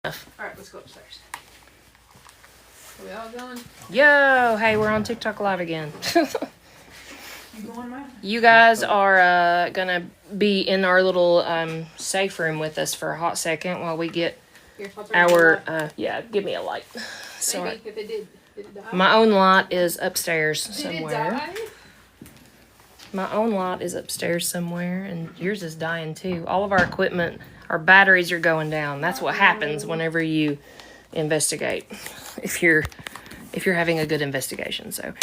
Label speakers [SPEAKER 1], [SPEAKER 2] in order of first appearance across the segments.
[SPEAKER 1] Alright, let's go upstairs. Are we all going?
[SPEAKER 2] Yo, hey, we're on TikTok Live again.
[SPEAKER 1] You going, Mike?
[SPEAKER 2] You guys are gonna be in our little safe room with us for a hot second while we get
[SPEAKER 1] Here, I'll turn it on.
[SPEAKER 2] yeah, give me a light. Sorry.
[SPEAKER 1] Maybe if it did it die?
[SPEAKER 2] My own light is upstairs
[SPEAKER 1] Did
[SPEAKER 2] somewhere.
[SPEAKER 1] it die?
[SPEAKER 2] My own light is upstairs somewhere, and yours is dying too. All of our equipment, our batteries are going down. That's what happens whenever you investigate. If you're having a good investigation, so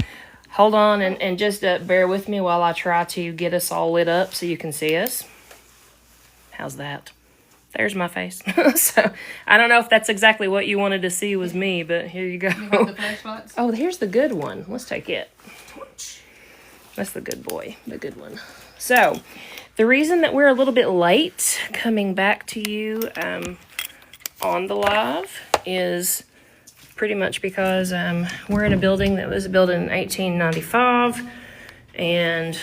[SPEAKER 2] hold on and just bear with me while I try to get us all lit up so you can see us. How's that? There's my face. So I don't know if that's exactly what you wanted to see was me, but here you go.
[SPEAKER 1] You have the flashlights?
[SPEAKER 2] Oh, here's the good one. Let's take it. That's the good boy, the good one. So, the reason that we're a little bit late coming back to you on the live is pretty much because we're in a building that was built in 1895, and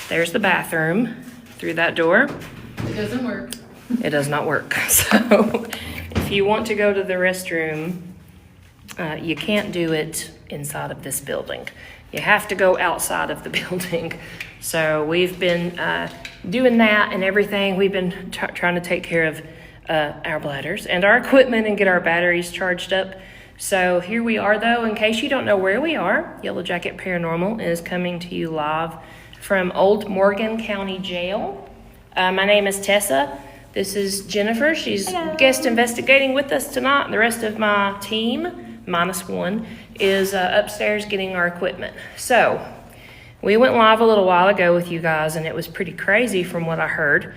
[SPEAKER 2] there's the bathroom through that door.
[SPEAKER 1] It doesn't work.
[SPEAKER 2] It does not work. So, if you want to go to the restroom, you can't do it inside of this building. You have to go outside of the building. So we've been doing that and everything. We've been trying to take care of our bladders and our equipment and get our batteries charged up. So here we are, though. In case you don't know where we are, Yellow Jacket Paranormal is coming to you live from Old Morgan County Jail. My name is Tessa. This is Jennifer. She's guest investigating with us tonight. The rest of my team, minus one, is upstairs getting our equipment. So we went live a little while ago with you guys, and it was pretty crazy from what I heard.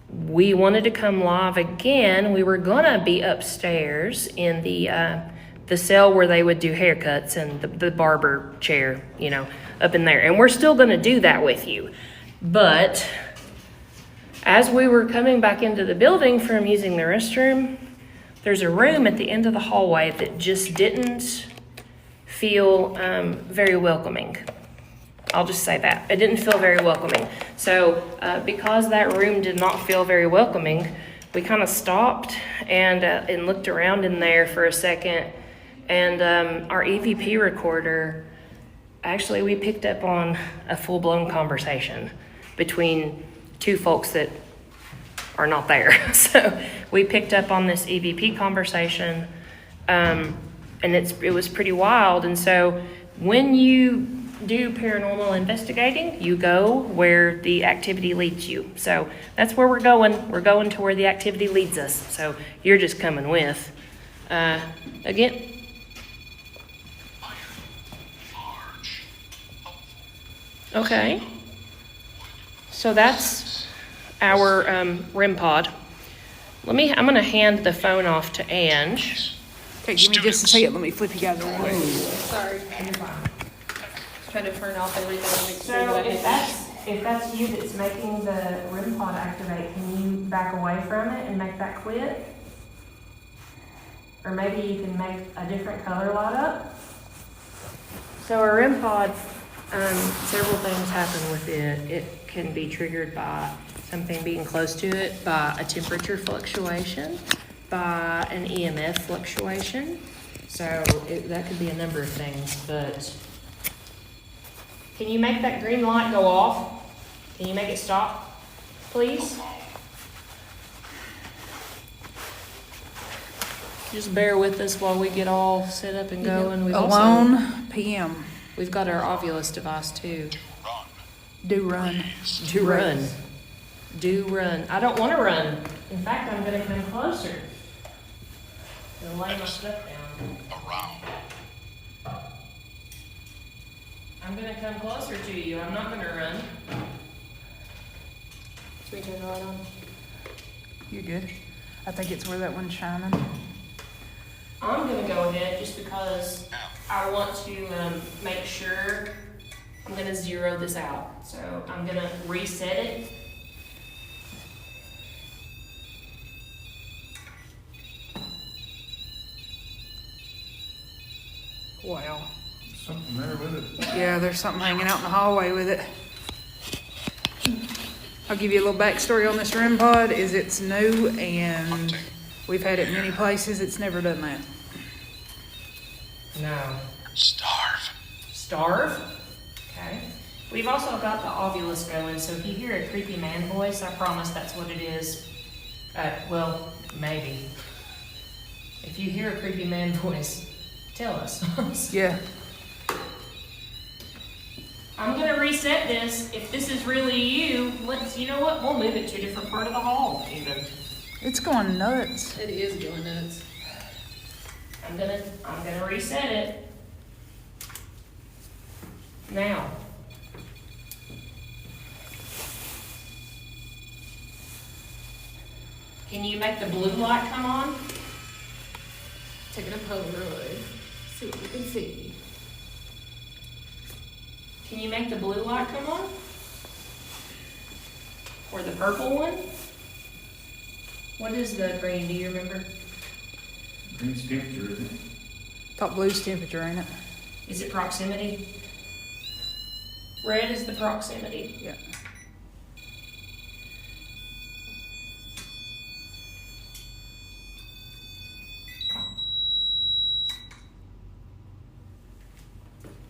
[SPEAKER 2] We wanted to come live again. We were gonna be upstairs in the cell where they would do haircuts and the barber chair, you know, up in there. And we're still gonna do that with you. But as we were coming back into the building from using the restroom, there's a room at the end of the hallway that just didn't feel very welcoming. I'll just say that. It didn't feel very welcoming. So because that room did not feel very welcoming, we kind of stopped and looked around in there for a second. And our EVP recorder, actually we picked up on a full-blown conversation between two folks that are not there. So we picked up on this EVP conversation, and it was pretty wild. And so when you do paranormal investigating, you go where the activity leads you. So that's where we're going. We're going to where the activity leads us. So you're just coming with. Again. Okay. So that's our REM pod. I'm going to hand the phone off to Ange.
[SPEAKER 1] Okay, give me just a second. Let me flip you guys around.
[SPEAKER 2] Sorry.
[SPEAKER 1] Trying to turn off everything and make sure
[SPEAKER 2] So
[SPEAKER 1] that
[SPEAKER 2] if that's you that's making the REM pod activate, can you back away from it and make that quit? Or maybe you can make a different color light up. So a REM pod, several things happen with it. It can be triggered by something being close to it, by a temperature fluctuation, by an EMF fluctuation. So that could be a number of things, but can you make that green light go off? Can you make it stop, please? Just bear with us while we get all set up and going.
[SPEAKER 1] Alone PM.
[SPEAKER 2] We've got our Ovilus device too.
[SPEAKER 1] Do run.
[SPEAKER 2] Do run. Do run. I don't want to run. In fact, I'm going to come closer. I'm going to lay my stuff down. I'm going to come closer to you. I'm not going to run. Should we turn the light on?
[SPEAKER 1] You're good. I think it's where that one's shining.
[SPEAKER 2] I'm going to go ahead just because I want to make sure. I'm going to zero this out. So I'm going to reset it.
[SPEAKER 1] Wow.
[SPEAKER 3] Something there with it.
[SPEAKER 1] Yeah, there's something hanging out in the hallway with it.
[SPEAKER 3] I'll give you a little backstory on this REM pod, is it's new and we've had it many places, it's never done that.
[SPEAKER 2] No.
[SPEAKER 4] Starve.
[SPEAKER 2] Starve? Okay. We've also got the Ovilus going, so if you hear a creepy man voice, I promise that's what it is. Well, maybe. If you hear a creepy man voice, tell us.
[SPEAKER 3] Yeah.
[SPEAKER 2] I'm gonna reset this. If this is really you, you know what? We'll move it to a different part of the hall, even.
[SPEAKER 3] It's going nuts.
[SPEAKER 1] It is going nuts.
[SPEAKER 2] I'm gonna reset it. Now. Can you make the blue light come on?
[SPEAKER 1] Taking a Polaroid. See what we can see.
[SPEAKER 2] Can you make the blue light come on? Or the purple one? What is the green? Do you remember?
[SPEAKER 4] Green's temperature, isn't it?
[SPEAKER 3] Top blue's temperature, ain't it?
[SPEAKER 2] Is it proximity? Red is the proximity.
[SPEAKER 3] Yeah.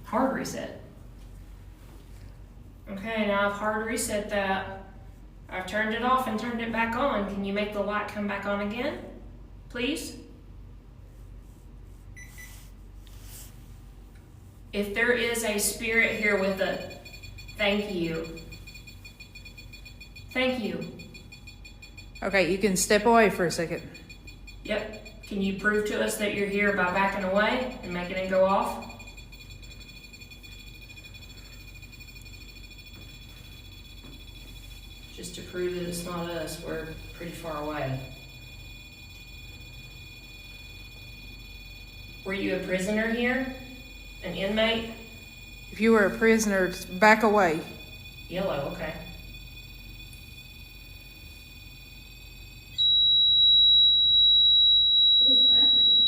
[SPEAKER 2] Hard reset. Okay, now I've hard reset that. I've turned it off and turned it back on. Can you make the light come back on again? Please? If there is a spirit here with us, thank you. Thank you.
[SPEAKER 3] Okay, you can step away for a second.
[SPEAKER 2] Yep. Can you prove to us that you're here by backing away and making it go off? Just to prove that it's not us, we're pretty far away. Were you a prisoner here? An inmate?
[SPEAKER 3] If you were a prisoner, back away.
[SPEAKER 2] Yellow, okay.
[SPEAKER 1] What does that mean?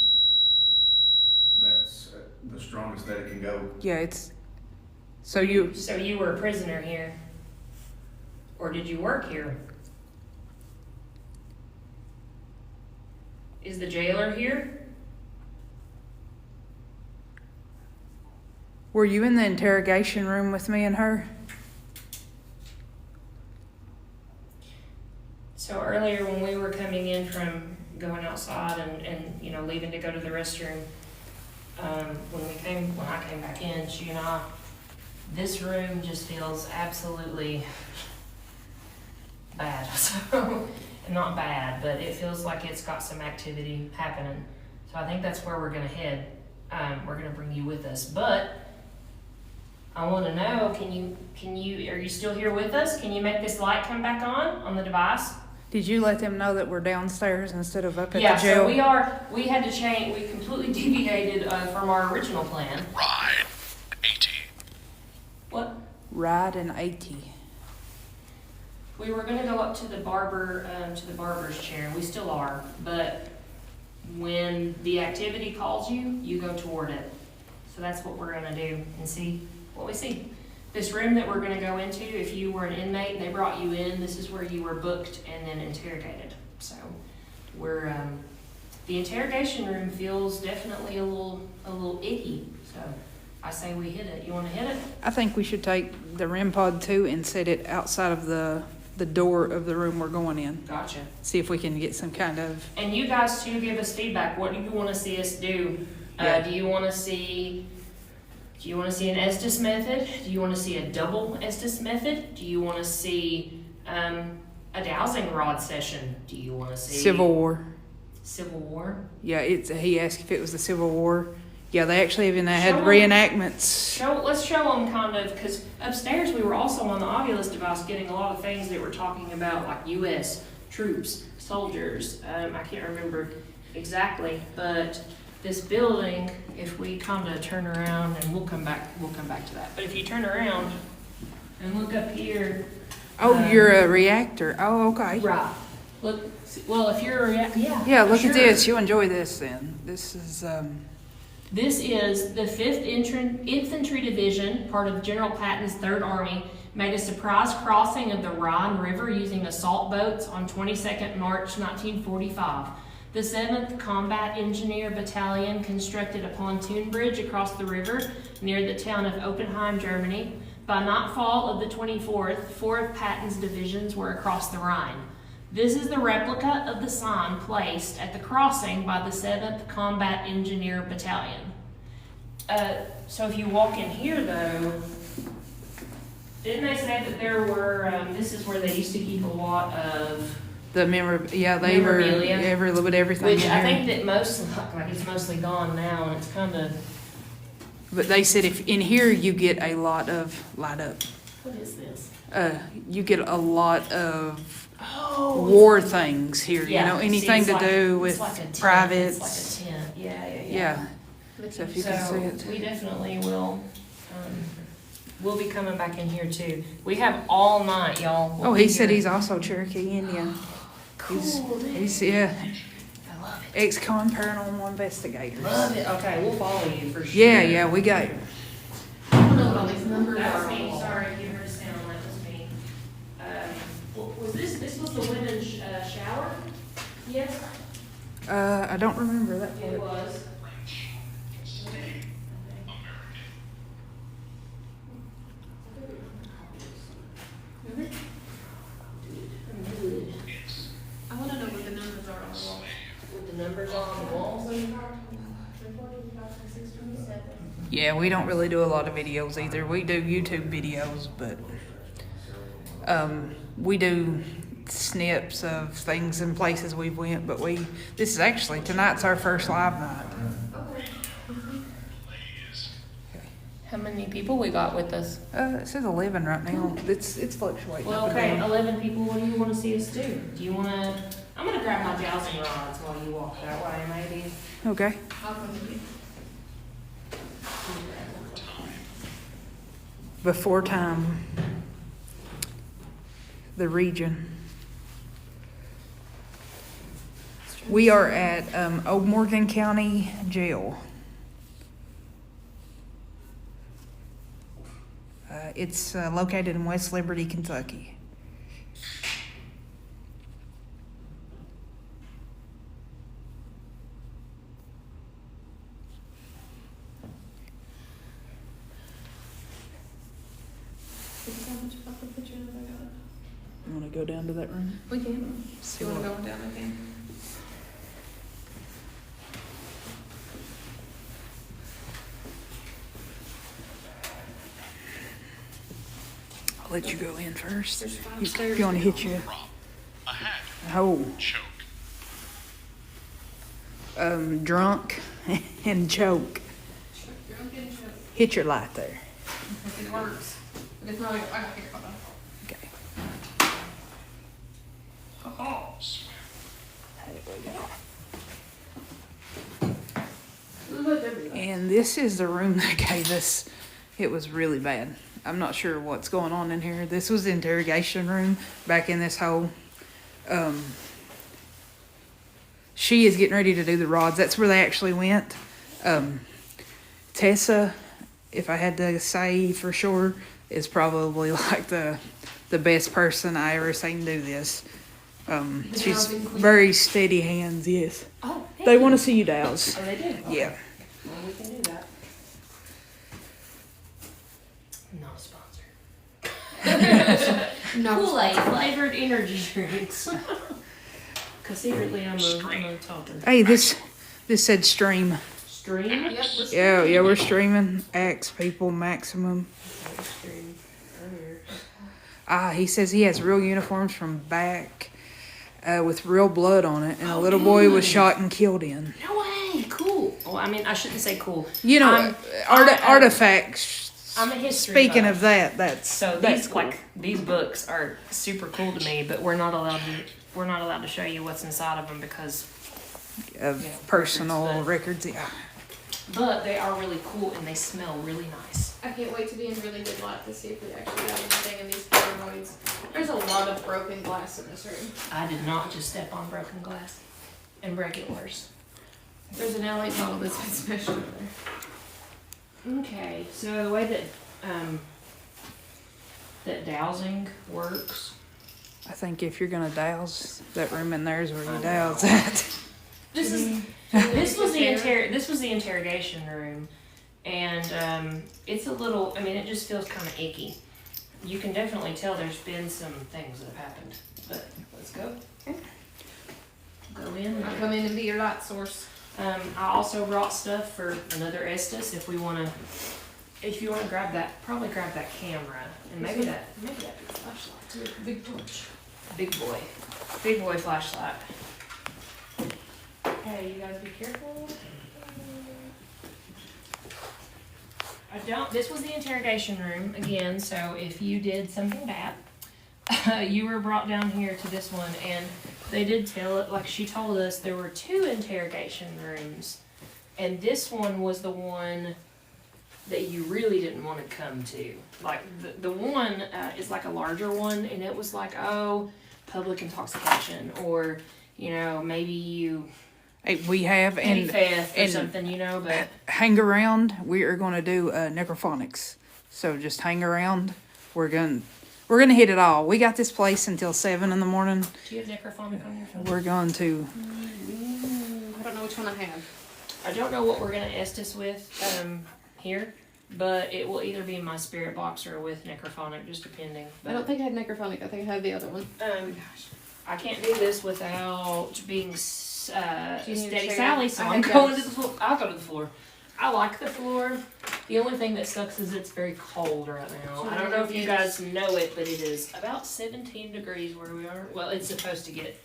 [SPEAKER 4] That's the strongest that it can go.
[SPEAKER 3] Yeah, it's, so you,
[SPEAKER 2] So you were a prisoner here? Or did you work here? Is the jailer here?
[SPEAKER 3] were you in the interrogation room with me and her?
[SPEAKER 2] So earlier when we were coming in from going outside and you know, leaving to go to the restroom, when I came back in, she and I, this room just feels absolutely bad. So, not bad, but it feels like it's got some activity happening. So I think that's where we're gonna head. We're gonna bring you with us, but I wanna know, are you still here with us? Can you make this light come back on the device?
[SPEAKER 3] Did you let them know that we're downstairs instead of up at
[SPEAKER 2] Yeah,
[SPEAKER 3] the jail?
[SPEAKER 2] so we had to change, we completely deviated from our original plan.
[SPEAKER 4] Ride 80.
[SPEAKER 2] What?
[SPEAKER 3] Ride an 80.
[SPEAKER 2] We were gonna go up to the barber's chair, we still are, but when the activity calls you, you go toward it. So that's what we're gonna do and see what we see. This room that we're gonna go into, if you were an inmate and they brought you in, this is where you were booked and then interrogated. So we're, the interrogation room feels definitely a little icky. So I say we hit it. You wanna hit it?
[SPEAKER 3] I think we should take the REM pod too and set it outside of the door of the room we're going in.
[SPEAKER 2] Gotcha.
[SPEAKER 3] See if we can get some kind of,
[SPEAKER 2] And you guys too, give us feedback. What do you want to see us do?
[SPEAKER 3] Yeah.
[SPEAKER 2] Do you want to see an Estes method? Do you want to see a double Estes method? Do you want to see a dowsing rod session? Do you want to see
[SPEAKER 3] Civil War.
[SPEAKER 2] Civil War?
[SPEAKER 3] Yeah, he asked if it was the Civil War. Yeah, they actually even had
[SPEAKER 2] Show 'em.
[SPEAKER 3] reenactments.
[SPEAKER 2] Let's show them kind of, because upstairs we were also on the Ovilus device getting a lot of things that were talking about, like U.S. troops, soldiers. I can't remember exactly, but this building, if we kind of turn around, and we'll come back to that. But if you turn around and look up here.
[SPEAKER 3] Oh, you're a reactor. Oh, okay.
[SPEAKER 2] Right. Look, well, if you're a yeah.
[SPEAKER 3] Yeah, look
[SPEAKER 2] sure.
[SPEAKER 3] at this. You'll enjoy this then. This is,
[SPEAKER 2] This is the 5th Infantry Division, part of General Patton's 3rd Army, made a surprise crossing of the Rhine River using assault boats on 22nd March 1945. The 7th Combat Engineer Battalion constructed a pontoon bridge across the river near the town of Oppenheim, Germany. By nightfall of the 24th, 4 of Patton's divisions were across the Rhine. This is the replica of the sign placed at the crossing by the 7th Combat Engineer Battalion. So if you walk in here though, didn't they say that there were, this is where they used to keep a lot of
[SPEAKER 3] The memorabilia, they were
[SPEAKER 2] Memorabilia.
[SPEAKER 3] every little bit everything
[SPEAKER 2] which
[SPEAKER 3] in
[SPEAKER 2] I
[SPEAKER 3] here.
[SPEAKER 2] think that most, like it's mostly gone now, and it's kind of,
[SPEAKER 3] But they said if in here you get a lot of light up.
[SPEAKER 2] what is this?
[SPEAKER 3] You get a lot of
[SPEAKER 2] Oh,
[SPEAKER 3] war things here.
[SPEAKER 2] yeah.
[SPEAKER 3] You know,
[SPEAKER 2] See,
[SPEAKER 3] anything
[SPEAKER 2] it's
[SPEAKER 3] to
[SPEAKER 2] like-
[SPEAKER 3] do
[SPEAKER 2] it's
[SPEAKER 3] with
[SPEAKER 2] like a tent.
[SPEAKER 3] privates.
[SPEAKER 2] It's like a tent. Yeah.
[SPEAKER 3] Yeah. So if you can see
[SPEAKER 2] So
[SPEAKER 3] it.
[SPEAKER 2] we definitely will. We'll be coming back in here too. We have all night, y'all. We'll
[SPEAKER 3] Oh,
[SPEAKER 2] be
[SPEAKER 3] he said
[SPEAKER 2] here.
[SPEAKER 3] he's also Cherokee Indian.
[SPEAKER 2] Cool.
[SPEAKER 3] He's yeah,
[SPEAKER 2] I love it.
[SPEAKER 3] ex-con paranormal investigators.
[SPEAKER 2] Love it. Okay, we'll follow you for sure.
[SPEAKER 3] Yeah, we got you.
[SPEAKER 1] I don't know what all these numbers
[SPEAKER 2] That
[SPEAKER 1] are.
[SPEAKER 2] was me. Sorry, if you heard a sound. That was me. Was this? This was the women's shower? Yes.
[SPEAKER 3] I don't remember that
[SPEAKER 2] It
[SPEAKER 3] part.
[SPEAKER 2] was.
[SPEAKER 1] I want to know what the numbers are on the wall.
[SPEAKER 2] With the numbers on the walls.
[SPEAKER 3] Yeah, we don't really do a lot of videos either. We do YouTube videos, but we do snips of things and places we went. But this is actually tonight's our first live night.
[SPEAKER 2] How many people we got with us?
[SPEAKER 3] It says 11 right now. It's fluctuating.
[SPEAKER 2] Well,
[SPEAKER 3] up and
[SPEAKER 2] okay,
[SPEAKER 3] down.
[SPEAKER 2] 11 people. What do you want to see us do? Do you want to? I'm gonna grab my jousting rods while you walk that way, maybe.
[SPEAKER 3] Okay.
[SPEAKER 1] I'll come with you.
[SPEAKER 3] Before time, the region. We are at Old Morgan County Jail. It's located in West Liberty, Kentucky.
[SPEAKER 1] Is this how much about the picture that I got?
[SPEAKER 3] You want to go down to that room?
[SPEAKER 1] We can.
[SPEAKER 3] See
[SPEAKER 1] You want to
[SPEAKER 3] what-
[SPEAKER 1] go down again?
[SPEAKER 3] I'll let you go in first.
[SPEAKER 1] There's 5
[SPEAKER 3] You,
[SPEAKER 1] stairs.
[SPEAKER 3] you want to hit you?
[SPEAKER 4] Rob. A hat.
[SPEAKER 3] Oh,
[SPEAKER 4] Choke.
[SPEAKER 3] drunk and choke.
[SPEAKER 1] You're on getting shut.
[SPEAKER 3] Hit your light there.
[SPEAKER 1] It works. But it's not like, I got to hold on.
[SPEAKER 3] Okay.
[SPEAKER 1] Oh.
[SPEAKER 3] There we go.
[SPEAKER 1] Look at everything.
[SPEAKER 3] And this is the room they gave us. It was really bad. I'm not sure what's going on in here. This was the interrogation room back in this hole. She is getting ready to do the rods. That's where they actually went. Tessa, if I had to say for sure, is probably like the best person I ever seen do this. She's
[SPEAKER 1] housing clean.
[SPEAKER 3] very steady hands, yes.
[SPEAKER 2] Oh,
[SPEAKER 3] They want to see you douse.
[SPEAKER 2] Oh, they do. Okay.
[SPEAKER 3] Yeah.
[SPEAKER 2] Well, we can do that. Not a sponsor.
[SPEAKER 1] No.
[SPEAKER 2] Kool-Aid flavored energy drinks. Cause secretly I'm a talker.
[SPEAKER 3] Hey, this said stream.
[SPEAKER 2] Stream.
[SPEAKER 1] Yep.
[SPEAKER 3] Yeah, we're streaming. Axe people maximum.
[SPEAKER 2] Stream. Earlier.
[SPEAKER 3] He says he has real uniforms from back with real blood on it, and a little boy was shot and killed in.
[SPEAKER 2] No way. Cool. Well, I mean, I shouldn't say cool.
[SPEAKER 3] You know,
[SPEAKER 2] I'm-
[SPEAKER 3] artifacts.
[SPEAKER 2] I'm a history
[SPEAKER 3] Speaking
[SPEAKER 2] buff.
[SPEAKER 3] of that, that's
[SPEAKER 2] So
[SPEAKER 3] that's
[SPEAKER 2] these
[SPEAKER 3] cool.
[SPEAKER 2] like these books are super cool to me, but we're not allowed to show you what's inside of them because.
[SPEAKER 3] of
[SPEAKER 2] Yeah,
[SPEAKER 3] personal
[SPEAKER 2] records,
[SPEAKER 3] records. Yeah.
[SPEAKER 2] But they are really cool and they smell really nice.
[SPEAKER 1] I can't wait to be in really good light to see if we actually have anything in these paranoids. There's a lot of broken glass in this room.
[SPEAKER 2] I did not just step on broken glass and break it worse.
[SPEAKER 1] There's an LA bottle that's been smashed over there.
[SPEAKER 2] Okay, so the way that that dowsing works.
[SPEAKER 3] I think if you're gonna douse, that room in there is where you douse at.
[SPEAKER 2] This is this was the interrogation room, and it's a little. I mean, it just feels kind of icky. You can definitely tell there's been some things that have happened. But let's go. Go in.
[SPEAKER 1] I'll come in and be your light source.
[SPEAKER 2] I also brought stuff for another Estes if we want to. If you want to grab that, probably grab that camera and maybe that big flashlight too.
[SPEAKER 1] Big torch.
[SPEAKER 2] Big boy flashlight. Okay, you guys be careful. This was the interrogation room again, so if you did something bad, you were brought down here to this one, and they did tell it, like she told us, there were 2 interrogation rooms, and this one was the one that you really didn't want to come to. Like, the one is like a larger one, and it was like, oh, public intoxication, or, you know, maybe you
[SPEAKER 3] Hey, we have
[SPEAKER 2] petty
[SPEAKER 3] and
[SPEAKER 2] theft or
[SPEAKER 3] and-
[SPEAKER 2] something, you know, but
[SPEAKER 3] hang around. We are gonna do necrophonics. So just hang around. We're gonna hit it all. We got this place until 7 in the morning.
[SPEAKER 2] do you have necrophonic on your phone?
[SPEAKER 3] We're going to.
[SPEAKER 1] I don't know which one I have.
[SPEAKER 2] I don't know what we're gonna Estes with here, but it will either be in my spirit box or with necrophonic, just depending.
[SPEAKER 1] I don't think I had necrophonic. I think I had the other one.
[SPEAKER 2] I can't do this without being
[SPEAKER 1] Do you need a
[SPEAKER 2] steady
[SPEAKER 1] chair?
[SPEAKER 2] Sally, so
[SPEAKER 1] I
[SPEAKER 2] I'm
[SPEAKER 1] have
[SPEAKER 2] going
[SPEAKER 1] those.
[SPEAKER 2] to the floor. I'll go to the floor. I like the floor. The only thing that sucks is it's very cold right now.
[SPEAKER 1] So
[SPEAKER 2] I don't know if you
[SPEAKER 1] it's-
[SPEAKER 2] guys know it, but it is about 17 degrees where we are. Well, it's supposed to get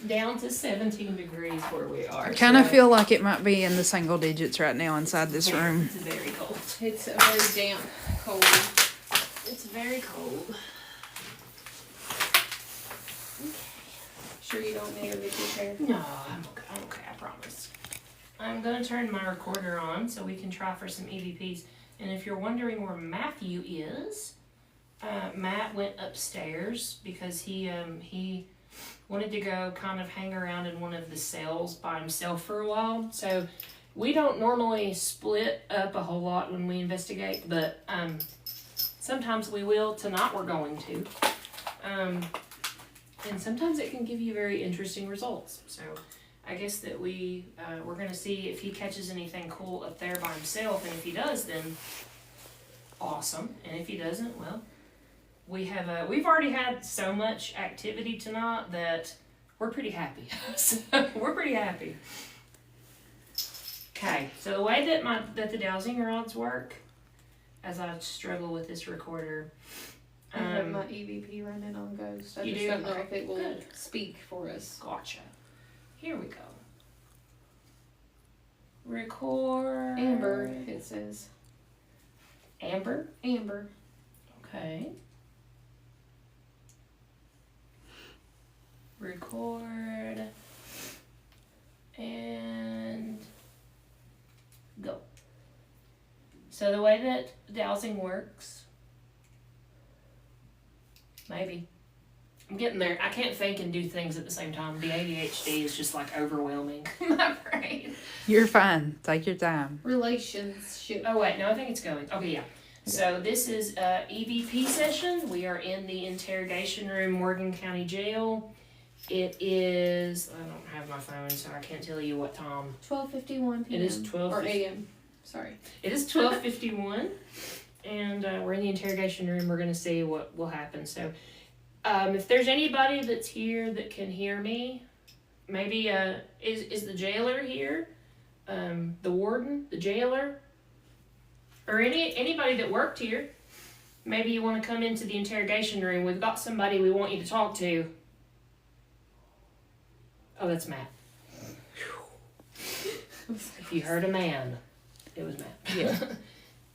[SPEAKER 2] down to 17 degrees where we are.
[SPEAKER 3] I kind of
[SPEAKER 2] so
[SPEAKER 3] feel like it might be in the single digits right now inside this room.
[SPEAKER 2] It's very cold.
[SPEAKER 1] It's a very damp, cold.
[SPEAKER 2] It's very cold.
[SPEAKER 1] Sure you don't need a big chair?
[SPEAKER 2] No, I'm okay, I promise. I'm gonna turn my recorder on so we can try for some EVPs. And if you're wondering where Matthew is, Matt went upstairs because he wanted to go kind of hang around in one of the cells by himself for a while. So we don't normally split up a whole lot when we investigate, but sometimes we will. Tonight we're going to. And sometimes it can give you very interesting results. So I guess that we're going to see if he catches anything cool up there by himself. And if he does, then awesome. And if he doesn't, well, we've already had so much activity tonight that we're pretty happy. So we're pretty happy. Okay, so the way that the dowsing rods work, as I struggle with this recorder,
[SPEAKER 1] I have my EVP running on Ghost. I
[SPEAKER 2] You
[SPEAKER 1] just
[SPEAKER 2] do?
[SPEAKER 1] don't know
[SPEAKER 2] Okay,
[SPEAKER 1] if it will
[SPEAKER 2] good.
[SPEAKER 1] speak for us.
[SPEAKER 2] Gotcha. Here we go. Record.
[SPEAKER 1] Amber, it says.
[SPEAKER 2] Amber?
[SPEAKER 1] Amber.
[SPEAKER 2] Okay. Record. And go. So the way that dowsing works, maybe. I'm getting there. I can't think and do things at the same time. The ADHD is just like overwhelming my brain.
[SPEAKER 3] You're fine. Take your time.
[SPEAKER 1] Relationship.
[SPEAKER 2] Oh wait, no, I think it's going. Okay, yeah. So this is EVP session. We are in the interrogation room, Morgan County Jail. It is. I don't have my phone, so I can't tell you what time.
[SPEAKER 1] 12:51 p.m.
[SPEAKER 2] It is 12:50.
[SPEAKER 1] Or a.m. Sorry.
[SPEAKER 2] It is 12:51, and we're in the interrogation room. We're gonna see what will happen. So, if there's anybody that's here that can hear me, maybe is the jailer here, the warden, the jailer, or anybody that worked here. Maybe you want to come into the interrogation room. We've got somebody we want you to talk to. Oh, that's Matt. If you heard a man, it was Matt.
[SPEAKER 3] Yeah.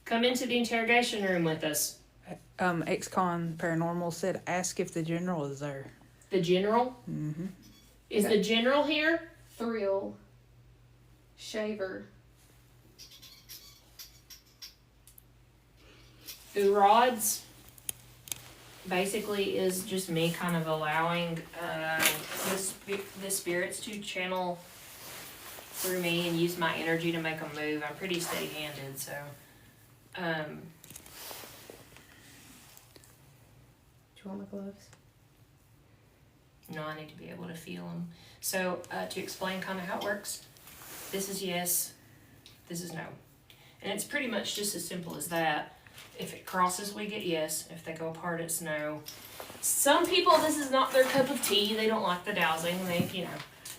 [SPEAKER 2] Come into the interrogation room with us.
[SPEAKER 3] Ex-con Paranormal said, ask if the general is there.
[SPEAKER 2] The general?
[SPEAKER 3] Mm-hmm.
[SPEAKER 2] Is the general here?
[SPEAKER 1] Thrill. Shaver.
[SPEAKER 2] The rods basically is just me kind of allowing the spirits to channel through me and use my energy to make them move. I'm pretty steady-handed, so.
[SPEAKER 1] Do you want my gloves?
[SPEAKER 2] No, I need to be able to feel them. So, to explain kind of how it works, this is yes, this is no. And it's pretty much just as simple as that. If it crosses, we get yes. If they go apart, it's no. Some people, this is not their cup of tea. They don't like the dowsing. They,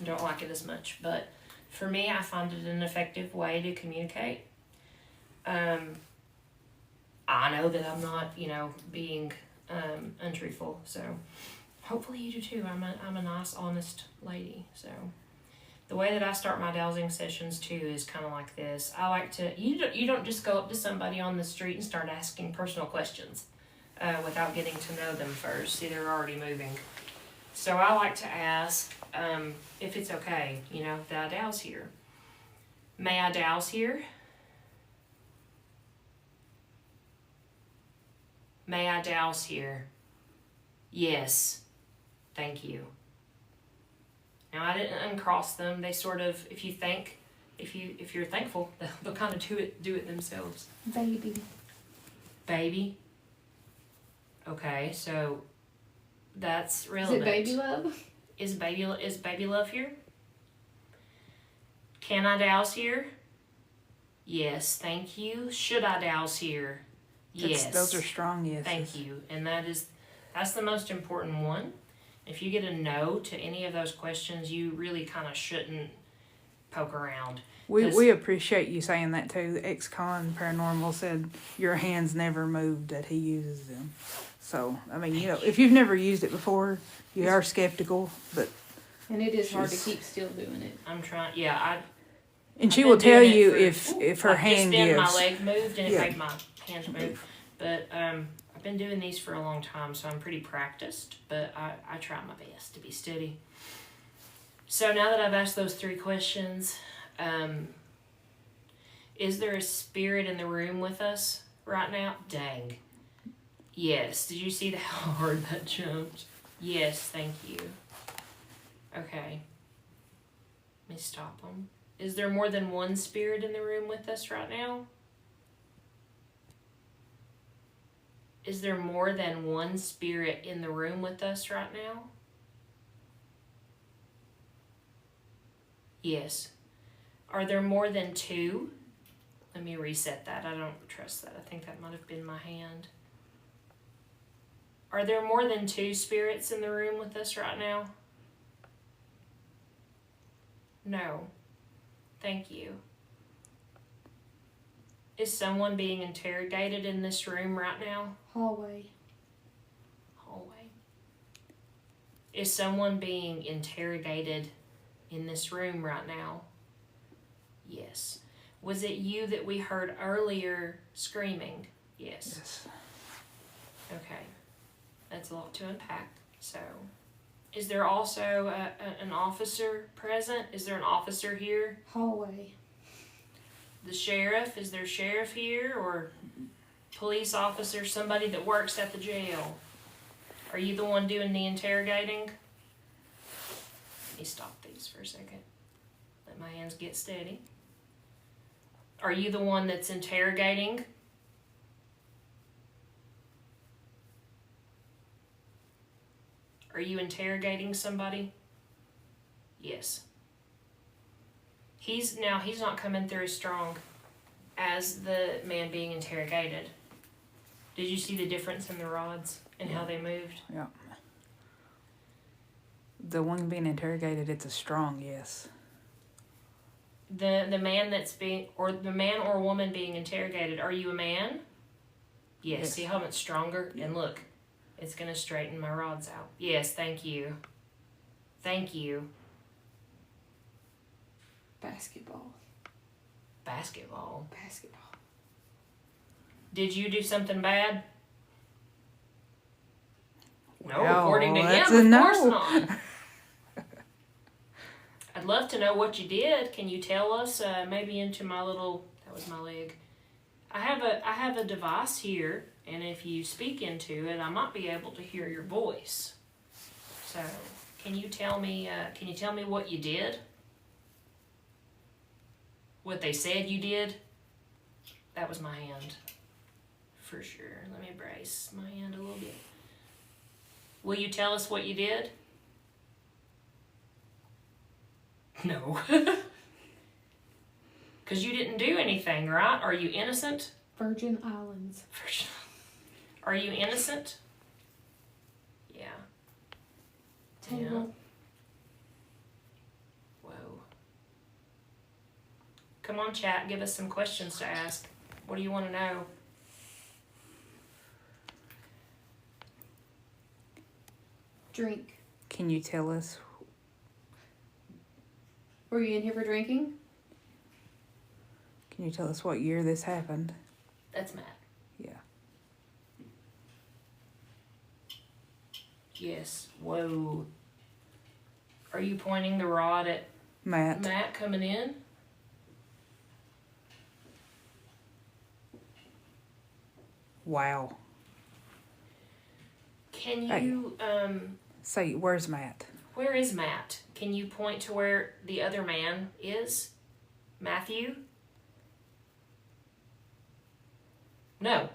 [SPEAKER 2] don't like it as much. But for me, I find it an effective way to communicate. I know that I'm not, being untruthful. So hopefully you do too. I'm a nice, honest lady. So the way that I start my dowsing sessions too is kind of like this. I like to, you don't just go up to somebody on the street and start asking personal questions without getting to know them first. See, they're already moving. So I like to ask if it's okay, that I douse here. May I douse here? May I douse here? Yes. Thank you. Now I didn't uncross them. They sort of, if you're thankful, they'll kind of do it themselves.
[SPEAKER 1] Baby.
[SPEAKER 2] Baby. Okay, so that's
[SPEAKER 1] Is
[SPEAKER 2] relevant.
[SPEAKER 1] it baby love?
[SPEAKER 2] Is baby love here? Can I douse here? Yes, thank you. Should I douse here? Yes.
[SPEAKER 3] Those are strong yeses.
[SPEAKER 2] Thank you. And that's the most important one. If you get a no to any of those questions, you really kind of shouldn't poke around.
[SPEAKER 3] We appreciate you saying that too. The ex-con paranormal said your hands never moved, that he uses them. So, I mean, if you've never used it before, you are skeptical, but...
[SPEAKER 1] And it is hard to keep still doing it.
[SPEAKER 2] I'm trying,
[SPEAKER 3] And she
[SPEAKER 2] I've
[SPEAKER 3] will
[SPEAKER 2] been
[SPEAKER 3] tell
[SPEAKER 2] doing it
[SPEAKER 3] you
[SPEAKER 2] for-
[SPEAKER 3] if her
[SPEAKER 2] like
[SPEAKER 3] hand
[SPEAKER 2] just then
[SPEAKER 3] gives.
[SPEAKER 2] my leg moved and it
[SPEAKER 3] Yeah.
[SPEAKER 2] made my hands move. But I've been doing these for a long time, so I'm pretty practiced. But I try my best to be steady. So now that I've asked those 3 questions, is there a spirit in the room with us right now? Dang. Yes. Did you see how hard that jumped? Yes, thank you. Okay. Let me stop them. Is there more than one spirit in the room with us right now? Is there more than one spirit in the room with us right now? Yes. Are there more than 2? Let me reset that. I don't trust that. I think that might have been my hand. Are there more than 2 spirits in the room with us right now? No. Thank you. Is someone being interrogated in this room right now?
[SPEAKER 1] Hallway.
[SPEAKER 2] Hallway. Is someone being interrogated in this room right now? Yes. Was it you that we heard earlier screaming? Yes.
[SPEAKER 3] Yes.
[SPEAKER 2] Okay. That's a lot to unpack. So, is there also an officer present? Is there an officer here?
[SPEAKER 1] Hallway.
[SPEAKER 2] The sheriff? Is there a sheriff here? Or police officer, somebody that works at the jail? Are you the one doing the interrogating? Let me stop these for a second. Let my hands get steady. Are you the one that's interrogating? Are you interrogating somebody? Yes. He's not coming through as strong as the man being interrogated. Did you see the difference in the rods and how they moved?
[SPEAKER 3] Yeah. The one being interrogated, it's a strong yes.
[SPEAKER 2] The man that's being, or the man or woman being interrogated, are you a man? Yes.
[SPEAKER 3] Yes.
[SPEAKER 2] See how much stronger? And look, it's going to straighten my rods out. Yes, thank you. Thank you.
[SPEAKER 1] Basketball.
[SPEAKER 2] Basketball.
[SPEAKER 1] Basketball.
[SPEAKER 2] Did you do something bad? No,
[SPEAKER 3] Well,
[SPEAKER 2] according to
[SPEAKER 3] that's
[SPEAKER 2] him,
[SPEAKER 3] a
[SPEAKER 2] of course
[SPEAKER 3] no.
[SPEAKER 2] not. I'd love to know what you did. Can you tell us? Maybe into my little, that was my leg. I have a device here, and if you speak into it, I might be able to hear your voice. So, can you tell me what you did? what they said you did, that was my hand. For sure. Let me brace my hand a little bit. Will you tell us what you did? No. Because you didn't do anything, right? Are you innocent?
[SPEAKER 1] Virgin Islands.
[SPEAKER 2] Are you innocent? Yeah. Yeah.
[SPEAKER 1] Total.
[SPEAKER 2] Whoa. Come on, chat. Give us some questions to ask. What do you want to know?
[SPEAKER 1] Drink.
[SPEAKER 3] Can you tell us?
[SPEAKER 1] Were you in here for drinking?
[SPEAKER 3] Can you tell us what year this happened?
[SPEAKER 2] That's Matt.
[SPEAKER 3] Yeah.
[SPEAKER 2] Yes. Whoa. Are you pointing the rod at
[SPEAKER 3] Matt.
[SPEAKER 2] Matt coming in?
[SPEAKER 3] Wow.
[SPEAKER 2] Can
[SPEAKER 3] Hey.
[SPEAKER 2] you,
[SPEAKER 3] Say, where's Matt?
[SPEAKER 2] where is Matt? Can you point to where the other man is? Matthew? No.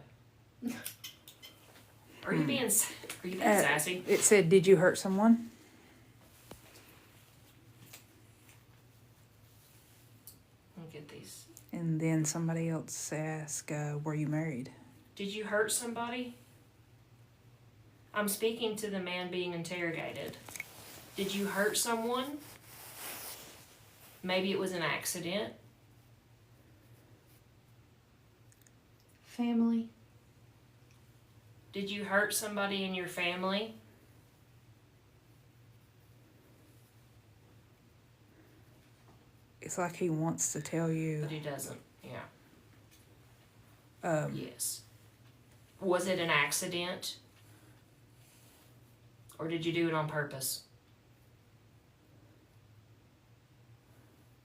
[SPEAKER 2] Are you being sassy?
[SPEAKER 3] It said, did you hurt someone?
[SPEAKER 2] Look at these.
[SPEAKER 3] And then somebody else asked, were you married?
[SPEAKER 2] Did you hurt somebody? I'm speaking to the man being interrogated. Did you hurt someone? Maybe it was an accident.
[SPEAKER 1] Family.
[SPEAKER 2] Did you hurt somebody in your family?
[SPEAKER 3] It's like he wants to tell
[SPEAKER 2] But
[SPEAKER 3] you.
[SPEAKER 2] he doesn't. Yeah.
[SPEAKER 3] Um,
[SPEAKER 2] Yes. Was it an accident? Or did you do it on purpose?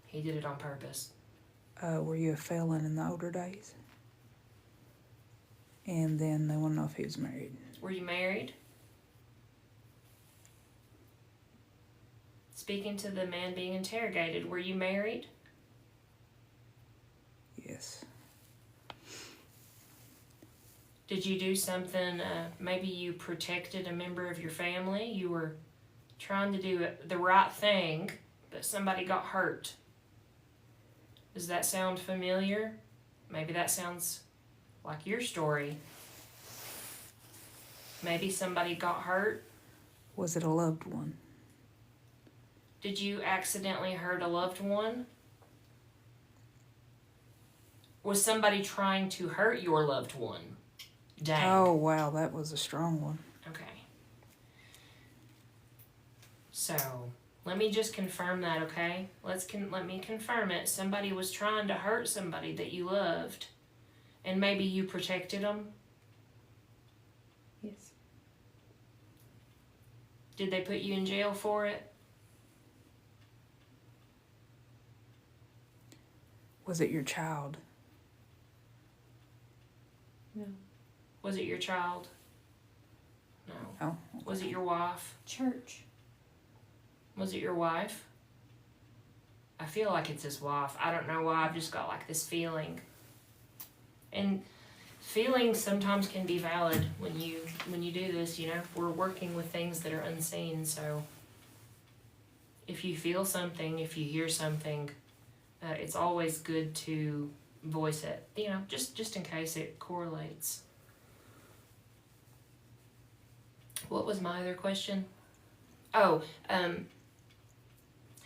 [SPEAKER 2] He did it on purpose.
[SPEAKER 3] Were you a felon in the older days? And then they want to know if he was married.
[SPEAKER 2] Were you married? Speaking to the man being interrogated, were you married?
[SPEAKER 3] Yes.
[SPEAKER 2] Did you do something, maybe you protected a member of your family? You were trying to do the right thing, but somebody got hurt. Does that sound familiar? Maybe that sounds like your story. Maybe somebody got hurt.
[SPEAKER 3] Was it a loved one?
[SPEAKER 2] Did you accidentally hurt a loved one? Was somebody trying to hurt your loved one? Dang.
[SPEAKER 3] Oh, wow, that was a strong one.
[SPEAKER 2] Okay. So, let me just confirm that, okay? Let me confirm it. Somebody was trying to hurt somebody that you loved, and maybe you protected them.
[SPEAKER 1] Yes.
[SPEAKER 2] Did they put you in jail for it?
[SPEAKER 3] Was it your child?
[SPEAKER 1] No.
[SPEAKER 2] Was it your child? No.
[SPEAKER 3] Oh.
[SPEAKER 2] Was it your wife?
[SPEAKER 1] Church.
[SPEAKER 2] Was it your wife? I feel like it's his wife. I don't know why. I've just got like this feeling. And feelings sometimes can be valid when you do this, you know. We're working with things that are unseen, so if you feel something, if you hear something, it's always good to voice it, you know, just in case it correlates. What was my other question? Oh,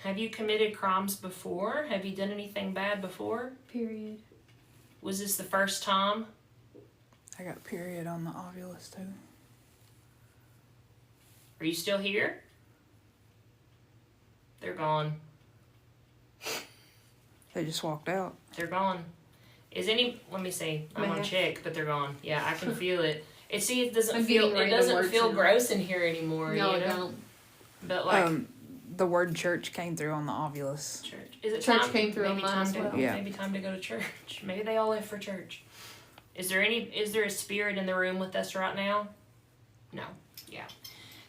[SPEAKER 2] have you committed crimes before? Have you done anything bad before?
[SPEAKER 1] Period.
[SPEAKER 2] Was this the first time?
[SPEAKER 3] I got period on the ovulus too.
[SPEAKER 2] Are you still here? They're gone.
[SPEAKER 3] They just walked out.
[SPEAKER 2] They're gone. Let me see. I'm on
[SPEAKER 1] Math.
[SPEAKER 2] check, but they're gone. Yeah, I can feel it. It doesn't
[SPEAKER 1] I'm
[SPEAKER 2] feel
[SPEAKER 1] getting
[SPEAKER 2] it
[SPEAKER 1] ready to
[SPEAKER 2] doesn't
[SPEAKER 1] work
[SPEAKER 2] feel
[SPEAKER 1] tonight.
[SPEAKER 2] gross in here anymore,
[SPEAKER 1] No,
[SPEAKER 2] you
[SPEAKER 1] I
[SPEAKER 2] know?
[SPEAKER 1] don't.
[SPEAKER 2] But like
[SPEAKER 3] The word church came through on the ovulus.
[SPEAKER 2] church. Is it
[SPEAKER 1] Church
[SPEAKER 2] time?
[SPEAKER 1] came through on
[SPEAKER 2] maybe
[SPEAKER 1] mine
[SPEAKER 2] time
[SPEAKER 1] as
[SPEAKER 2] to
[SPEAKER 1] well.
[SPEAKER 3] Yeah.
[SPEAKER 2] maybe time to go to church. Maybe they all left for church. Is there a spirit in the room with us right now? No. Yeah.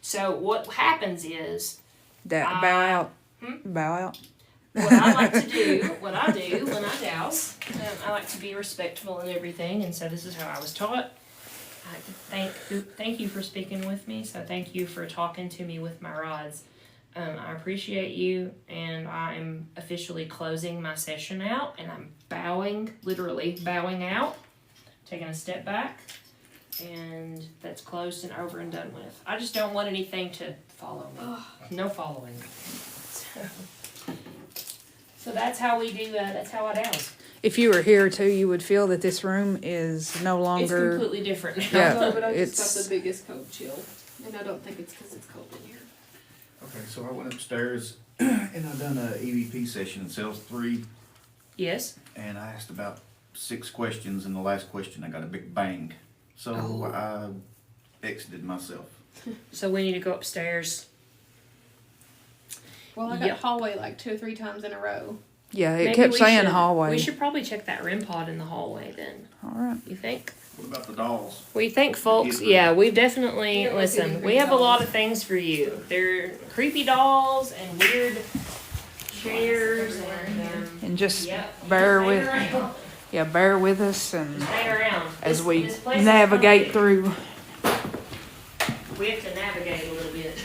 [SPEAKER 2] So what happens is
[SPEAKER 3] Bow out.
[SPEAKER 2] Hmm?
[SPEAKER 3] Bow out.
[SPEAKER 2] what I like to do, what I do when I douse, I like to be respectful and everything, and so this is how I was taught. I like to thank you for speaking with me. So thank you for talking to me with my rods. I appreciate you, and I am officially closing my session out, and I'm bowing, literally bowing out, taking a step back, and that's closed and over and done with. I just don't want anything to follow me. No following. So that's how we do. That's how I douse.
[SPEAKER 3] If you were here too, you would feel that this room is no
[SPEAKER 2] It's
[SPEAKER 3] longer.
[SPEAKER 2] completely different now.
[SPEAKER 3] Yeah,
[SPEAKER 1] No, but I just
[SPEAKER 3] it's-
[SPEAKER 1] got the biggest cold chill, and I don't think it's because it's cold in here.
[SPEAKER 4] Okay, so I went upstairs and I done a EVP session in Sales 3,
[SPEAKER 2] Yes.
[SPEAKER 4] and I asked about 6 questions, and the last question I got a big bang. So I exited myself.
[SPEAKER 2] So we need to go upstairs.
[SPEAKER 1] Well, I got
[SPEAKER 2] Yep.
[SPEAKER 1] hallway like 2 or 3 times in a row.
[SPEAKER 3] Yeah, it
[SPEAKER 2] Maybe
[SPEAKER 3] kept
[SPEAKER 2] we
[SPEAKER 3] saying
[SPEAKER 2] should-
[SPEAKER 3] hallway.
[SPEAKER 2] We should probably check that REM pod in the hallway then.
[SPEAKER 3] All right.
[SPEAKER 2] You think?
[SPEAKER 4] What about the dolls?
[SPEAKER 2] We think, folks.
[SPEAKER 4] Yeah.
[SPEAKER 2] Yeah, we've definitely
[SPEAKER 1] Yeah, we're
[SPEAKER 2] listen.
[SPEAKER 1] getting
[SPEAKER 2] We
[SPEAKER 1] creepy
[SPEAKER 2] have a lot
[SPEAKER 1] dolls.
[SPEAKER 2] of things for you. They're creepy dolls and weird chairs and
[SPEAKER 3] And just
[SPEAKER 2] yep.
[SPEAKER 3] bear
[SPEAKER 2] Hang
[SPEAKER 3] with,
[SPEAKER 2] around.
[SPEAKER 3] bear with us and
[SPEAKER 2] Hang around.
[SPEAKER 3] as
[SPEAKER 2] This-
[SPEAKER 3] we
[SPEAKER 2] this place is
[SPEAKER 3] navigate
[SPEAKER 2] complicated.
[SPEAKER 3] through.
[SPEAKER 2] We have to navigate a little bit.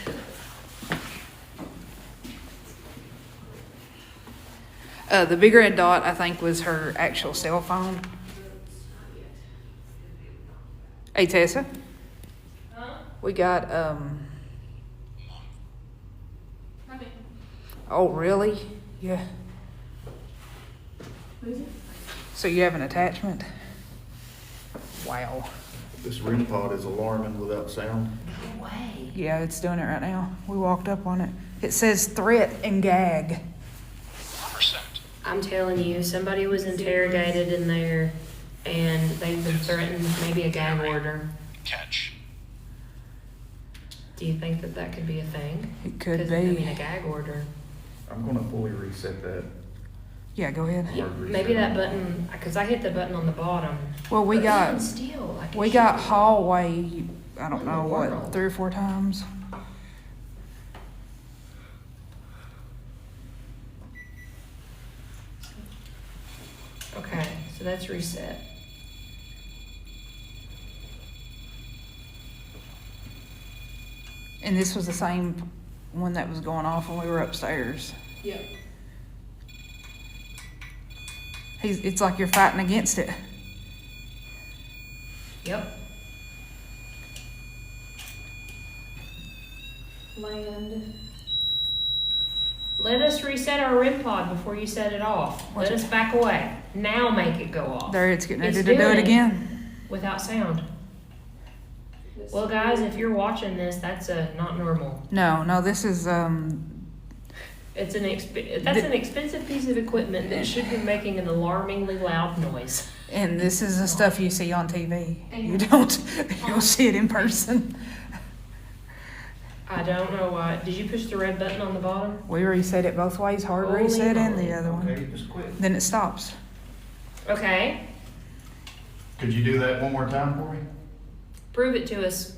[SPEAKER 3] The big red dot, I think, was her actual cell phone. Hey, Tessa,
[SPEAKER 2] Huh?
[SPEAKER 3] we got,
[SPEAKER 1] I mean,
[SPEAKER 3] oh, really? Yeah. So you have an attachment? Wow.
[SPEAKER 4] This REM pod is alarming without sound.
[SPEAKER 2] No way.
[SPEAKER 3] Yeah, it's doing it right now. We walked up on it. It says threat and gag.
[SPEAKER 4] 100%.
[SPEAKER 2] I'm telling you, somebody was interrogated in there, and they've been threatened maybe a gag order.
[SPEAKER 4] Catch.
[SPEAKER 2] Do you think that that could be a thing?
[SPEAKER 3] It could
[SPEAKER 2] 'Cause, I mean,
[SPEAKER 3] be.
[SPEAKER 2] a gag order.
[SPEAKER 4] I'm gonna fully reset that.
[SPEAKER 3] Yeah, go ahead.
[SPEAKER 2] Yeah, maybe that button, because I hit the button on the bottom.
[SPEAKER 3] Well, we
[SPEAKER 2] But
[SPEAKER 3] got,
[SPEAKER 2] even still, like, it
[SPEAKER 3] we
[SPEAKER 2] should
[SPEAKER 3] got
[SPEAKER 2] be-
[SPEAKER 3] hallway, I don't
[SPEAKER 2] What in
[SPEAKER 3] know,
[SPEAKER 2] the
[SPEAKER 3] what,
[SPEAKER 2] world?
[SPEAKER 3] 3 or 4 times?
[SPEAKER 2] Okay, so that's reset.
[SPEAKER 3] And this was the same one that was going off when we were upstairs.
[SPEAKER 1] yep.
[SPEAKER 3] It's like you're fighting against it.
[SPEAKER 2] Yep.
[SPEAKER 1] Land.
[SPEAKER 2] Let us reset our REM pod before you set it off. Let us back away. Now make it go off.
[SPEAKER 3] There, it's getting ready
[SPEAKER 2] It's
[SPEAKER 3] to do
[SPEAKER 2] doing
[SPEAKER 3] it
[SPEAKER 2] it.
[SPEAKER 3] again.
[SPEAKER 2] Without sound. Well, guys, if you're watching this, that's not normal.
[SPEAKER 3] No, this is,
[SPEAKER 2] It's an that's an expensive piece of equipment that should be making an alarmingly loud noise.
[SPEAKER 3] and this is the stuff you see on TV. You don't, you'll see it in person.
[SPEAKER 2] I don't know why. Did you push the red button on the bottom?
[SPEAKER 3] We reset it both ways, hard
[SPEAKER 2] Holy
[SPEAKER 3] reset and the
[SPEAKER 2] moly.
[SPEAKER 3] other one.
[SPEAKER 4] Okay, just quit.
[SPEAKER 3] Then it stops.
[SPEAKER 2] Okay,
[SPEAKER 4] Could you do that one more time for me?
[SPEAKER 2] prove it to us.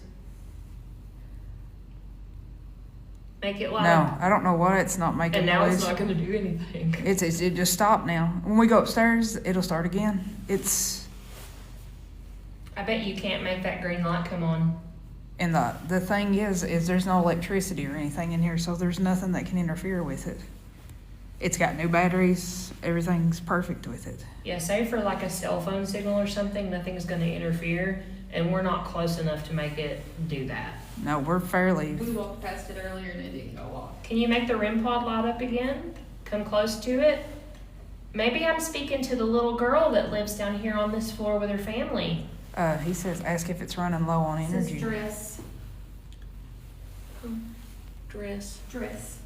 [SPEAKER 2] Make it loud.
[SPEAKER 3] No, I don't know why it's not making
[SPEAKER 2] And now
[SPEAKER 3] noise.
[SPEAKER 2] it's not going to do anything.
[SPEAKER 3] It just stopped now. When we go upstairs, it'll start again. It's,
[SPEAKER 2] I bet you can't make that green light come on.
[SPEAKER 3] and the thing is there's no electricity or anything in here, so there's nothing that can interfere with it. It's got new batteries. Everything's perfect with it.
[SPEAKER 2] Yeah, say for like a cell phone signal or something, nothing's going to interfere, and we're not close enough to make it do that.
[SPEAKER 3] No, we're fairly.
[SPEAKER 1] We walked past it earlier and it didn't go off.
[SPEAKER 2] Can you make the REM pod light up again? Come close to it? Maybe I'm speaking to the little girl that lives down here on this floor with her family.
[SPEAKER 3] He says, ask if it's running low on
[SPEAKER 1] It says
[SPEAKER 3] energy.
[SPEAKER 1] dress.
[SPEAKER 2] Dress.
[SPEAKER 1] Dress.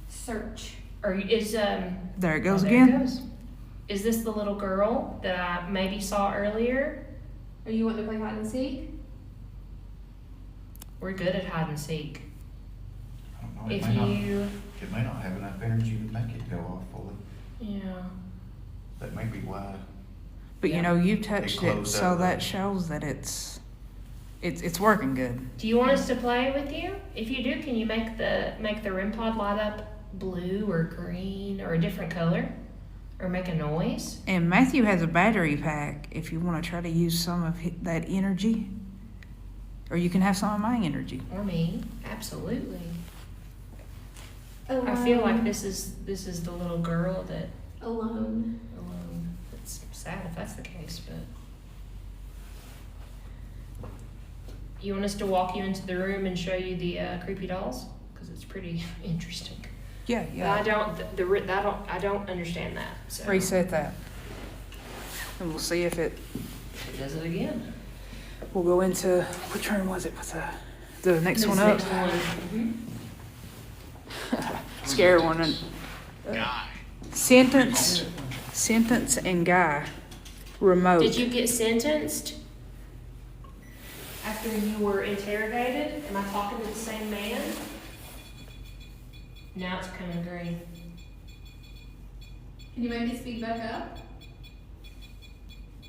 [SPEAKER 1] Search.
[SPEAKER 2] Or is
[SPEAKER 3] There it goes
[SPEAKER 2] oh, there
[SPEAKER 3] again.
[SPEAKER 2] it goes. Is this the little girl that I maybe saw earlier?
[SPEAKER 1] Are you wanting to play hide and seek?
[SPEAKER 2] We're good at hide and seek.
[SPEAKER 4] I don't know.
[SPEAKER 2] If
[SPEAKER 4] It may not have enough energy to make it go off fully.
[SPEAKER 2] yeah.
[SPEAKER 4] That may be why.
[SPEAKER 3] But
[SPEAKER 2] Yeah.
[SPEAKER 3] you know, you touched it,
[SPEAKER 4] closed
[SPEAKER 3] so
[SPEAKER 4] out.
[SPEAKER 3] that shows that it's it's working good.
[SPEAKER 2] Do you want us to play with you? If you do, can you make the REM pod light up blue or green or a different color? Or make a noise?
[SPEAKER 3] And Matthew has a battery pack if you want to try to use some of that energy. Or you can have some of my energy.
[SPEAKER 2] Or me? Absolutely.
[SPEAKER 1] Alone.
[SPEAKER 2] I feel like this is the little girl that
[SPEAKER 1] Alone.
[SPEAKER 2] alone. It's sad if that's the case, but you want us to walk you into the room and show you the creepy dolls? Because it's pretty interesting.
[SPEAKER 3] Yeah,
[SPEAKER 2] I don't understand that. So
[SPEAKER 3] Reset that. And we'll see if it,
[SPEAKER 2] it does it again.
[SPEAKER 3] we'll go into, which room was it? What's the next one up?
[SPEAKER 2] Next one.
[SPEAKER 3] Scary one. Sentence and Guy. Remote.
[SPEAKER 2] Did you get sentenced after you were interrogated? Am I talking to the same man? Now it's coming green.
[SPEAKER 1] Can you make me speak back up?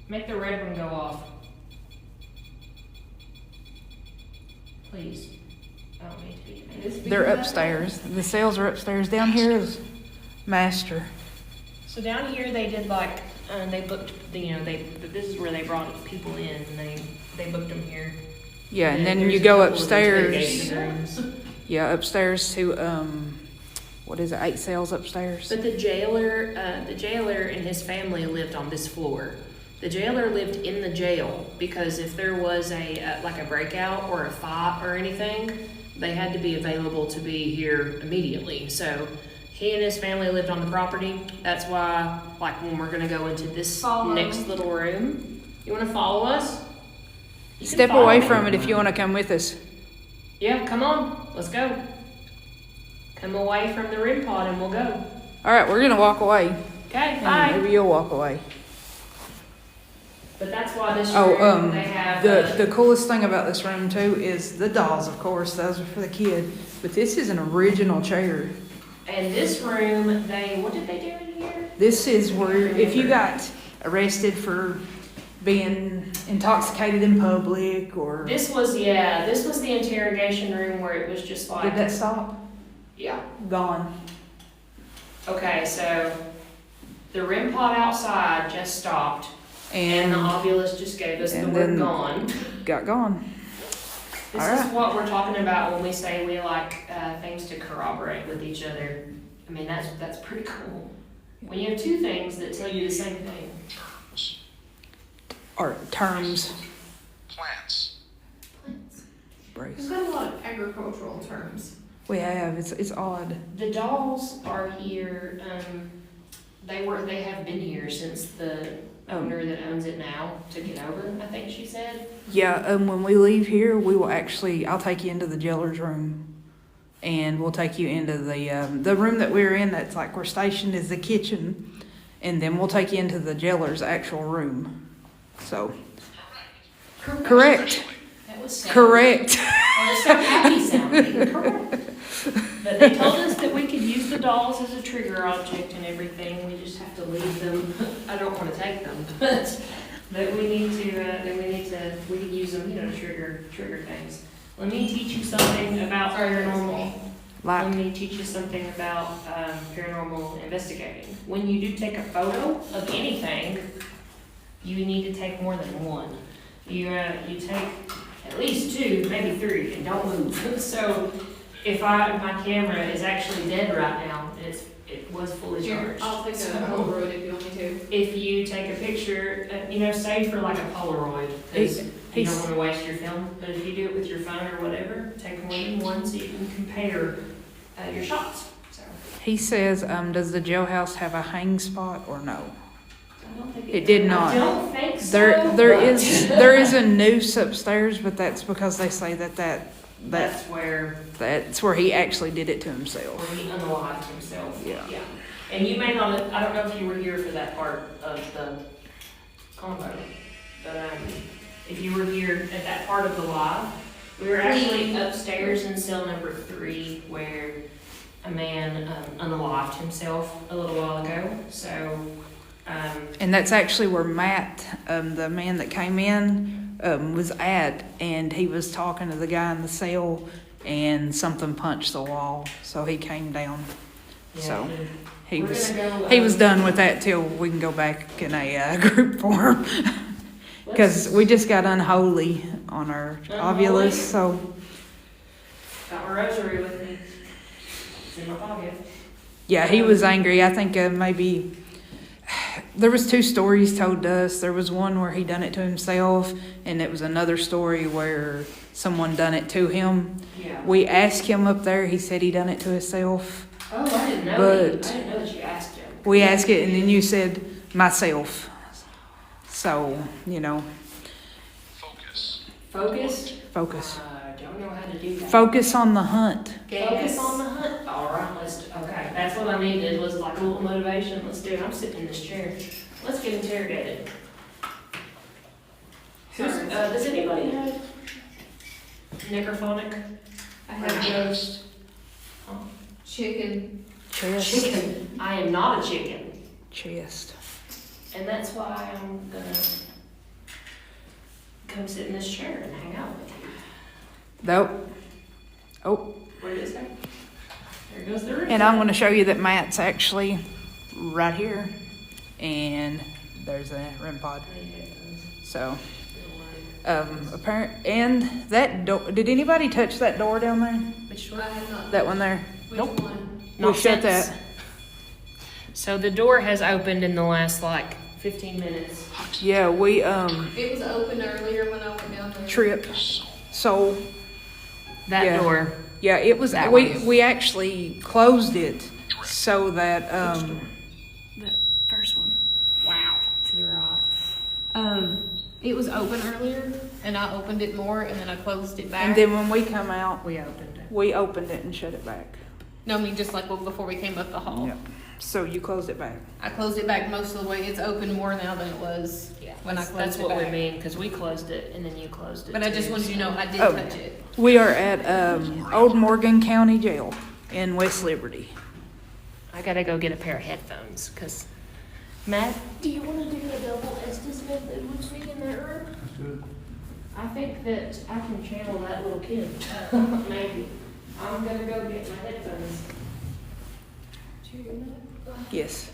[SPEAKER 2] Make the red one go off. Please. I don't need to be.
[SPEAKER 1] Can you speak
[SPEAKER 3] They're
[SPEAKER 1] back up?
[SPEAKER 3] upstairs. The cells are upstairs. Down here is master.
[SPEAKER 2] So down here they did like they booked this is where they brought people in and they booked them here.
[SPEAKER 3] Yeah, and then
[SPEAKER 2] there's
[SPEAKER 3] you
[SPEAKER 2] a
[SPEAKER 3] go
[SPEAKER 2] couple of
[SPEAKER 3] upstairs.
[SPEAKER 2] interrogation rooms.
[SPEAKER 3] Yeah, upstairs to what is it? 8 cells upstairs.
[SPEAKER 2] But the jailer and his family lived on this floor. The jailer lived in the jail because if there was a breakout or a fight or anything, they had to be available to be here immediately. So he and his family lived on the property. That's why, like, when we're gonna go into this
[SPEAKER 1] Follow.
[SPEAKER 2] next little room, you want to follow us? You can
[SPEAKER 3] Step
[SPEAKER 2] follow
[SPEAKER 3] away
[SPEAKER 2] me.
[SPEAKER 3] from it if you want to come with us.
[SPEAKER 2] Yeah, come on, let's go. Come away from the REM pod and we'll go.
[SPEAKER 3] All right, we're gonna walk away.
[SPEAKER 2] Okay,
[SPEAKER 3] And
[SPEAKER 2] bye.
[SPEAKER 3] maybe you'll walk away.
[SPEAKER 2] But that's why this
[SPEAKER 3] Oh,
[SPEAKER 2] room, they have
[SPEAKER 3] the coolest thing about this room too is the dolls, of course. Those are for the kid. But this is an original chair.
[SPEAKER 2] and this room, what did they do in here?
[SPEAKER 3] This is where if you got arrested for being intoxicated in public or
[SPEAKER 2] This was the interrogation room where it was just
[SPEAKER 3] did
[SPEAKER 2] like,
[SPEAKER 3] that stop?
[SPEAKER 2] yeah.
[SPEAKER 3] Gone.
[SPEAKER 2] Okay, so the REM pod outside just stopped, and the
[SPEAKER 3] And
[SPEAKER 2] Ovilus just gave us the
[SPEAKER 3] and
[SPEAKER 2] word
[SPEAKER 3] then-
[SPEAKER 2] gone.
[SPEAKER 3] got gone.
[SPEAKER 2] This
[SPEAKER 3] Alright.
[SPEAKER 2] is what we're talking about when we say we like things to corroborate with each other. I mean, that's pretty cool. When you have two things that tell you the same thing.
[SPEAKER 3] Or terms.
[SPEAKER 5] Plants.
[SPEAKER 1] Plants.
[SPEAKER 3] Brace.
[SPEAKER 1] We've got a lot of agricultural terms.
[SPEAKER 3] We have. It's odd.
[SPEAKER 2] The dolls are here. They have been here since the owner that owns it now took it over. I think she said.
[SPEAKER 3] Yeah, when we leave here, we will actually, I'll take you into the jailer's room. And we'll take you into the room that we're in that's like we're stationed is the kitchen. And then we'll take you into the jailer's actual room. So, correct.
[SPEAKER 2] That was
[SPEAKER 3] Correct.
[SPEAKER 2] Well, it's so happy sounding. Correct. But they told us that we could use the dolls as a trigger object and everything. We just have to leave them. I don't want to take them, but we can use them, to trigger things. Let me teach you something about paranormal. Let
[SPEAKER 3] Like,
[SPEAKER 2] me teach you something about paranormal investigating. When you do take a photo of anything, you need to take more than one. You take at least 2, maybe 3, and don't move. So if my camera is actually dead right now, it was fully
[SPEAKER 1] Here,
[SPEAKER 2] charged.
[SPEAKER 1] I'll take a
[SPEAKER 2] So
[SPEAKER 1] Polaroid if you want me to.
[SPEAKER 2] if you take a picture, save for like a Polaroid, because you don't want to waste your film. But if you do it with your phone or whatever, take more than one so you can compare your shots. So
[SPEAKER 3] he says, does the jailhouse have a hang spot or no?
[SPEAKER 2] I don't think
[SPEAKER 3] It did not.
[SPEAKER 2] I don't think so.
[SPEAKER 3] There
[SPEAKER 2] but
[SPEAKER 3] is a noose upstairs, but that's because they say
[SPEAKER 2] that's where
[SPEAKER 3] that's where he actually did it to himself.
[SPEAKER 2] he unalived himself.
[SPEAKER 3] Yeah.
[SPEAKER 2] And you may not have, I don't know if you were here for that part of the convo, but if you were here at that part of the live, we were actually upstairs in cell number 3 where a man unalived himself a little while ago. So,
[SPEAKER 3] And that's actually where Matt, the man that came in, was at, and he was talking to the guy in the cell, and something punched the wall, so he came down. So he
[SPEAKER 2] We're
[SPEAKER 3] was
[SPEAKER 2] gonna go,
[SPEAKER 3] he was done with that till we can go back in a group form. Because we just got unholy on our
[SPEAKER 2] Unholy?
[SPEAKER 3] Ovilus, so
[SPEAKER 2] Got my rosary with me. It's in my pocket.
[SPEAKER 3] yeah, he was angry. I think maybe there was 2 stories told to us. There was one where he done it to himself, and it was another story where someone done it to him.
[SPEAKER 2] Yeah.
[SPEAKER 3] We asked him up there. He said he done it to himself.
[SPEAKER 2] Oh, I didn't know.
[SPEAKER 3] But-
[SPEAKER 2] I didn't know that you asked him.
[SPEAKER 3] We asked it, and then you said myself. So
[SPEAKER 2] Focus?
[SPEAKER 3] focus.
[SPEAKER 2] Don't know how to do that.
[SPEAKER 3] Focus on the hunt.
[SPEAKER 2] Focus on the hunt. All right, okay. That's what I needed, was like a little motivation. Let's do it. I'm sitting in this chair. Let's get interrogated. Does anybody have necrophonic?
[SPEAKER 1] I have ghost. Chicken.
[SPEAKER 3] Chest.
[SPEAKER 2] Chicken. I am not a chicken.
[SPEAKER 3] Chest.
[SPEAKER 2] And that's why I'm gonna come sit in this chair and hang out with you.
[SPEAKER 3] Nope. Oh,
[SPEAKER 2] Where is that? There goes the roof.
[SPEAKER 3] and I'm going to show you that Matt's actually right here, and there's a REM pod. So, and that door. Did anybody touch that door down there?
[SPEAKER 2] Which
[SPEAKER 1] I have not.
[SPEAKER 3] That one there.
[SPEAKER 1] Which
[SPEAKER 2] Nope.
[SPEAKER 1] one?
[SPEAKER 3] We shut that.
[SPEAKER 2] So the door has opened in the last 15 minutes.
[SPEAKER 3] Yeah, we
[SPEAKER 1] It was open earlier when I went down there.
[SPEAKER 3] tripped. So
[SPEAKER 2] That
[SPEAKER 3] Yeah.
[SPEAKER 2] door.
[SPEAKER 3] yeah, it was.
[SPEAKER 2] That
[SPEAKER 3] We
[SPEAKER 2] one.
[SPEAKER 3] we actually closed it so that
[SPEAKER 2] The first one. Wow. To the right.
[SPEAKER 1] It was open earlier, and I opened it more, and then I closed it back.
[SPEAKER 3] and then when we come out,
[SPEAKER 2] We opened it.
[SPEAKER 3] we opened it and shut it back.
[SPEAKER 1] No, I mean just like before we came up the hall.
[SPEAKER 3] Yeah. So you closed it back.
[SPEAKER 1] I closed it back most of the way. It's open more now than it was when I
[SPEAKER 2] That's
[SPEAKER 1] closed it
[SPEAKER 2] what we
[SPEAKER 1] back.
[SPEAKER 2] mean, because we closed it and then you closed it.
[SPEAKER 1] But I just
[SPEAKER 2] too,
[SPEAKER 1] wanted you to
[SPEAKER 2] so-
[SPEAKER 1] know I did
[SPEAKER 3] Oh.
[SPEAKER 1] touch it.
[SPEAKER 3] We are at Old Morgan County Jail in West Liberty.
[SPEAKER 2] I gotta go get a pair of headphones, because Matt, do you want to do a double Estes method with me in that room?
[SPEAKER 4] Good.
[SPEAKER 2] I think that I can channel that little kid. Maybe. I'm gonna go get my headphones.
[SPEAKER 3] Yes.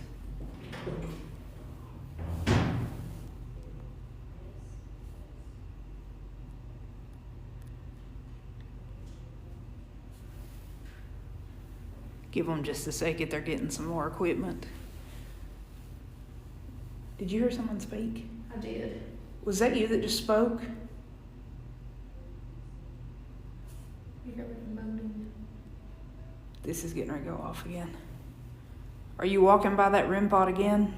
[SPEAKER 3] Give them just a second. They're getting some more equipment. Did you hear someone speak?
[SPEAKER 1] I did.
[SPEAKER 3] Was that you that just spoke?
[SPEAKER 1] You heard me moaning.
[SPEAKER 3] This is getting ready to go off again. Are you walking by that REM pod again?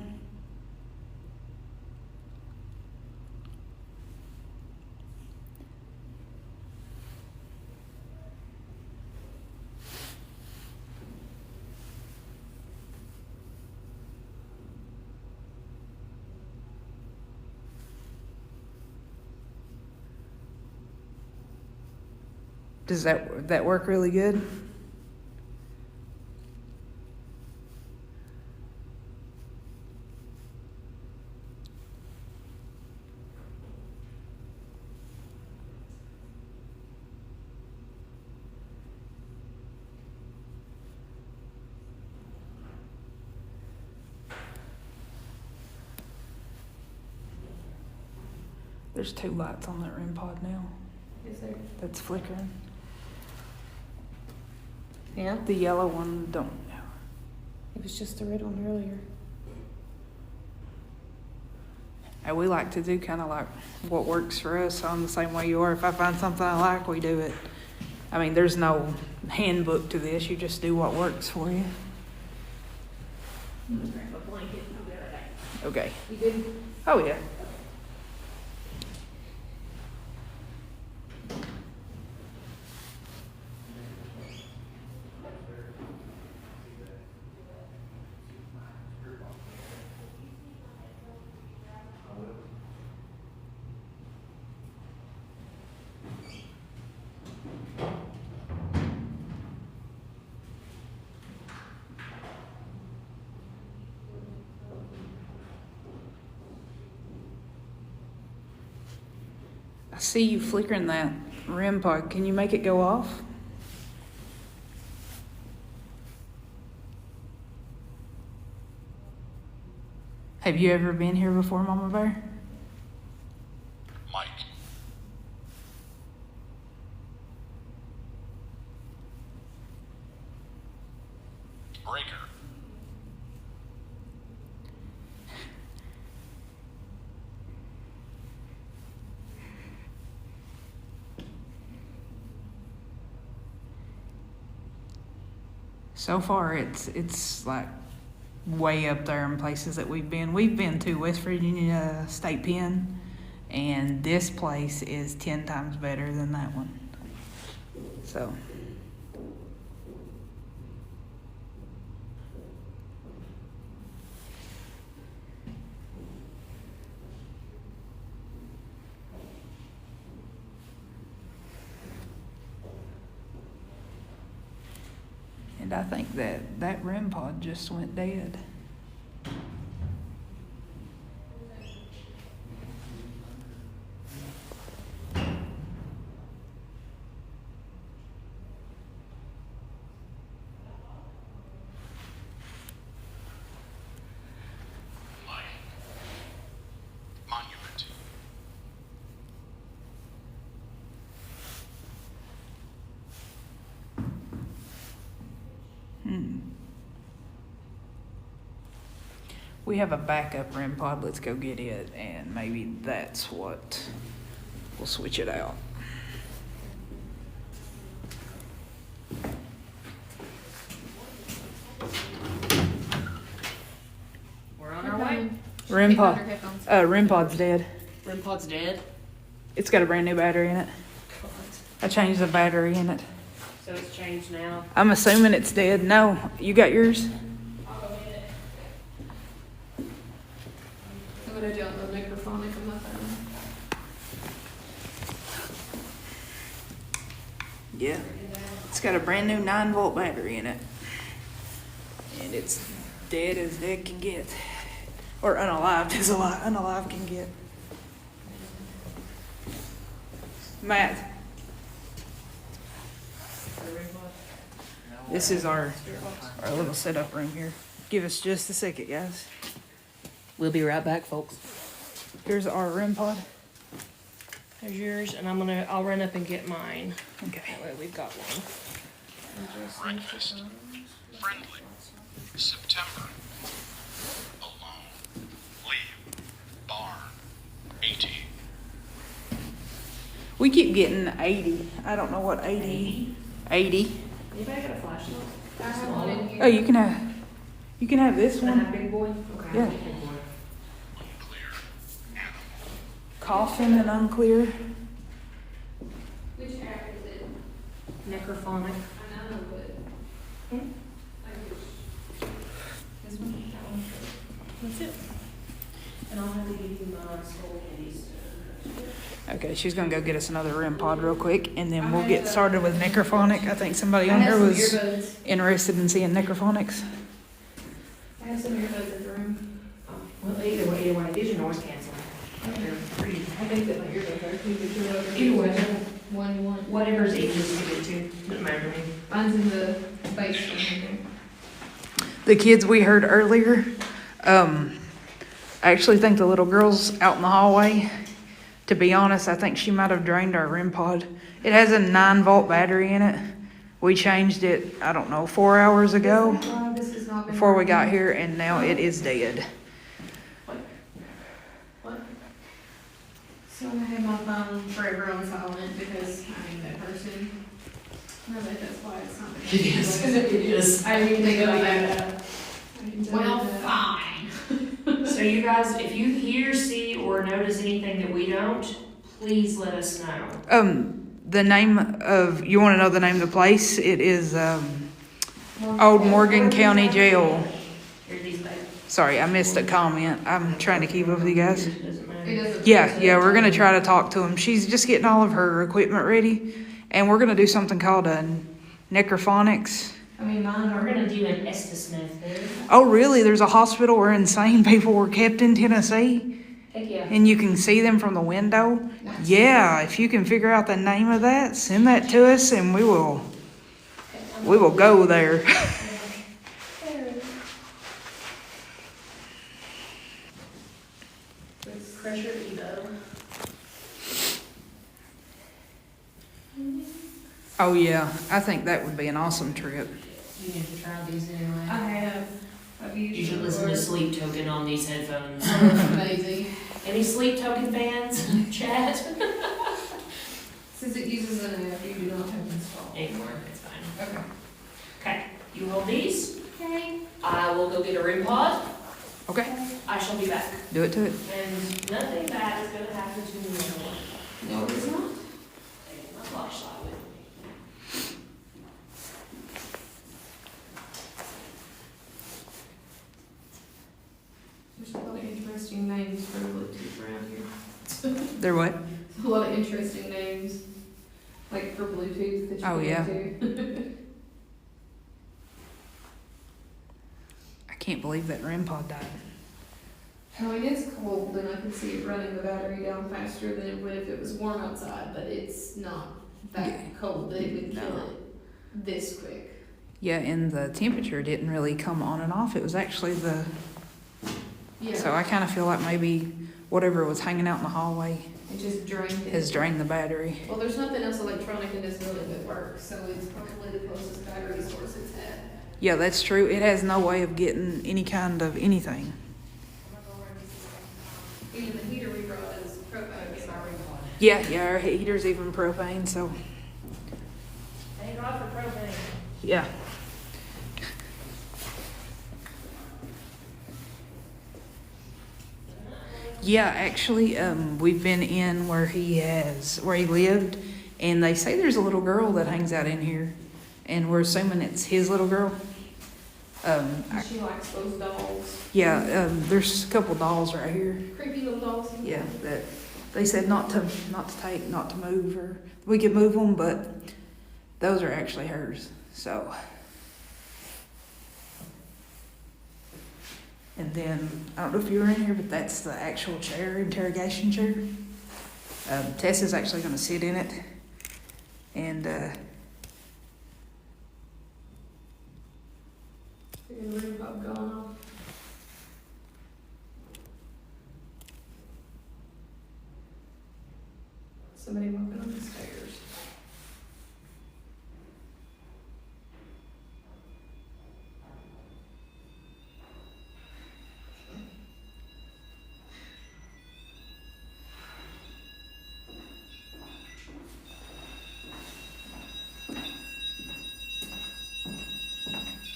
[SPEAKER 3] Does that work really good? There's 2 lights on that REM pod now.
[SPEAKER 1] Is there?
[SPEAKER 3] That's flickering.
[SPEAKER 1] Yeah.
[SPEAKER 3] The yellow one don't.
[SPEAKER 1] It was just the red one earlier.
[SPEAKER 3] And we like to do kind of like what works for us on the same way you are. If I find something I like, we do it. I mean, there's no handbook to this. You just do what works for you.
[SPEAKER 1] Grab a blanket. I'll be right back.
[SPEAKER 3] Okay.
[SPEAKER 1] You good?
[SPEAKER 3] Oh, yeah. I see you flickering that REM pod. Can you make it go off? Have you ever been here before, Mama Bear?
[SPEAKER 5] Mike. Breaker.
[SPEAKER 3] So far, it's like way up there in places that we've been. We've been to West Virginia State Pen, and this place is 10 times better than that one. So. And I think that REM pod just went dead.
[SPEAKER 5] Monument.
[SPEAKER 3] We have a backup REM pod. Let's go get it, and maybe that's what we'll switch it out.
[SPEAKER 2] We're on our way.
[SPEAKER 3] REM pod.
[SPEAKER 1] Take off your headphones.
[SPEAKER 3] REM pod's dead.
[SPEAKER 2] REM pod's dead.
[SPEAKER 3] It's got a brand new battery in it. I changed the battery in it.
[SPEAKER 2] So it's changed now.
[SPEAKER 3] I'm assuming it's dead. No, you got yours?
[SPEAKER 1] I'm gonna do it on the microphone on my phone.
[SPEAKER 3] Yeah. It's got a brand new 9-volt battery in it. And it's dead as dead can get. Or unalived as unalive can get. Matt. This is our little setup room here. Give us just a second, guys.
[SPEAKER 2] We'll be right back, folks.
[SPEAKER 3] Here's our REM pod.
[SPEAKER 2] There's yours, and I'll run up and get mine.
[SPEAKER 3] Okay.
[SPEAKER 2] That way we've got one.
[SPEAKER 5] Breakfast. Friendly. September. Alone. Leave. Barn. 80.
[SPEAKER 3] We keep getting 80. I don't know what 80. 80.
[SPEAKER 2] Anybody got a flashlight?
[SPEAKER 1] I have one in here.
[SPEAKER 3] Oh, you can have this one.
[SPEAKER 2] Big boy? Okay.
[SPEAKER 3] Yeah.
[SPEAKER 5] Unclear.
[SPEAKER 3] Coughing and unclear.
[SPEAKER 1] Which app is it?
[SPEAKER 2] Necrophonic.
[SPEAKER 1] I know, but.
[SPEAKER 2] Hmm?
[SPEAKER 1] This one? That one?
[SPEAKER 2] That's it. And I'll have to give you my skull candies.
[SPEAKER 3] Okay, she's gonna go get us another REM pod real quick, and then we'll get started with necrophonic. I think somebody
[SPEAKER 1] I
[SPEAKER 3] on
[SPEAKER 1] have
[SPEAKER 3] here
[SPEAKER 1] some
[SPEAKER 3] was
[SPEAKER 1] earbuds.
[SPEAKER 3] interested in seeing necrophonics.
[SPEAKER 1] I have some earbuds in the room.
[SPEAKER 2] Well, either way, these are noise canceling. They're free.
[SPEAKER 1] I think that my earbuds are too.
[SPEAKER 2] Either way.
[SPEAKER 1] One you want.
[SPEAKER 2] Whatever's easiest to get to, doesn't matter to me.
[SPEAKER 1] Mine's in the base one.
[SPEAKER 3] The kids we heard earlier, I actually think the little girl's out in the hallway. To be honest, I think she might have drained our REM pod. It has a 9-volt battery in it. We changed it, I don't know, 4 hours ago
[SPEAKER 1] This has not been.
[SPEAKER 3] before we got here, and now it is dead.
[SPEAKER 1] What? So I have my phone forever on silent because I'm that person. I bet that's why it's not.
[SPEAKER 2] It is. It is.
[SPEAKER 1] I didn't even think about that. Well,
[SPEAKER 2] fine. So you guys, if you hear, see, or notice anything that we don't, please let us know.
[SPEAKER 3] The name of, you want to know the name of the place? It is Old Morgan County Jail.
[SPEAKER 2] Here's these bags.
[SPEAKER 3] Sorry, I missed a comment. I'm trying to keep up with you guys.
[SPEAKER 2] Doesn't matter.
[SPEAKER 1] It doesn't.
[SPEAKER 3] Yeah, we're gonna try to talk to him. She's just getting all of her equipment ready, and we're gonna do something called a necrophonics.
[SPEAKER 1] I mean, mine
[SPEAKER 2] We're
[SPEAKER 1] are.
[SPEAKER 2] gonna do an Estismith there.
[SPEAKER 3] Oh, really? There's a hospital where insane people were kept in Tennessee?
[SPEAKER 2] Heck yeah.
[SPEAKER 3] and you can see them from the window. Yeah, if you can figure out the name of that, send that to us and we will go there.
[SPEAKER 2] Pressure Evo.
[SPEAKER 3] Oh yeah, I think that would be an awesome trip.
[SPEAKER 2] You need to try these anyway.
[SPEAKER 1] I have. I've used
[SPEAKER 2] You should
[SPEAKER 1] it
[SPEAKER 2] listen to
[SPEAKER 1] before.
[SPEAKER 2] Sleep Token on these headphones.
[SPEAKER 1] It's amazing.
[SPEAKER 2] Any Sleep Token fans? Chat?
[SPEAKER 1] Since it uses an app, you do not have to install.
[SPEAKER 2] Anymore, it's fine.
[SPEAKER 1] Okay.
[SPEAKER 2] Okay, you hold these.
[SPEAKER 1] Okay.
[SPEAKER 2] I will go get a REM pod.
[SPEAKER 3] Okay,
[SPEAKER 2] I shall be back.
[SPEAKER 3] do it to it.
[SPEAKER 2] And nothing bad is gonna happen to me anymore.
[SPEAKER 1] No, it's not.
[SPEAKER 2] Taking my flashlight with me.
[SPEAKER 1] There's a lot of interesting names for Bluetooth around here.
[SPEAKER 3] They're what?
[SPEAKER 1] A lot of interesting names, like for Bluetooth that you
[SPEAKER 3] Oh,
[SPEAKER 1] can
[SPEAKER 3] yeah.
[SPEAKER 1] do.
[SPEAKER 3] I can't believe that REM pod died.
[SPEAKER 1] I mean, it's cold and I can see it running the battery down faster than it would if it was warm outside, but it's not that
[SPEAKER 3] Yeah.
[SPEAKER 1] cold that it would kill
[SPEAKER 3] No.
[SPEAKER 1] it this quick.
[SPEAKER 3] Yeah, and the temperature didn't really come on and off. It was actually the,
[SPEAKER 1] Yeah,
[SPEAKER 3] so I kind of feel like maybe whatever was hanging out in the hallway
[SPEAKER 1] it just drained it.
[SPEAKER 3] has drained the battery.
[SPEAKER 1] Well, there's nothing else electronic in this building that works, so it's probably the closest battery source it's had.
[SPEAKER 3] Yeah, that's true. It has no way of getting any kind of anything.
[SPEAKER 1] Even the heater we brought is propane.
[SPEAKER 2] Sorry, pod.
[SPEAKER 3] Yeah, our heater's even propane, so
[SPEAKER 2] Thank God for propane.
[SPEAKER 3] yeah. Yeah, actually, we've been in where he lived, and they say there's a little girl that hangs out in here, and we're assuming it's his little girl.
[SPEAKER 1] She likes those dolls.
[SPEAKER 3] Yeah, there's a couple dolls right here.
[SPEAKER 1] Creepy little dolls.
[SPEAKER 3] Yeah, that they said not to take, not to move, or we could move them, but those are actually hers. So, and then I don't know if you were in here, but that's the actual chair, interrogation chair. Tessa's actually going to sit in it, and
[SPEAKER 1] And the room pop going off. Somebody walking up the stairs.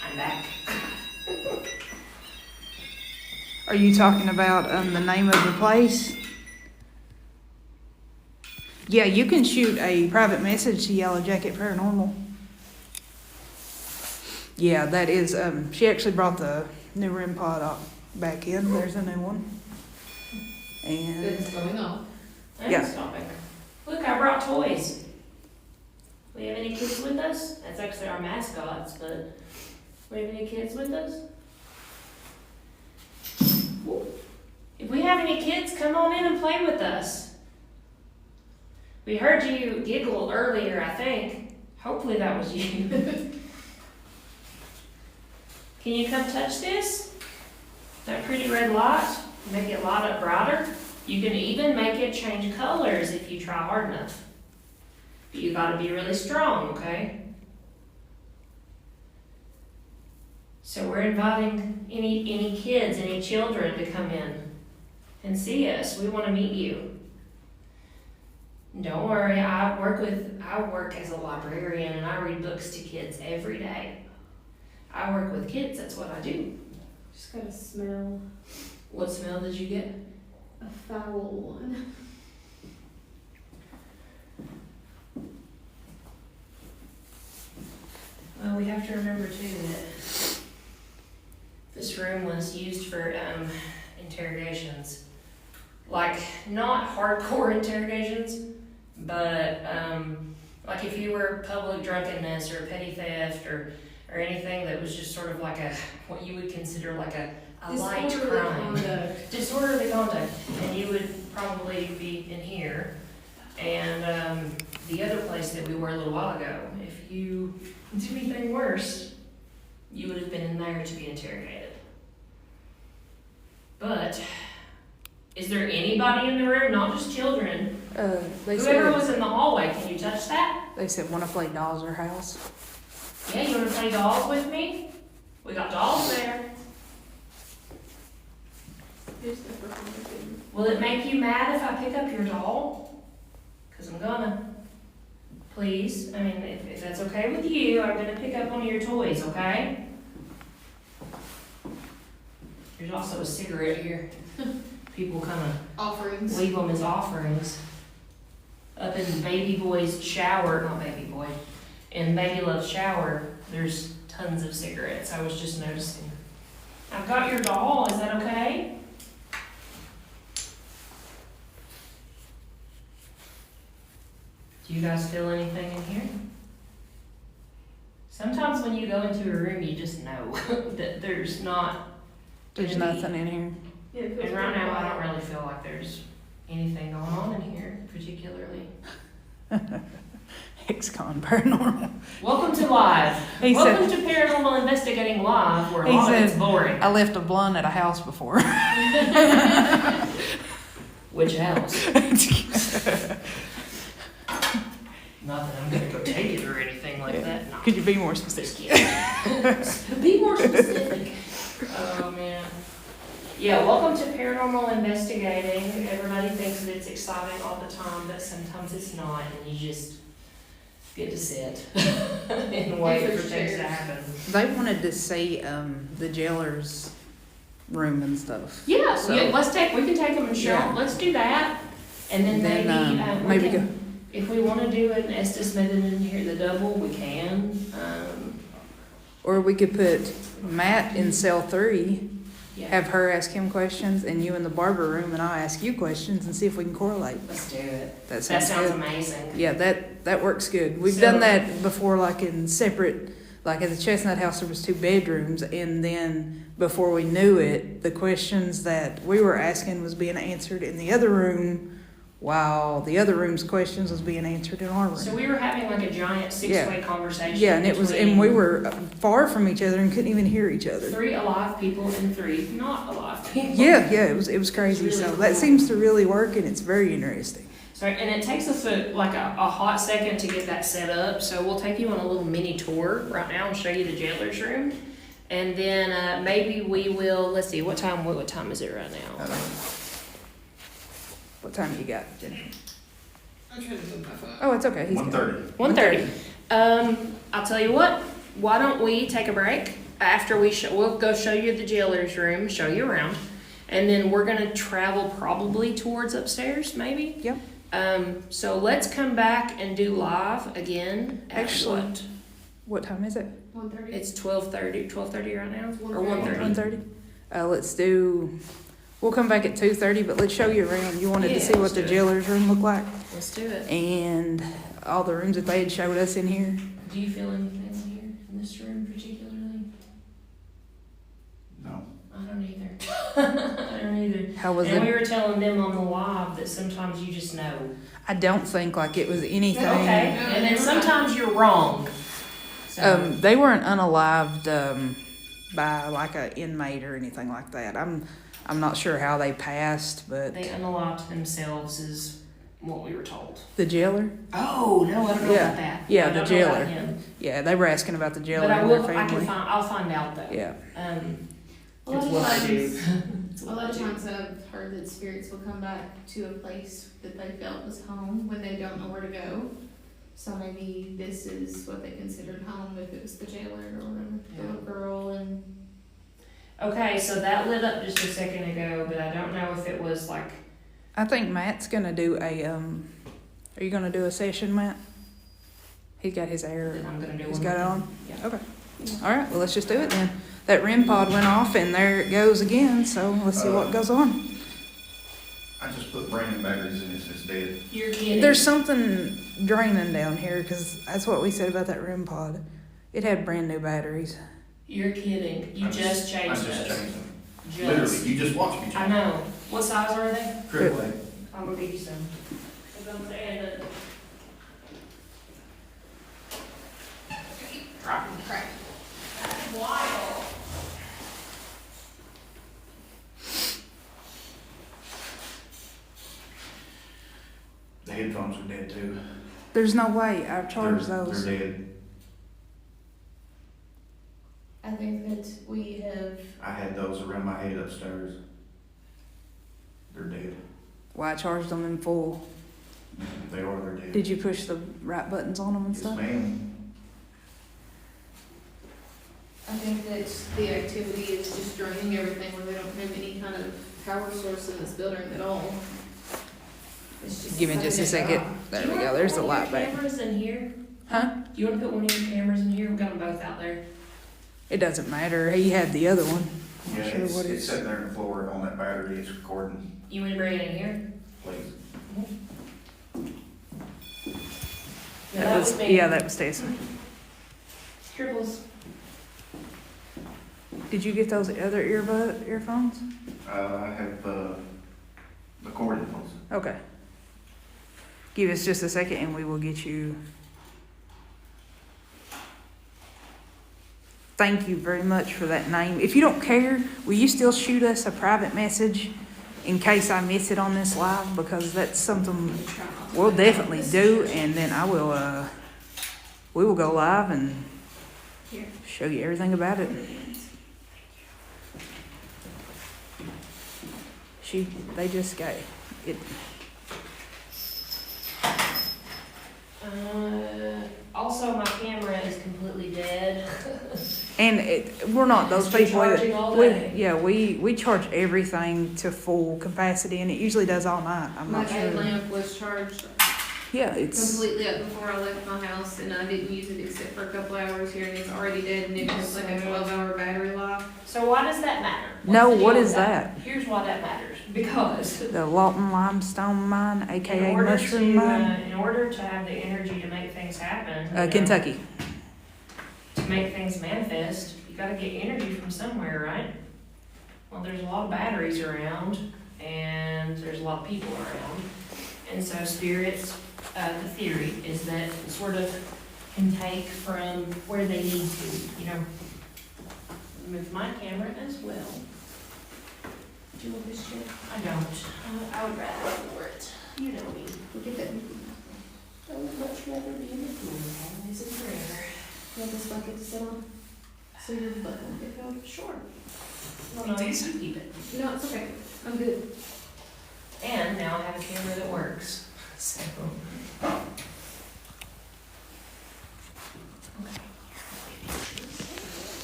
[SPEAKER 2] I'm back.
[SPEAKER 3] are you talking about the name of the place? Yeah, you can shoot a private message to Yellow Jacket Paranormal. Yeah, that is, she actually brought the new REM pod up back in. There's a new one. And
[SPEAKER 1] It's going off.
[SPEAKER 2] I'm
[SPEAKER 3] Yeah.
[SPEAKER 2] stopping. Look, I brought toys. We have any kids with us? That's actually our mascots, but we have any kids with us? If we have any kids, come on in and play with us. We heard you giggle earlier, I think. Hopefully that was you. Can you come touch this? That pretty red light? Make it light up brighter? You can even make it change colors if you try hard enough. But you gotta be really strong, okay? So we're inviting any kids, any children to come in and see us. We wanna meet you. Don't worry, I work as a librarian and I read books to kids every day. I work with kids, that's what I do.
[SPEAKER 1] Just got a smell,
[SPEAKER 2] What smell did you get?
[SPEAKER 1] a foul one.
[SPEAKER 2] Well, we have to remember too that this room was used for interrogations. Like, not hardcore interrogations, but like if you were public drunkenness or petty theft or anything that was just sort of like what you would consider like a a light
[SPEAKER 1] Disorderly
[SPEAKER 2] crime.
[SPEAKER 1] conduct.
[SPEAKER 2] Disorderly conduct, and you would probably be in here. And the other place that we were a little while ago, if you did anything worse, you would have been in there to be interrogated. But is there anybody in the room, not just children?
[SPEAKER 3] They
[SPEAKER 2] Whoever
[SPEAKER 3] said
[SPEAKER 2] was in the hallway, can you touch that?
[SPEAKER 3] wanna play dolls or house.
[SPEAKER 2] Yeah, you wanna play dolls with me? We got dolls there.
[SPEAKER 1] Here's the performance.
[SPEAKER 2] Will it make you mad if I pick up your doll? Cause I'm gonna. Please, I mean, if that's okay with you, I'm gonna pick up one of your toys, okay? There's also a cigarette here. People kinda
[SPEAKER 1] Offerings.
[SPEAKER 2] leave them as offerings. Up in baby boy's shower, not baby boy, in baby love's shower, there's tons of cigarettes. I was just noticing. I've got your doll, is that okay? Do you guys feel anything in here? Sometimes when you go into a room, you just know that there's not.
[SPEAKER 3] There's nothing in here.
[SPEAKER 1] Yeah, it feels
[SPEAKER 2] And right
[SPEAKER 1] pretty
[SPEAKER 2] now, I
[SPEAKER 1] quiet.
[SPEAKER 2] don't really feel like there's anything going on in here particularly.
[SPEAKER 3] Ex-con paranormal.
[SPEAKER 2] Welcome to Live.
[SPEAKER 3] He
[SPEAKER 2] Welcome
[SPEAKER 3] said,
[SPEAKER 2] to Paranormal Investigating Live, where a
[SPEAKER 3] He
[SPEAKER 2] lot of it's
[SPEAKER 3] said,
[SPEAKER 2] boring.
[SPEAKER 3] I left a blunt at a house before.
[SPEAKER 2] Which house? Not that I'm gonna go take it or anything like
[SPEAKER 3] Yeah.
[SPEAKER 2] that. No.
[SPEAKER 3] Could you be more specific?
[SPEAKER 2] Be more specific. Oh, man. Yeah, welcome to Paranormal Investigating. Everybody thinks that it's exciting all the time, but sometimes it's not, and you just get to sit and wait for things to happen.
[SPEAKER 3] They wanted to see the jailer's room and stuff.
[SPEAKER 2] Yeah,
[SPEAKER 3] So-
[SPEAKER 2] we can take them and show
[SPEAKER 3] Yeah.
[SPEAKER 2] them. Let's do that. And then maybe, we
[SPEAKER 3] maybe
[SPEAKER 2] can, if we wanna do an Estes method in here, the double, we can.
[SPEAKER 3] Or we could put Matt in cell 3,
[SPEAKER 2] Yeah,
[SPEAKER 3] have her ask him questions, and you in the barber room, and I ask you questions and see if we can correlate.
[SPEAKER 2] let's do it.
[SPEAKER 3] That
[SPEAKER 2] That
[SPEAKER 3] sounds
[SPEAKER 2] sounds
[SPEAKER 3] good.
[SPEAKER 2] amazing.
[SPEAKER 3] Yeah, that works good. We've
[SPEAKER 2] So-
[SPEAKER 3] done that before, like in separate, like at the Chestnut House, there was 2 bedrooms, and then before we knew it, the questions that we were asking was being answered in the other room, while the other room's questions was being answered in our
[SPEAKER 2] So
[SPEAKER 3] room.
[SPEAKER 2] we were having like a giant six-way conversation.
[SPEAKER 3] Yeah, and
[SPEAKER 2] between
[SPEAKER 3] we were far from each other and couldn't even hear each other.
[SPEAKER 2] 3 alive people and 3 not alive people.
[SPEAKER 3] Yeah, it was crazy.
[SPEAKER 2] It's really
[SPEAKER 3] So that
[SPEAKER 2] cool.
[SPEAKER 3] seems to really work, and it's very interesting.
[SPEAKER 2] So, and it takes us a hot second to get that set up, so we'll take you on a little mini tour right now and show you the jailer's room. And then maybe we will, let's see, what time is it right now?
[SPEAKER 3] What time you got, Jenny?
[SPEAKER 1] I'm trying to move my phone.
[SPEAKER 3] Oh, it's okay. He's got
[SPEAKER 4] 1:30.
[SPEAKER 2] 1:30. I'll tell you what, why don't we take a break? After we'll go show you the jailer's room, show you around, and then we're gonna travel probably towards upstairs, maybe?
[SPEAKER 3] Yep.
[SPEAKER 2] So let's come back and do live again. At
[SPEAKER 3] Actually,
[SPEAKER 2] what?
[SPEAKER 3] What time is it?
[SPEAKER 1] 1:30.
[SPEAKER 2] It's 12:30 right now, or
[SPEAKER 1] 1:30.
[SPEAKER 2] 1:30.
[SPEAKER 3] 1:30? Let's do, we'll come back at 2:30, but let's show you around. You wanted to see
[SPEAKER 2] Yeah,
[SPEAKER 3] what the
[SPEAKER 2] let's do it.
[SPEAKER 3] jailer's room looked like?
[SPEAKER 2] Let's do it.
[SPEAKER 3] And all the rooms that they had showed us in here.
[SPEAKER 2] Do you feel anything in here, in this room particularly?
[SPEAKER 4] No.
[SPEAKER 2] I don't either. I don't either.
[SPEAKER 3] How was
[SPEAKER 2] And we
[SPEAKER 3] it?
[SPEAKER 2] were telling them on the live that sometimes you just know.
[SPEAKER 3] I don't think like it was anything.
[SPEAKER 2] Okay, and then sometimes you're wrong. So,
[SPEAKER 3] They weren't unalived by like a inmate or anything like that. I'm not sure how they passed, but
[SPEAKER 2] they unalived themselves is what we were told.
[SPEAKER 3] the jailer?
[SPEAKER 2] Oh, no, I don't know
[SPEAKER 3] Yeah.
[SPEAKER 2] about that.
[SPEAKER 3] Yeah,
[SPEAKER 2] I
[SPEAKER 3] the
[SPEAKER 2] don't know about
[SPEAKER 3] jailer.
[SPEAKER 2] him.
[SPEAKER 3] Yeah, they were asking about the jailer
[SPEAKER 2] But I
[SPEAKER 3] and their
[SPEAKER 2] will,
[SPEAKER 3] family.
[SPEAKER 2] I'll find out though.
[SPEAKER 3] Yeah.
[SPEAKER 1] A lot
[SPEAKER 2] It's
[SPEAKER 1] of
[SPEAKER 2] what I do.
[SPEAKER 1] times,
[SPEAKER 2] It's
[SPEAKER 1] a
[SPEAKER 2] what
[SPEAKER 1] lot
[SPEAKER 2] I
[SPEAKER 1] of
[SPEAKER 2] do.
[SPEAKER 1] times I've heard that spirits will come back to a place that they felt was home when they don't know where to go. So maybe this is what they considered home if it was the jailer or whatever, the little girl and.
[SPEAKER 2] Okay, so that lit up just a second ago, but I don't know if it was like,
[SPEAKER 3] I think Matt's gonna do a are you gonna do a session, Matt? He's got his air.
[SPEAKER 2] that I'm gonna do
[SPEAKER 3] He's
[SPEAKER 2] one.
[SPEAKER 3] got it on?
[SPEAKER 2] Yeah.
[SPEAKER 3] Okay. All right, well, let's just do it then. That REM pod went off and there it goes again, so let's see what goes on.
[SPEAKER 4] I just put brand new batteries in it, it's dead.
[SPEAKER 2] You're kidding.
[SPEAKER 3] There's something draining down here because that's what we said about that REM pod. It had brand new batteries.
[SPEAKER 2] You're kidding. You just changed
[SPEAKER 4] I just
[SPEAKER 2] those.
[SPEAKER 4] changed them. Literally, you just watch me.
[SPEAKER 2] I know. What size are they?
[SPEAKER 4] Triple A.
[SPEAKER 2] I'll go get you some.
[SPEAKER 1] Dropping crap.
[SPEAKER 2] Wild.
[SPEAKER 4] The headphones are dead too.
[SPEAKER 3] There's no way I've charged those.
[SPEAKER 4] They're dead.
[SPEAKER 1] I think that we have,
[SPEAKER 4] I had those around my head upstairs. They're dead.
[SPEAKER 3] Well, I charged them in full.
[SPEAKER 4] They're dead.
[SPEAKER 3] Did you push the right buttons on them and
[SPEAKER 4] Yes,
[SPEAKER 3] stuff?
[SPEAKER 4] ma'am.
[SPEAKER 1] I think that the activity is just draining everything where they don't have any kind of power source in this building at all. It's just
[SPEAKER 3] Give me just a
[SPEAKER 1] sucking it
[SPEAKER 3] second.
[SPEAKER 1] up.
[SPEAKER 3] There we go. There's the light back.
[SPEAKER 2] Cameras in here?
[SPEAKER 3] Huh?
[SPEAKER 2] Do you want to put one of your cameras in here? We've got them both out there.
[SPEAKER 3] It doesn't matter. He had the other one. I'm
[SPEAKER 4] Yeah,
[SPEAKER 3] not sure
[SPEAKER 4] it's,
[SPEAKER 3] what
[SPEAKER 4] it's sitting there on the floor on that battery. It's recording.
[SPEAKER 2] You want to bring it in here?
[SPEAKER 4] Please.
[SPEAKER 3] That was yeah, that was Tessa.
[SPEAKER 2] Triples.
[SPEAKER 3] Did you get those other earphones?
[SPEAKER 4] I have the recording ones.
[SPEAKER 3] Okay. Give us just a second and we will get you. Thank you very much for that name. If you don't care, will you still shoot us a private message in case I miss it on this live? Because that's something we'll definitely do, and then I will, we will go live and show you everything about it. They just got it.
[SPEAKER 2] Also, my camera is completely dead.
[SPEAKER 3] And we're not those
[SPEAKER 2] It's been
[SPEAKER 3] people
[SPEAKER 2] charging all
[SPEAKER 3] that,
[SPEAKER 2] day.
[SPEAKER 3] we charge everything to full capacity, and it usually does all night. I'm
[SPEAKER 1] My
[SPEAKER 3] not sure.
[SPEAKER 1] headlamp was charged
[SPEAKER 3] Yeah, it's,
[SPEAKER 1] completely up before I left my house, and I didn't use it except for a couple hours here, and it's already dead, and it was like a 12-hour battery life.
[SPEAKER 2] So why does that matter?
[SPEAKER 3] No,
[SPEAKER 2] What's the
[SPEAKER 3] what
[SPEAKER 2] deal
[SPEAKER 3] is
[SPEAKER 2] with
[SPEAKER 3] that?
[SPEAKER 2] Here's why that matters. Because
[SPEAKER 3] the Lawton Limestone Mine,
[SPEAKER 2] in
[SPEAKER 3] aka
[SPEAKER 2] order
[SPEAKER 3] Mushroom
[SPEAKER 2] to,
[SPEAKER 3] Mine,
[SPEAKER 2] in order to have the energy to make things happen, you know,
[SPEAKER 3] Kentucky.
[SPEAKER 2] to make things manifest, you gotta get energy from somewhere, right? Well, there's a lot of batteries around, and there's a lot of people around. And so spirits, the theory is that sort of can take from where they need to, you know. Move my camera as well. Do you want this chair? I don't. I would rather for it. You know me.
[SPEAKER 1] Look at that.
[SPEAKER 2] I would much rather be in the pool, always in prayer.
[SPEAKER 1] You have this bucket to sit on? So your butt won't get filled? Sure.
[SPEAKER 2] Well, no, you can keep it.
[SPEAKER 1] No, it's okay. I'm good.
[SPEAKER 2] And now I have a camera that works, so. Okay.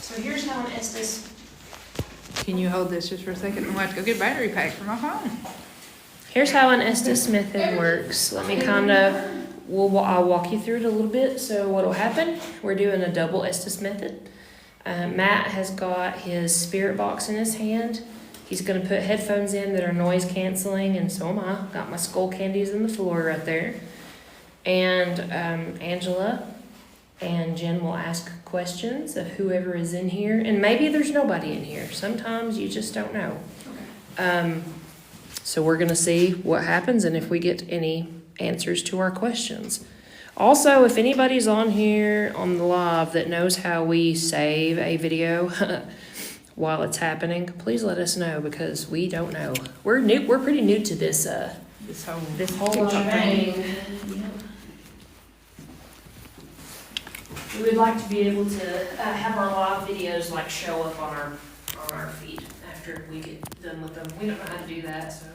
[SPEAKER 2] So here's how an Estes.
[SPEAKER 3] Can you hold this just for a second? I'm going to go get a battery pack for my phone.
[SPEAKER 2] Here's how an Estes method works. Let me kind of, I'll walk you through it a little bit. So what'll happen, we're doing a double Estes method. Matt has got his spirit box in his hand. He's gonna put headphones in that are noise canceling, and so am I. Got my skull candies on the floor right there. And Angela and Jen will ask questions of whoever is in here. And maybe there's nobody in here. Sometimes you just don't know. So we're gonna see what happens and if we get any answers to our questions. Also, if anybody's on here on the live that knows how we save a video while it's happening, please let us know because we don't know. We're pretty new to this
[SPEAKER 3] This whole
[SPEAKER 2] thing. Yep. We would like to be able to have our live videos like show up on our feed after we get done with them. We don't know how to do that, so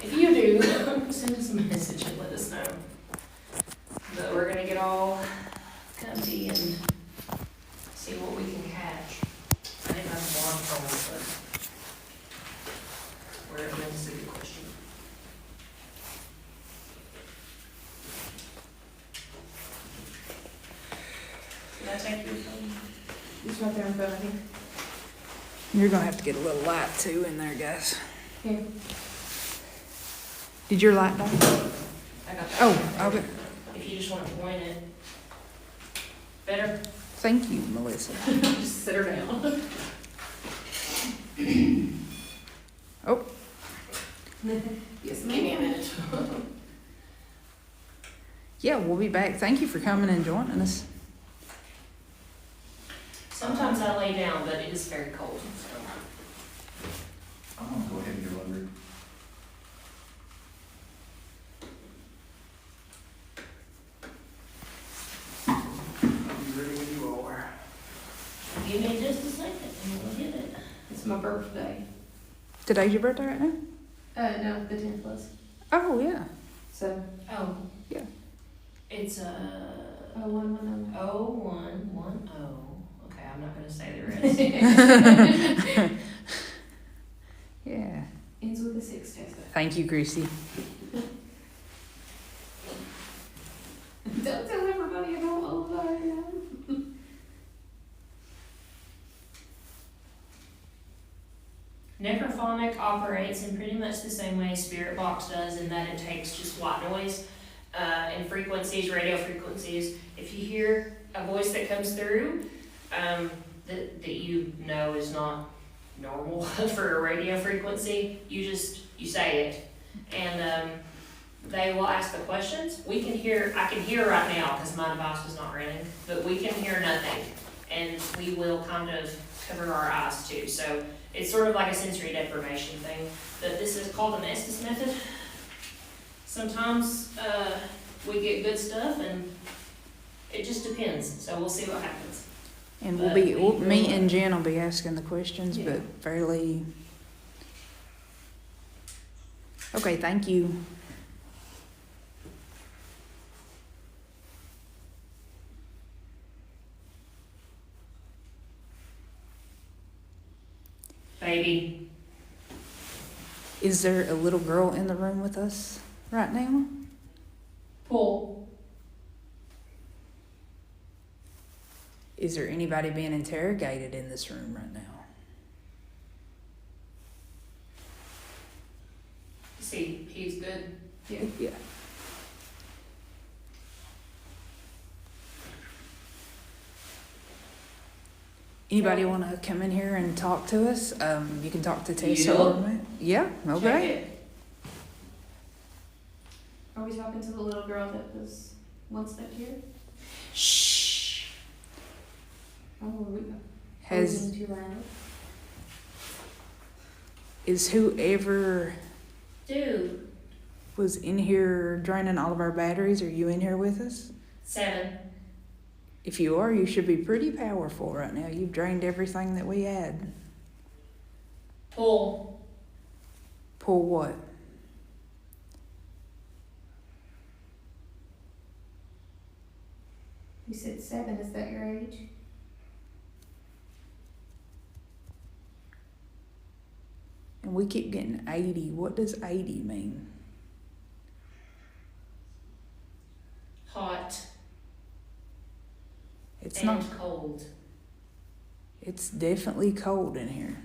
[SPEAKER 2] if you do, send us a message and let us know. But we're gonna get all comfy and see what we can catch. I didn't have a blindfold, but that's a good question. Did I take your phone?
[SPEAKER 1] It's right there in front of me.
[SPEAKER 3] You're going to have to get a little light too in there, guys.
[SPEAKER 1] Here.
[SPEAKER 3] Did your light die?
[SPEAKER 2] I got that.
[SPEAKER 3] Oh, okay.
[SPEAKER 2] If you just want to point it. Better?
[SPEAKER 3] Thank you, Melissa.
[SPEAKER 1] Just sit her down. Yes,
[SPEAKER 2] Give me a
[SPEAKER 1] ma'am.
[SPEAKER 2] minute.
[SPEAKER 3] Yeah, we'll be back. Thank you for coming and joining us.
[SPEAKER 2] Sometimes I lay down, but it is very cold, so.
[SPEAKER 4] I'm gonna go ahead and get laundry. I'll be ready when you are.
[SPEAKER 2] Give me just a second and we'll get it.
[SPEAKER 1] It's my birthday.
[SPEAKER 3] Today's your birthday right now?
[SPEAKER 1] No, the 10th was.
[SPEAKER 3] Oh, yeah.
[SPEAKER 1] So,
[SPEAKER 2] Oh.
[SPEAKER 3] Yeah.
[SPEAKER 2] It's
[SPEAKER 1] 0110.
[SPEAKER 2] 0110. Okay, I'm not gonna say the rest.
[SPEAKER 3] Yeah.
[SPEAKER 1] Ends with a 6, Tessa.
[SPEAKER 3] Thank you, Greasy.
[SPEAKER 1] Don't tell everybody how old I am.
[SPEAKER 2] Necrophonic operates in pretty much the same way Spirit Box does, in that it takes just white noise and frequencies, radio frequencies. If you hear a voice that comes through that you know is not normal for a radio frequency, you say it, and they will ask the questions. I can hear right now because my device was not running, but we can hear nothing, and we will kind of cover our eyes too. So it's sort of like a sensory deprivation thing, but this is called an Estes method. Sometimes we get good stuff, and it just depends. So we'll see what happens.
[SPEAKER 3] And
[SPEAKER 2] But
[SPEAKER 3] me and Jen will be asking the questions,
[SPEAKER 1] Yeah.
[SPEAKER 3] but fairly. Okay, thank you.
[SPEAKER 2] Baby,
[SPEAKER 3] Is there a little girl in the room with us right now?
[SPEAKER 2] pull.
[SPEAKER 3] Is there anybody being interrogated in this room right now?
[SPEAKER 2] See, he's good.
[SPEAKER 3] Yeah. Anybody want to come in here and talk to us? You can talk to Tessa
[SPEAKER 2] Yeah.
[SPEAKER 3] or me. Yeah,
[SPEAKER 2] Check
[SPEAKER 3] okay.
[SPEAKER 2] it.
[SPEAKER 1] Are we talking to the little girl that was once that here?
[SPEAKER 3] Shh.
[SPEAKER 1] Oh, we
[SPEAKER 3] Has
[SPEAKER 1] too loud.
[SPEAKER 3] is whoever
[SPEAKER 2] Dude,
[SPEAKER 3] was in here draining all of our batteries, are you in here with us?
[SPEAKER 2] 7.
[SPEAKER 3] If you are, you should be pretty powerful right now. You've drained everything that we had.
[SPEAKER 2] Pull.
[SPEAKER 3] Pull what?
[SPEAKER 1] You said 7, is that your age?
[SPEAKER 3] And we keep getting 80. What does 80 mean?
[SPEAKER 2] Hot.
[SPEAKER 3] It's
[SPEAKER 2] and
[SPEAKER 3] not.
[SPEAKER 2] cold.
[SPEAKER 3] It's definitely cold in here.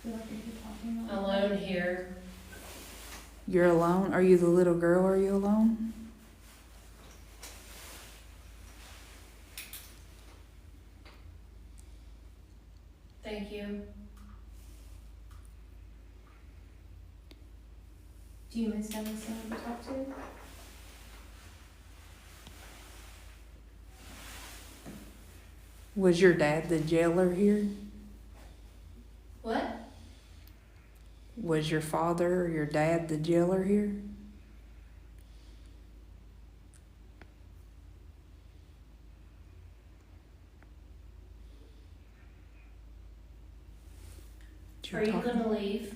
[SPEAKER 1] Feel like you're talking about
[SPEAKER 2] Alone here.
[SPEAKER 3] You're alone? Are you the little girl? Are you alone?
[SPEAKER 2] Thank you.
[SPEAKER 1] Do you miss having someone to talk to?
[SPEAKER 3] Was your dad the jailer here?
[SPEAKER 2] What?
[SPEAKER 3] Was your father or your dad the jailer here?
[SPEAKER 2] Are you gonna leave?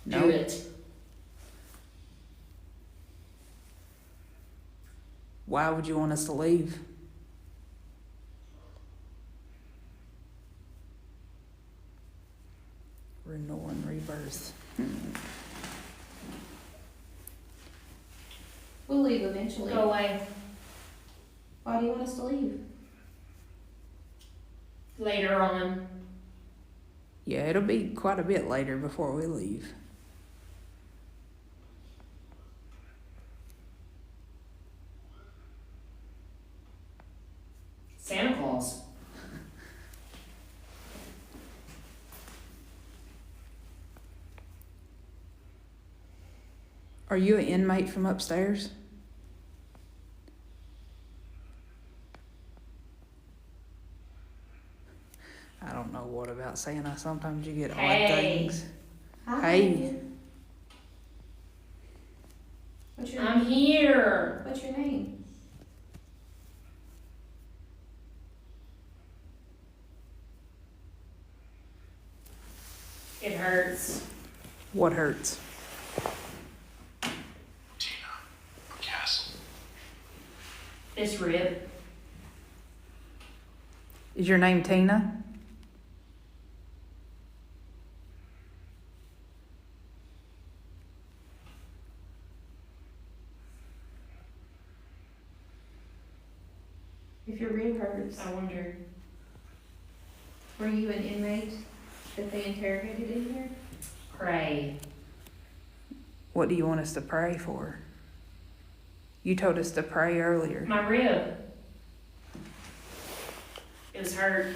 [SPEAKER 3] No.
[SPEAKER 2] Do it.
[SPEAKER 3] Why would you want us to leave? Renewal and rebirth.
[SPEAKER 1] We'll leave eventually.
[SPEAKER 2] Go away.
[SPEAKER 1] Why do you want us to leave?
[SPEAKER 2] Later on.
[SPEAKER 3] Yeah, it'll be quite a bit later before we leave.
[SPEAKER 2] Santa Claus.
[SPEAKER 3] Are you an inmate from upstairs? I don't know what about Santa. Sometimes you get odd
[SPEAKER 2] Hey.
[SPEAKER 3] things.
[SPEAKER 1] Hi.
[SPEAKER 3] Hey.
[SPEAKER 1] What's your
[SPEAKER 2] I'm here.
[SPEAKER 1] What's your name?
[SPEAKER 2] It hurts.
[SPEAKER 3] What hurts?
[SPEAKER 5] Tina Castle.
[SPEAKER 2] This rib.
[SPEAKER 3] Is your name Tina?
[SPEAKER 1] If your rib hurts,
[SPEAKER 2] I wonder.
[SPEAKER 1] were you an inmate that they interrogated in here?
[SPEAKER 2] Pray.
[SPEAKER 3] What do you want us to pray for? You told us to pray earlier.
[SPEAKER 2] My rib. It was hurt.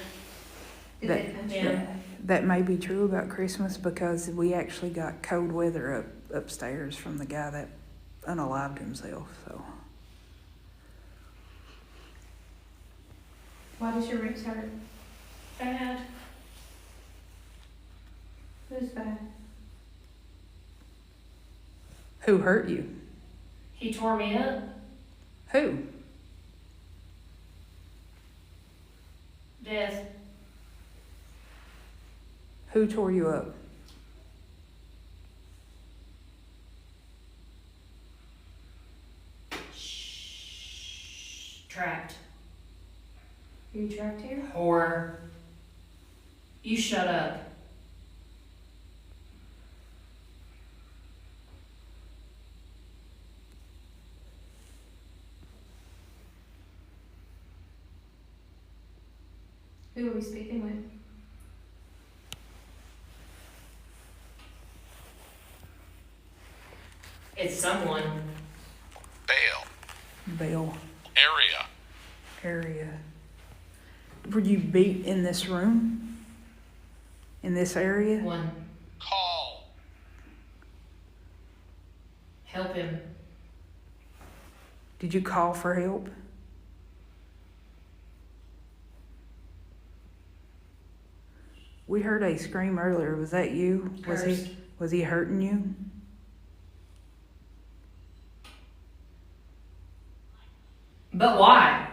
[SPEAKER 1] Did
[SPEAKER 3] That-
[SPEAKER 1] they punch
[SPEAKER 2] Yeah.
[SPEAKER 1] you?
[SPEAKER 3] That may be true about Christmas because we actually got cold weather upstairs from the guy that unalived himself. So
[SPEAKER 1] Why does your ribs hurt?
[SPEAKER 2] Bad.
[SPEAKER 1] Who's bad?
[SPEAKER 3] who hurt you?
[SPEAKER 2] He tore me up.
[SPEAKER 3] Who?
[SPEAKER 2] Death.
[SPEAKER 3] Who tore you up?
[SPEAKER 2] Trapped.
[SPEAKER 1] Are you trapped here?
[SPEAKER 2] Whore. You shut up.
[SPEAKER 1] Who are we speaking with?
[SPEAKER 2] It's someone.
[SPEAKER 5] Bail.
[SPEAKER 3] Bell
[SPEAKER 5] Area.
[SPEAKER 3] area. Were you beat in this room? In this area?
[SPEAKER 2] One.
[SPEAKER 5] Call.
[SPEAKER 2] Help him.
[SPEAKER 3] Did you call for help? We heard a scream earlier. Was that you?
[SPEAKER 2] Cursed.
[SPEAKER 3] Was he hurting you?
[SPEAKER 2] But why?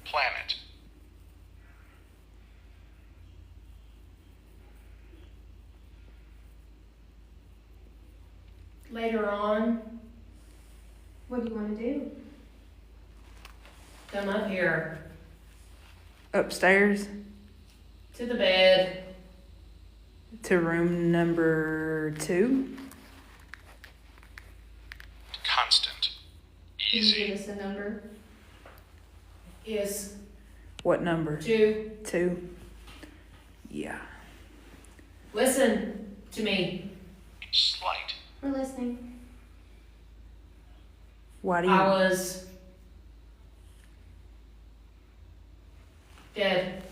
[SPEAKER 5] Planet.
[SPEAKER 2] Later on,
[SPEAKER 1] What do you want to do?
[SPEAKER 2] come up here
[SPEAKER 3] Upstairs
[SPEAKER 2] to the bed.
[SPEAKER 3] to room number 2?
[SPEAKER 5] Constant.
[SPEAKER 1] Can you
[SPEAKER 5] Easy.
[SPEAKER 1] give us a number?
[SPEAKER 2] Is
[SPEAKER 3] What number?
[SPEAKER 2] 2.
[SPEAKER 3] 2? Yeah.
[SPEAKER 2] Listen to me.
[SPEAKER 5] Slight.
[SPEAKER 1] We're listening.
[SPEAKER 3] Why do
[SPEAKER 2] I
[SPEAKER 3] you...
[SPEAKER 2] was dead.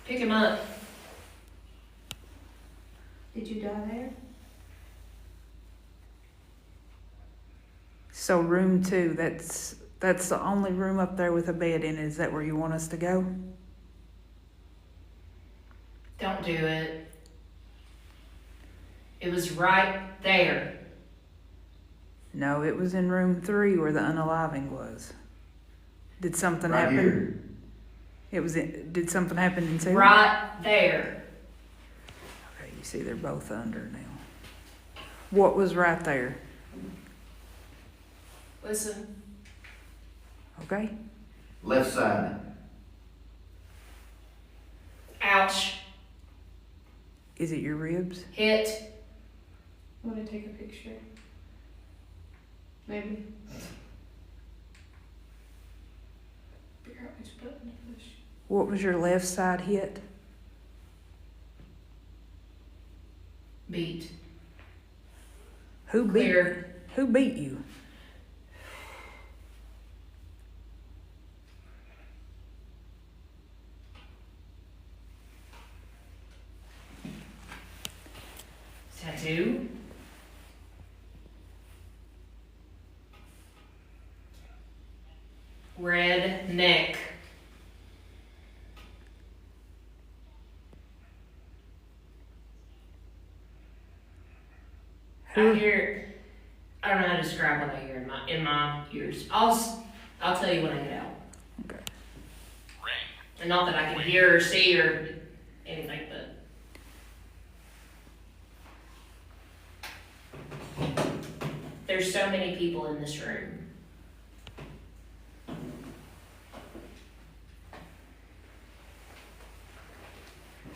[SPEAKER 2] Pick him up.
[SPEAKER 1] Did you die there?
[SPEAKER 3] So room 2, that's the only room up there with a bed in it. Is that where you want us to go?
[SPEAKER 2] Don't do it. It was right there.
[SPEAKER 3] No, it was in room 3 where the unaliving was. Did something
[SPEAKER 4] Right
[SPEAKER 3] happen?
[SPEAKER 4] here.
[SPEAKER 3] Did something happen in 2?
[SPEAKER 2] Right there.
[SPEAKER 3] Okay, you see they're both under now. What was right there?
[SPEAKER 2] Listen.
[SPEAKER 3] Okay?
[SPEAKER 4] Left side.
[SPEAKER 2] Ouch.
[SPEAKER 3] Is it your ribs?
[SPEAKER 2] Hit.
[SPEAKER 1] I want to take a picture. Maybe. Figure out which button to push.
[SPEAKER 3] What was your left side hit?
[SPEAKER 2] Beat.
[SPEAKER 3] Who beat?
[SPEAKER 2] Clear.
[SPEAKER 3] Who beat you?
[SPEAKER 2] Red neck.
[SPEAKER 3] Who-
[SPEAKER 2] I hear. I don't know how to describe what I hear in my ears. I'll tell you when I get out.
[SPEAKER 3] Okay.
[SPEAKER 5] Ring.
[SPEAKER 2] And not that I can hear or see or anything, but there's so many people in this room.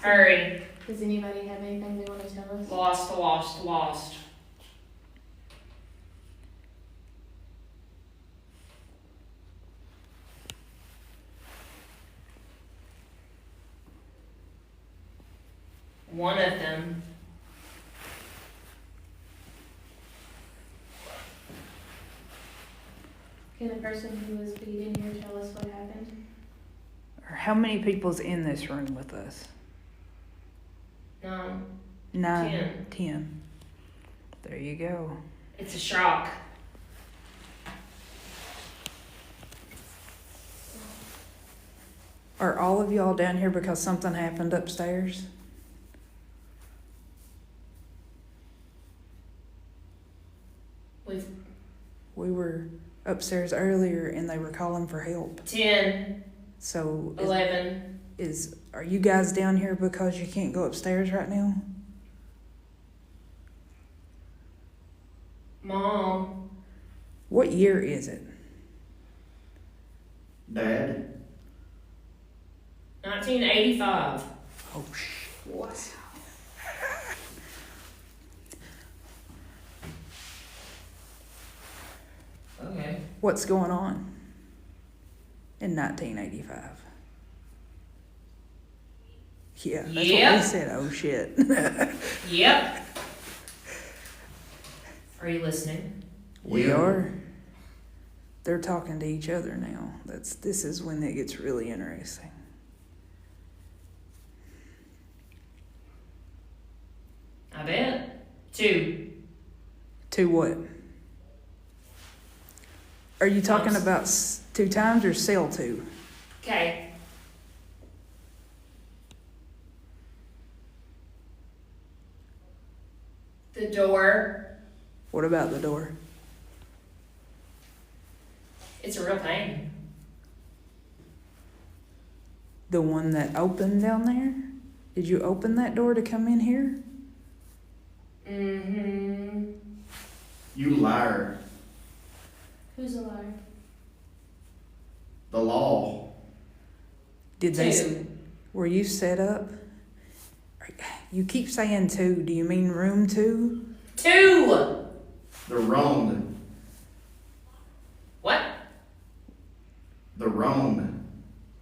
[SPEAKER 2] Hurry.
[SPEAKER 1] Does anybody have anything they wanna tell us?
[SPEAKER 2] Lost. One of them.
[SPEAKER 1] Can the person who was beat in here tell us what happened?
[SPEAKER 3] Or how many people's in this room with us?
[SPEAKER 2] No,
[SPEAKER 3] 9,
[SPEAKER 2] 10.
[SPEAKER 3] 10. There you go.
[SPEAKER 2] it's a shock.
[SPEAKER 3] Are all of y'all down here because something happened upstairs?
[SPEAKER 2] With
[SPEAKER 3] We were upstairs earlier and they were calling for help.
[SPEAKER 2] 10,
[SPEAKER 3] So
[SPEAKER 2] 11.
[SPEAKER 3] are you guys down here because you can't go upstairs right now?
[SPEAKER 2] Mom.
[SPEAKER 3] What year is it?
[SPEAKER 4] Dad?
[SPEAKER 2] 1985.
[SPEAKER 3] Oh shit.
[SPEAKER 1] What?
[SPEAKER 2] Okay.
[SPEAKER 3] What's going on in 1985? Yeah, that's what
[SPEAKER 2] Yeah.
[SPEAKER 3] we said. Oh shit.
[SPEAKER 2] Yep. Are you listening?
[SPEAKER 3] We
[SPEAKER 4] Yeah.
[SPEAKER 3] are. They're talking to each other now. This is when it gets really interesting.
[SPEAKER 2] I bet. 2.
[SPEAKER 3] To what? Are you talking
[SPEAKER 2] Times.
[SPEAKER 3] about 2 times or cell 2?
[SPEAKER 2] Okay. The door.
[SPEAKER 3] What about the door?
[SPEAKER 2] It's a real pain.
[SPEAKER 3] The one that opened down there? Did you open that door to come in here?
[SPEAKER 2] Mm-hmm.
[SPEAKER 4] You liar.
[SPEAKER 1] Who's a liar?
[SPEAKER 4] The law.
[SPEAKER 3] Did they?
[SPEAKER 2] 2.
[SPEAKER 3] Were you set up? You keep saying 2. Do you mean room 2?
[SPEAKER 2] 2.
[SPEAKER 4] The wrong.
[SPEAKER 2] What?
[SPEAKER 4] The wrong.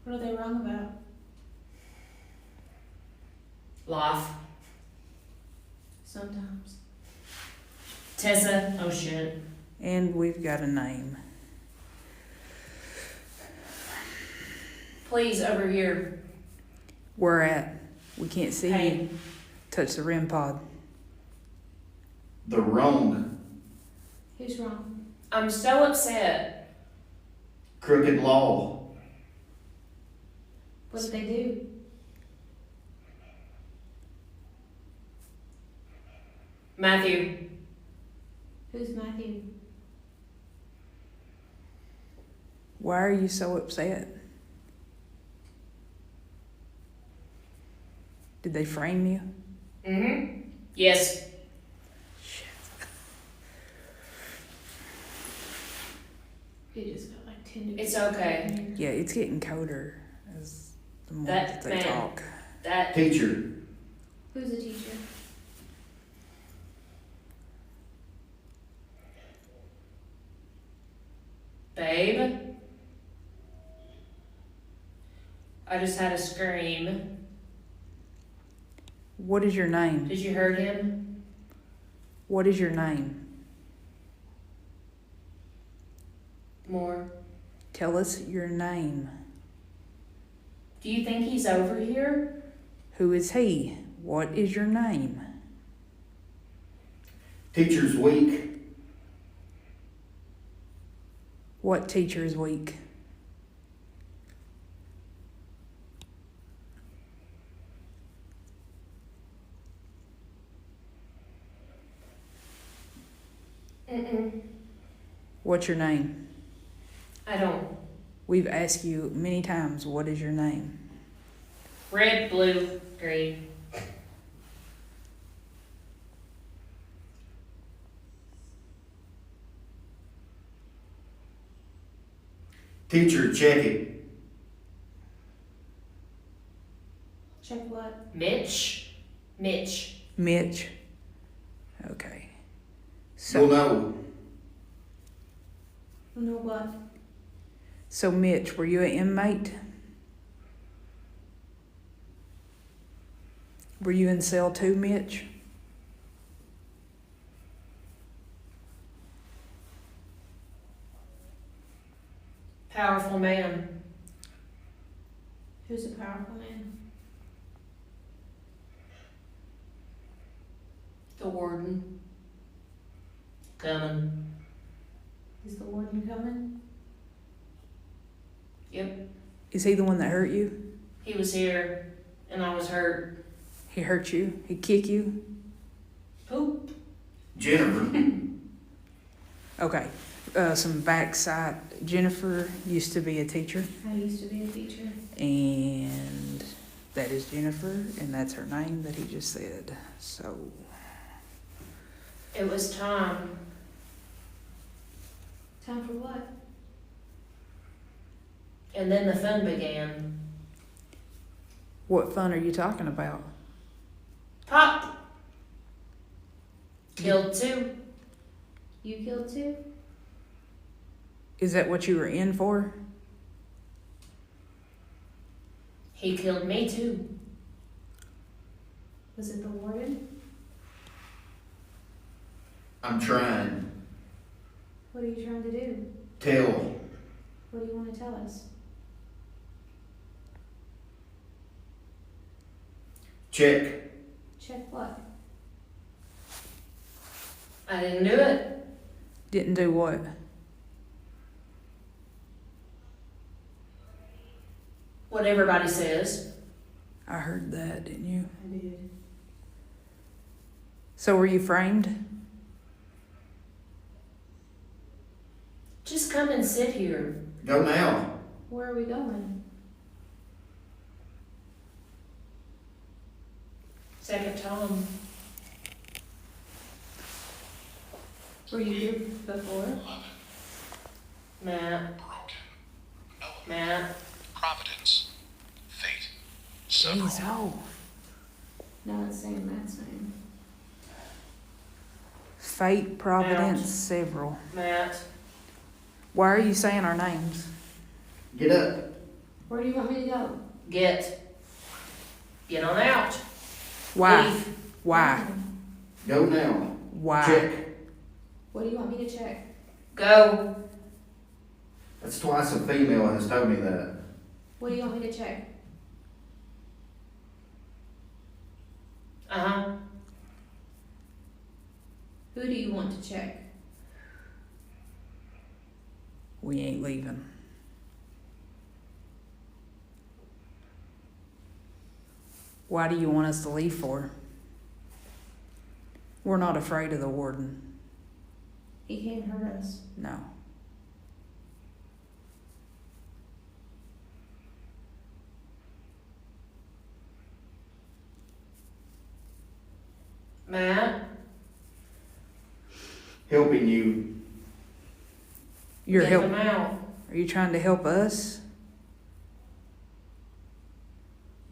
[SPEAKER 1] What are they wrong about?
[SPEAKER 2] Life.
[SPEAKER 1] Sometimes.
[SPEAKER 2] Tessa. Oh shit.
[SPEAKER 3] And we've got a name.
[SPEAKER 2] Please, over here.
[SPEAKER 3] Where at? We can't see you.
[SPEAKER 2] Hey.
[SPEAKER 3] Touch the REM pod.
[SPEAKER 4] The wrong.
[SPEAKER 1] Who's wrong?
[SPEAKER 2] I'm so upset.
[SPEAKER 4] Crooked law.
[SPEAKER 1] What did they do?
[SPEAKER 2] Matthew.
[SPEAKER 1] Who's Matthew?
[SPEAKER 3] Why are you so upset? Did they frame you?
[SPEAKER 2] Mm-hmm. Yes.
[SPEAKER 1] It just felt like 10 degrees.
[SPEAKER 2] It's okay.
[SPEAKER 3] Yeah, it's getting colder as the more
[SPEAKER 2] That
[SPEAKER 3] that they
[SPEAKER 2] man.
[SPEAKER 3] talk.
[SPEAKER 2] That
[SPEAKER 4] Teacher.
[SPEAKER 1] Who's the teacher?
[SPEAKER 2] babe. I just had a scream.
[SPEAKER 3] What is your name?
[SPEAKER 2] Did you hear him?
[SPEAKER 3] What is your name?
[SPEAKER 2] More.
[SPEAKER 3] Tell us your name.
[SPEAKER 2] Do you think he's over here?
[SPEAKER 3] Who is he? What is your name?
[SPEAKER 4] Teacher's weak.
[SPEAKER 3] What teacher is weak? What's your name?
[SPEAKER 2] I don't.
[SPEAKER 3] We've asked you many times, what is your name?
[SPEAKER 2] Red, blue, green.
[SPEAKER 4] Teacher, check it.
[SPEAKER 1] Check what?
[SPEAKER 2] Mitch. Mitch.
[SPEAKER 3] Mitch. Okay.
[SPEAKER 4] You'll
[SPEAKER 3] So,
[SPEAKER 4] know.
[SPEAKER 1] Know what?
[SPEAKER 3] so Mitch, were you an inmate? Were you in cell 2, Mitch?
[SPEAKER 2] Powerful man.
[SPEAKER 1] Who's a powerful man?
[SPEAKER 2] The warden. Coming.
[SPEAKER 1] Is the warden coming?
[SPEAKER 2] Yep.
[SPEAKER 3] Is he the one that hurt you?
[SPEAKER 2] He was here, and I was hurt.
[SPEAKER 3] He hurt you? He kick you?
[SPEAKER 2] Poop.
[SPEAKER 4] Jennifer.
[SPEAKER 3] Okay. Some backside. Jennifer used to be a teacher,
[SPEAKER 1] I used to be a teacher.
[SPEAKER 3] and that is Jennifer, and that's her name that he just said. So,
[SPEAKER 2] It was time.
[SPEAKER 1] Time for what?
[SPEAKER 2] And then the fun began.
[SPEAKER 3] what fun are you talking about?
[SPEAKER 2] Pop. Killed 2.
[SPEAKER 1] You killed 2?
[SPEAKER 3] Is that what you were in for?
[SPEAKER 2] He killed me too.
[SPEAKER 1] Was it the warden?
[SPEAKER 4] I'm trying.
[SPEAKER 1] What are you trying to do?
[SPEAKER 4] Tell.
[SPEAKER 1] What do you want to tell us?
[SPEAKER 4] Check.
[SPEAKER 1] Check what?
[SPEAKER 2] I didn't do it.
[SPEAKER 3] Didn't do what?
[SPEAKER 2] What everybody says.
[SPEAKER 3] I heard that, didn't you?
[SPEAKER 1] I did.
[SPEAKER 3] So were you framed?
[SPEAKER 2] Just come and sit here.
[SPEAKER 4] Go now.
[SPEAKER 1] Where are we going?
[SPEAKER 2] Second time.
[SPEAKER 1] Were you here before?
[SPEAKER 2] Matt.
[SPEAKER 5] Broken. Element.
[SPEAKER 2] Matt.
[SPEAKER 5] Providence. Fate. Several.
[SPEAKER 3] Jeez, oh.
[SPEAKER 1] No, it's saying Matt's name.
[SPEAKER 3] Fate, providence,
[SPEAKER 2] Ouch.
[SPEAKER 3] several.
[SPEAKER 2] Matt.
[SPEAKER 3] Why are you saying our names?
[SPEAKER 4] Get up.
[SPEAKER 1] Where do you want me to go?
[SPEAKER 2] Get on out.
[SPEAKER 3] Why?
[SPEAKER 2] Leave.
[SPEAKER 3] Why?
[SPEAKER 4] Go now.
[SPEAKER 3] Why?
[SPEAKER 4] Check.
[SPEAKER 1] What do you want me to check?
[SPEAKER 2] Go.
[SPEAKER 4] That's twice a female has told me that.
[SPEAKER 1] What do you want me to check?
[SPEAKER 2] Uh-huh.
[SPEAKER 1] Who do you want to check?
[SPEAKER 3] We ain't leaving. Why do you want us to leave for? We're not afraid of the warden.
[SPEAKER 1] He can't hurt us.
[SPEAKER 3] No.
[SPEAKER 2] Matt.
[SPEAKER 4] Helping you.
[SPEAKER 3] You're
[SPEAKER 2] Get
[SPEAKER 3] help.
[SPEAKER 2] him out.
[SPEAKER 3] Are you trying to help us?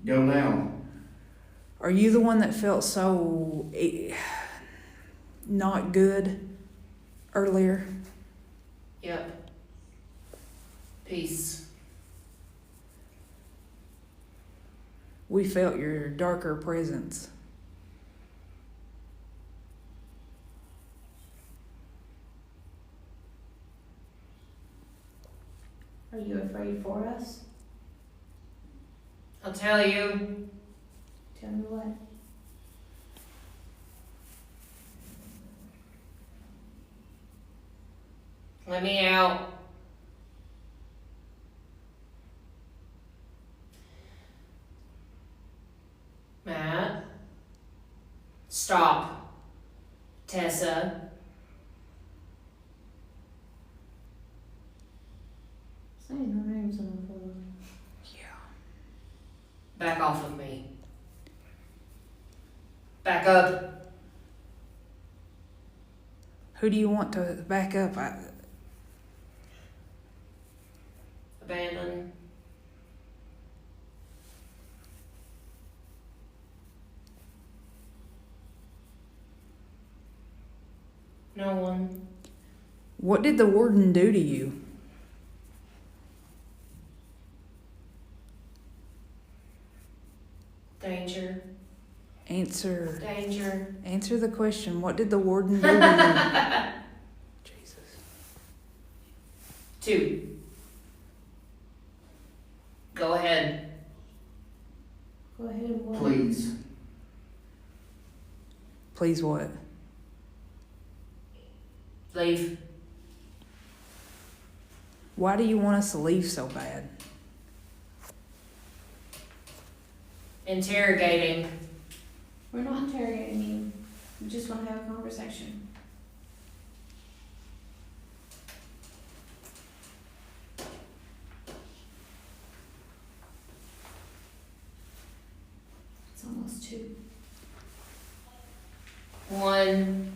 [SPEAKER 4] Go now.
[SPEAKER 3] Are you the one that felt so not good earlier?
[SPEAKER 2] Yep. Peace.
[SPEAKER 3] We felt your darker presence.
[SPEAKER 1] Are you afraid for us?
[SPEAKER 2] I'll tell you.
[SPEAKER 1] Tell me what.
[SPEAKER 2] Let me out. Matt. Stop. Tessa.
[SPEAKER 1] Saying her name's on the floor.
[SPEAKER 2] Back off of me. Back up.
[SPEAKER 3] Who do you want to back up?
[SPEAKER 2] Abandon. No one.
[SPEAKER 3] What did the warden do to you?
[SPEAKER 2] Danger.
[SPEAKER 3] Answer.
[SPEAKER 2] Danger.
[SPEAKER 3] Answer the question. What did the warden do to you? Jesus.
[SPEAKER 2] 2. Go ahead.
[SPEAKER 1] Go ahead and what?
[SPEAKER 4] Please.
[SPEAKER 3] Please what?
[SPEAKER 2] Leave.
[SPEAKER 3] Why do you want us to leave so bad?
[SPEAKER 2] Interrogating.
[SPEAKER 1] We're not interrogating you. We just want to have a conversation. It's almost 2.
[SPEAKER 2] 1.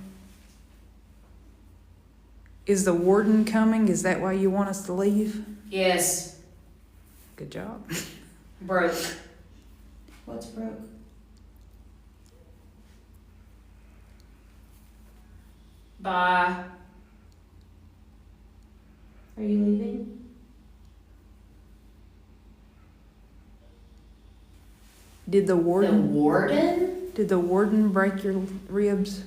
[SPEAKER 3] Is the warden coming? Is that why you want us to leave?
[SPEAKER 2] Yes.
[SPEAKER 3] Good job.
[SPEAKER 2] Broke.
[SPEAKER 1] What's broke?
[SPEAKER 2] Bye.
[SPEAKER 1] Are you leaving?
[SPEAKER 3] Did the
[SPEAKER 2] The
[SPEAKER 3] warden
[SPEAKER 2] warden?
[SPEAKER 3] break your ribs?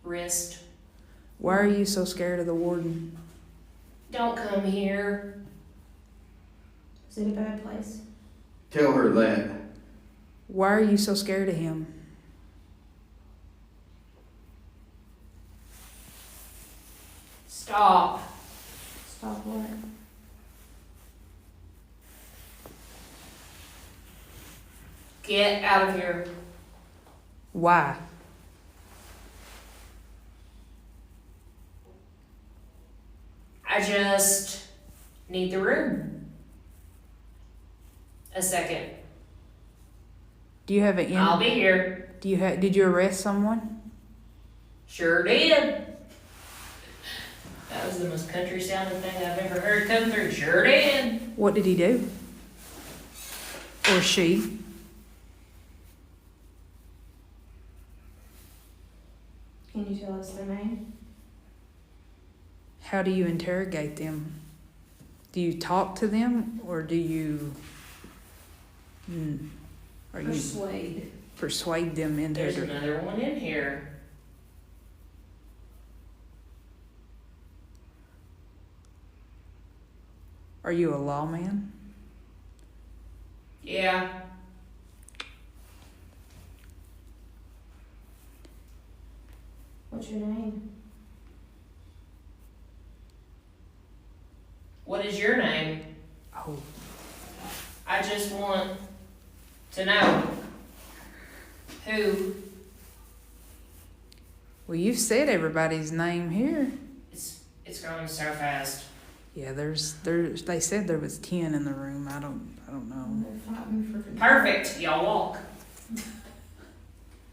[SPEAKER 2] Wrist.
[SPEAKER 3] Why are you so scared of the warden?
[SPEAKER 2] Don't come here.
[SPEAKER 1] Is it a bad place?
[SPEAKER 4] Tell her that.
[SPEAKER 3] Why are you so scared of him?
[SPEAKER 2] Stop.
[SPEAKER 1] Stop what?
[SPEAKER 2] Get out of here.
[SPEAKER 3] Why?
[SPEAKER 2] I just need the room. A second.
[SPEAKER 3] Do you have an
[SPEAKER 2] I'll be here.
[SPEAKER 3] Did you arrest someone?
[SPEAKER 2] Sure did. That was the most country sounding thing I've ever heard come through. Sure did.
[SPEAKER 3] What did he do? Or she?
[SPEAKER 1] Can you tell us their name?
[SPEAKER 3] How do you interrogate them? Do you talk to them or do you are you
[SPEAKER 1] Persuade.
[SPEAKER 3] persuade them into
[SPEAKER 2] There's
[SPEAKER 3] it?
[SPEAKER 2] another one in here.
[SPEAKER 3] Are you a lawman?
[SPEAKER 2] Yeah.
[SPEAKER 1] What's your name?
[SPEAKER 2] What is your name?
[SPEAKER 3] Oh,
[SPEAKER 2] I just want to know who.
[SPEAKER 3] well, you've said everybody's name here.
[SPEAKER 2] It's growing so fast.
[SPEAKER 3] Yeah, they said there was 10 in the room. I don't know.
[SPEAKER 1] They're fighting for control.
[SPEAKER 2] Perfect. Y'all walk.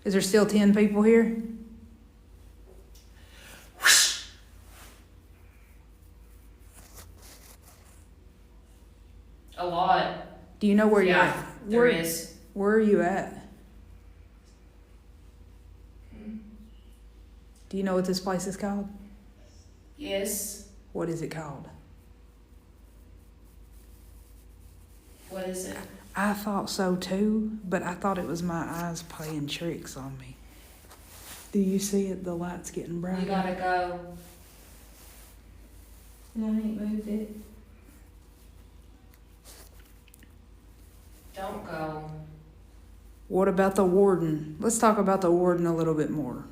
[SPEAKER 3] Is there still 10 people here?
[SPEAKER 2] A lot.
[SPEAKER 3] Do you know where
[SPEAKER 2] Yeah, there
[SPEAKER 3] where,
[SPEAKER 2] is.
[SPEAKER 3] where are you at? Do you know what this place is called?
[SPEAKER 2] Yes.
[SPEAKER 3] What is it called?
[SPEAKER 2] What is it?
[SPEAKER 3] I thought so too, but I thought it was my eyes playing tricks on me. Do you see it? The light's getting brighter.
[SPEAKER 2] You gotta go.
[SPEAKER 1] And I ain't moved it.
[SPEAKER 2] Don't go.
[SPEAKER 3] What about the warden? Let's talk about the warden a little bit more.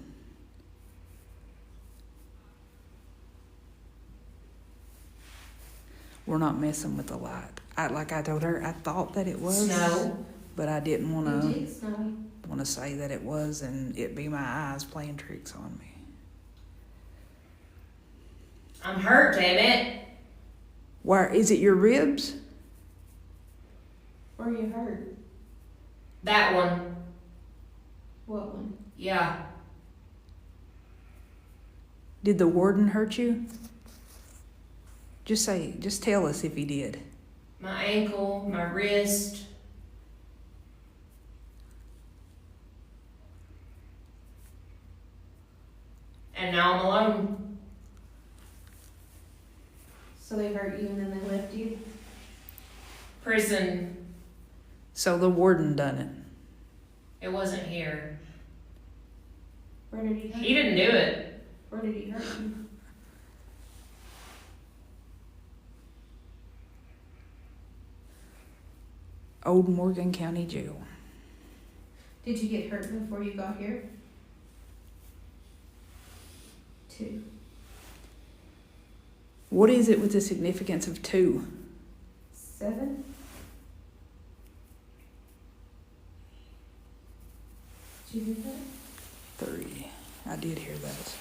[SPEAKER 3] We're not messing with the light. Like I told her, I thought that it was,
[SPEAKER 2] Snow.
[SPEAKER 3] but I didn't want
[SPEAKER 1] It
[SPEAKER 3] to.
[SPEAKER 1] did snow.
[SPEAKER 3] want to say that it was, and it be my eyes playing tricks on me.
[SPEAKER 2] I'm hurt, damn it.
[SPEAKER 3] Why, is it your ribs?
[SPEAKER 1] Where are you hurt?
[SPEAKER 2] That one.
[SPEAKER 1] What one?
[SPEAKER 2] Yeah.
[SPEAKER 3] Did the warden hurt you? Just tell us if he did.
[SPEAKER 2] My ankle, my wrist. And now I'm alone.
[SPEAKER 1] So they hurt you and then they left you?
[SPEAKER 2] Prison.
[SPEAKER 3] So the warden done it.
[SPEAKER 2] It wasn't here.
[SPEAKER 1] Where did he hurt
[SPEAKER 2] He
[SPEAKER 1] you?
[SPEAKER 2] didn't do it.
[SPEAKER 1] Where did he hurt you?
[SPEAKER 3] Old Morgan County Jail.
[SPEAKER 1] Did you get hurt before you got here? 2.
[SPEAKER 3] What is it with the significance of 2?
[SPEAKER 1] 7? Did you hear that?
[SPEAKER 3] 3. I did hear that.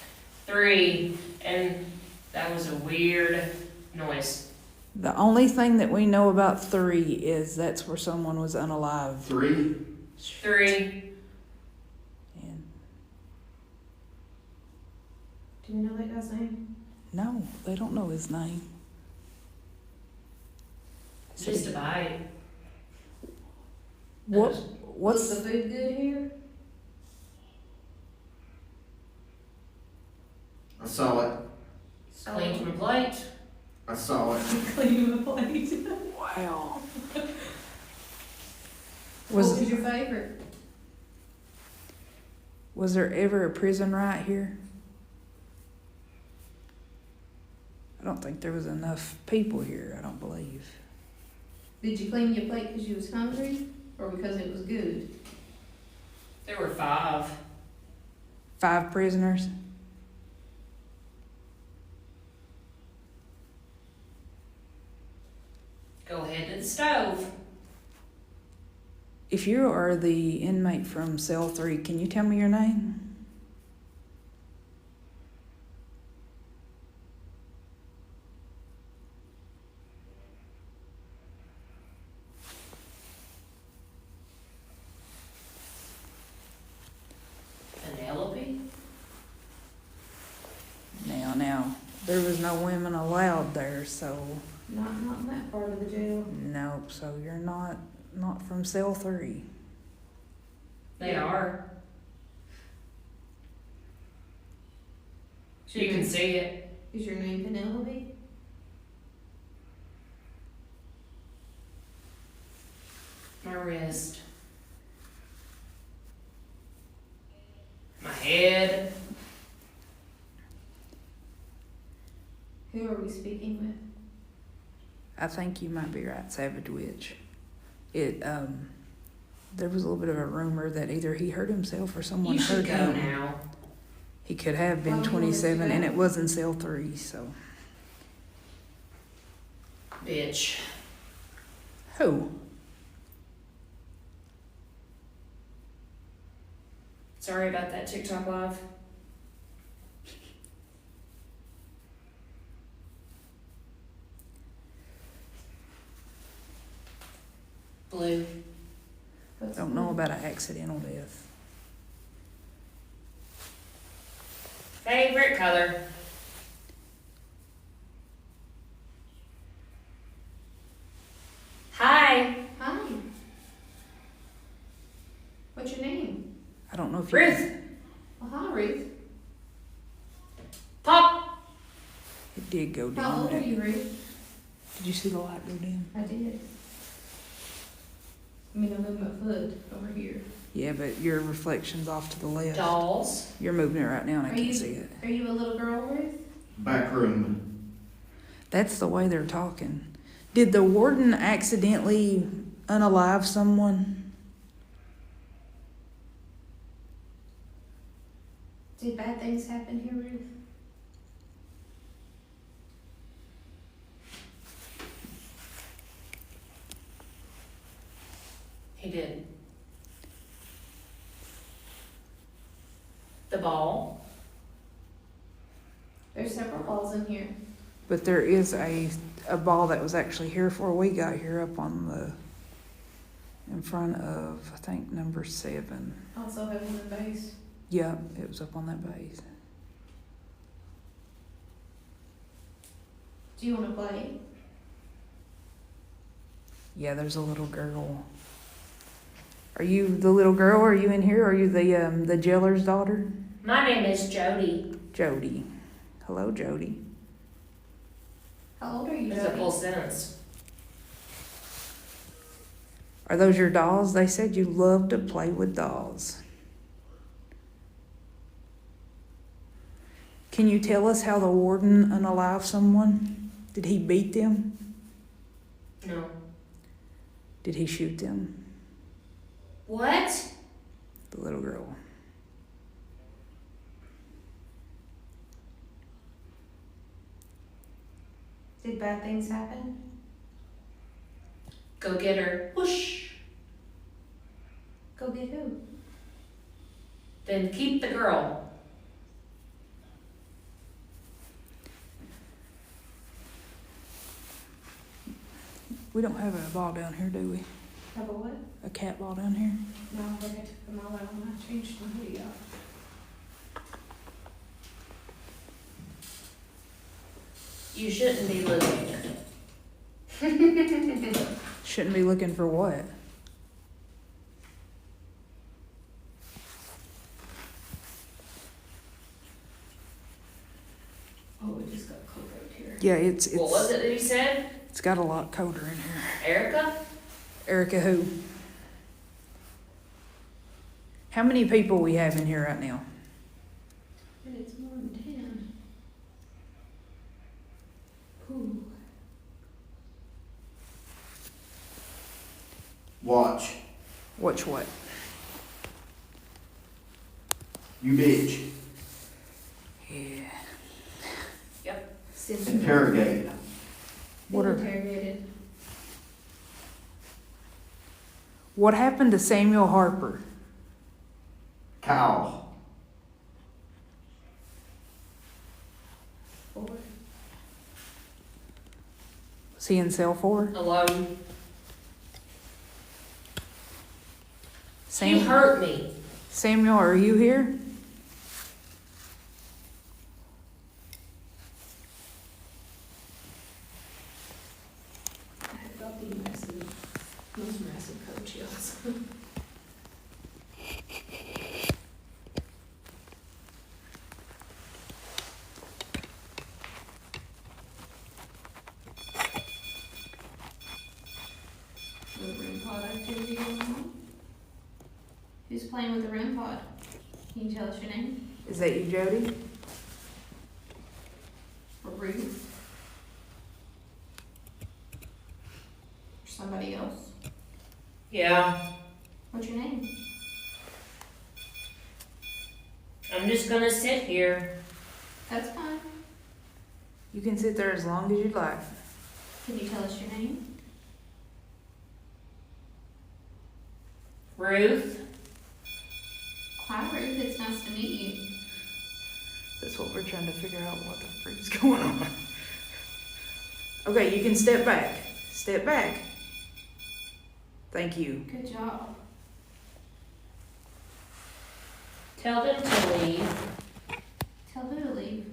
[SPEAKER 2] 3. And that was a weird noise.
[SPEAKER 3] The only thing that we know about 3 is that's where someone was unalive.
[SPEAKER 4] 3?
[SPEAKER 2] 3.
[SPEAKER 3] And
[SPEAKER 1] Do you know that guy's name?
[SPEAKER 3] no, they don't know his name.
[SPEAKER 2] Just a bite.
[SPEAKER 3] What's
[SPEAKER 1] Was the food good here?
[SPEAKER 4] I saw it.
[SPEAKER 2] Cleaned my plate.
[SPEAKER 4] I saw it.
[SPEAKER 1] Clean the plate.
[SPEAKER 3] wow?
[SPEAKER 1] What was your favorite?
[SPEAKER 3] Was there ever a prison right here? I don't think there was enough people here. I don't believe.
[SPEAKER 1] Did you clean your plate because you was hungry or because it was good?
[SPEAKER 2] There were 5.
[SPEAKER 3] 5 prisoners.
[SPEAKER 2] Go ahead to the stove.
[SPEAKER 3] If you are the inmate from cell 3, can you tell me your name?
[SPEAKER 2] Penelope?
[SPEAKER 3] Now, there was no women allowed there, so
[SPEAKER 1] Not in that part of the jail.
[SPEAKER 3] nope. So you're not from cell 3.
[SPEAKER 2] They are. You can see it.
[SPEAKER 1] Is your name Penelope?
[SPEAKER 2] My wrist. My head.
[SPEAKER 1] Who are we speaking with?
[SPEAKER 3] I think you might be right, Savage Witch. There was a little bit of a rumor that either he hurt himself or someone
[SPEAKER 2] You
[SPEAKER 3] hurt
[SPEAKER 2] should go
[SPEAKER 3] him.
[SPEAKER 2] now.
[SPEAKER 3] He could have been
[SPEAKER 1] Why would you want us to
[SPEAKER 3] 27, and
[SPEAKER 1] go?
[SPEAKER 3] it was in cell 3. So
[SPEAKER 2] Bitch.
[SPEAKER 3] who?
[SPEAKER 2] Sorry about that TikTok live. Blue.
[SPEAKER 1] What's
[SPEAKER 3] Don't know about an accidental death.
[SPEAKER 2] Favorite color? Hi.
[SPEAKER 1] Hi. What's your name?
[SPEAKER 3] I don't know if you.
[SPEAKER 2] Ruth.
[SPEAKER 1] Well, hi, Ruth.
[SPEAKER 2] Pop.
[SPEAKER 3] It did go dim.
[SPEAKER 1] How old are
[SPEAKER 3] didn't
[SPEAKER 1] you,
[SPEAKER 3] it?
[SPEAKER 1] Ruth?
[SPEAKER 3] Did you see the light go dim?
[SPEAKER 1] I did. I mean, I moved my foot over here.
[SPEAKER 3] Yeah, but your reflection's off to the left.
[SPEAKER 2] Dolls.
[SPEAKER 3] You're moving it right now, and I
[SPEAKER 1] Are
[SPEAKER 3] can't
[SPEAKER 1] you-
[SPEAKER 3] see it.
[SPEAKER 1] Are you a little girl, Ruth?
[SPEAKER 4] Back room.
[SPEAKER 3] That's the way they're talking. Did the warden accidentally unalive someone?
[SPEAKER 1] Did bad things happen here, Ruth?
[SPEAKER 2] He did. The ball.
[SPEAKER 1] There's several balls in here.
[SPEAKER 3] But there is a ball that was actually here before we got here up on in front of, I think, number 7.
[SPEAKER 1] Also having the base.
[SPEAKER 3] Yep, it was up on that base.
[SPEAKER 1] Do you wanna play?
[SPEAKER 3] Yeah, there's a little girl. Are you the little girl? Are you in here? Are you the jailer's daughter?
[SPEAKER 2] My name is Jody.
[SPEAKER 3] Jody. Hello, Jody.
[SPEAKER 1] How old are you,
[SPEAKER 2] It's a full
[SPEAKER 1] Jody?
[SPEAKER 2] sentence.
[SPEAKER 3] Are those your dolls? They said you love to play with dolls. Can you tell us how the warden unalived someone? Did he beat them?
[SPEAKER 2] No.
[SPEAKER 3] Did he shoot them?
[SPEAKER 2] What?
[SPEAKER 3] The little girl.
[SPEAKER 1] Did bad things happen?
[SPEAKER 2] Go get her. Whoosh.
[SPEAKER 1] Go get who?
[SPEAKER 2] Then keep the girl.
[SPEAKER 3] We don't have a ball down here, do we?
[SPEAKER 1] Have a what?
[SPEAKER 3] A cat ball down here?
[SPEAKER 1] No, I think I took them all out when I changed my hoodie out.
[SPEAKER 2] You shouldn't be looking.
[SPEAKER 3] Shouldn't be looking for what?
[SPEAKER 1] Oh, it just got cold right here.
[SPEAKER 3] Yeah, it's
[SPEAKER 2] What was it that he said?
[SPEAKER 3] It's got a lot colder in here.
[SPEAKER 2] Erica?
[SPEAKER 3] Erica who? How many people we have in here right now?
[SPEAKER 1] And it's more than 10. Ooh.
[SPEAKER 4] Watch.
[SPEAKER 3] Watch what?
[SPEAKER 4] You bitch.
[SPEAKER 3] Yeah.
[SPEAKER 4] Interrogate.
[SPEAKER 3] What are-
[SPEAKER 1] Interrogated.
[SPEAKER 3] What happened to Samuel Harper?
[SPEAKER 4] Cow.
[SPEAKER 1] 4.
[SPEAKER 3] Was he in cell 4?
[SPEAKER 2] Alone. He
[SPEAKER 3] Sam,
[SPEAKER 2] hurt me.
[SPEAKER 3] Samuel, are you here?
[SPEAKER 1] I got the most massive coat chills. The REM pod activity going on? Who's playing with the REM pod? Can you tell us your name?
[SPEAKER 3] Is that you, Jody?
[SPEAKER 1] Or Ruth? Or somebody else?
[SPEAKER 2] Yeah.
[SPEAKER 1] What's your name?
[SPEAKER 2] I'm just gonna sit here.
[SPEAKER 1] That's fine.
[SPEAKER 3] You can sit there as long as you'd like.
[SPEAKER 1] Can you tell us your name?
[SPEAKER 2] Ruth?
[SPEAKER 1] Hi Ruth, it's nice to meet you.
[SPEAKER 3] That's what we're trying to figure out what the freak's going on. Okay, you can step back. Step back. Thank you.
[SPEAKER 1] Good job.
[SPEAKER 2] Tell them to leave.
[SPEAKER 1] Tell who to leave.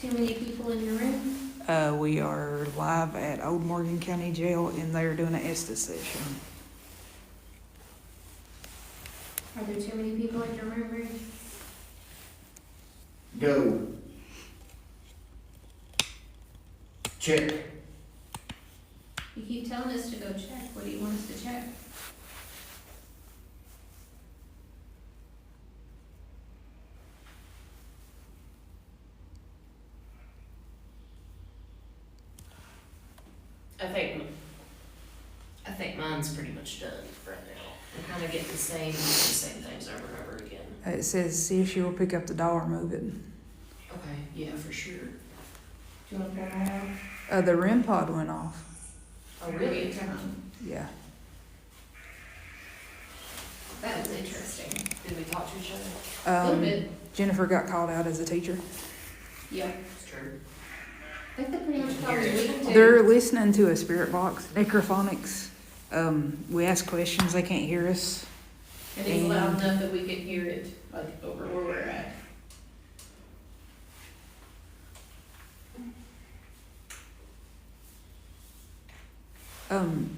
[SPEAKER 1] Too many people in your room?
[SPEAKER 3] We are live at Old Morgan County Jail and they're doing an Estes session.
[SPEAKER 1] Are there too many people in your room, Ruth?
[SPEAKER 4] Go. Check.
[SPEAKER 1] You keep telling us to go check. What do you want us to check?
[SPEAKER 2] I think mine's pretty much done right now. I'm kind of getting the same things over and over again.
[SPEAKER 3] It says, see if she will pick up the doll or move it.
[SPEAKER 2] Okay, yeah, for sure.
[SPEAKER 1] Do you want to pull that out?
[SPEAKER 3] The REM pod went off.
[SPEAKER 2] Oh,
[SPEAKER 1] period time.
[SPEAKER 3] Yeah.
[SPEAKER 1] That was interesting.
[SPEAKER 2] Did we talk to each other?
[SPEAKER 1] A little bit,
[SPEAKER 3] Jennifer got called out as a teacher.
[SPEAKER 1] yeah.
[SPEAKER 2] It's true.
[SPEAKER 1] I think they pretty much covered week two.
[SPEAKER 3] They're listening to a spirit box, necrophonics. We ask questions, they can't hear us.
[SPEAKER 1] And it's loud enough that we can hear it, like, over where we're at.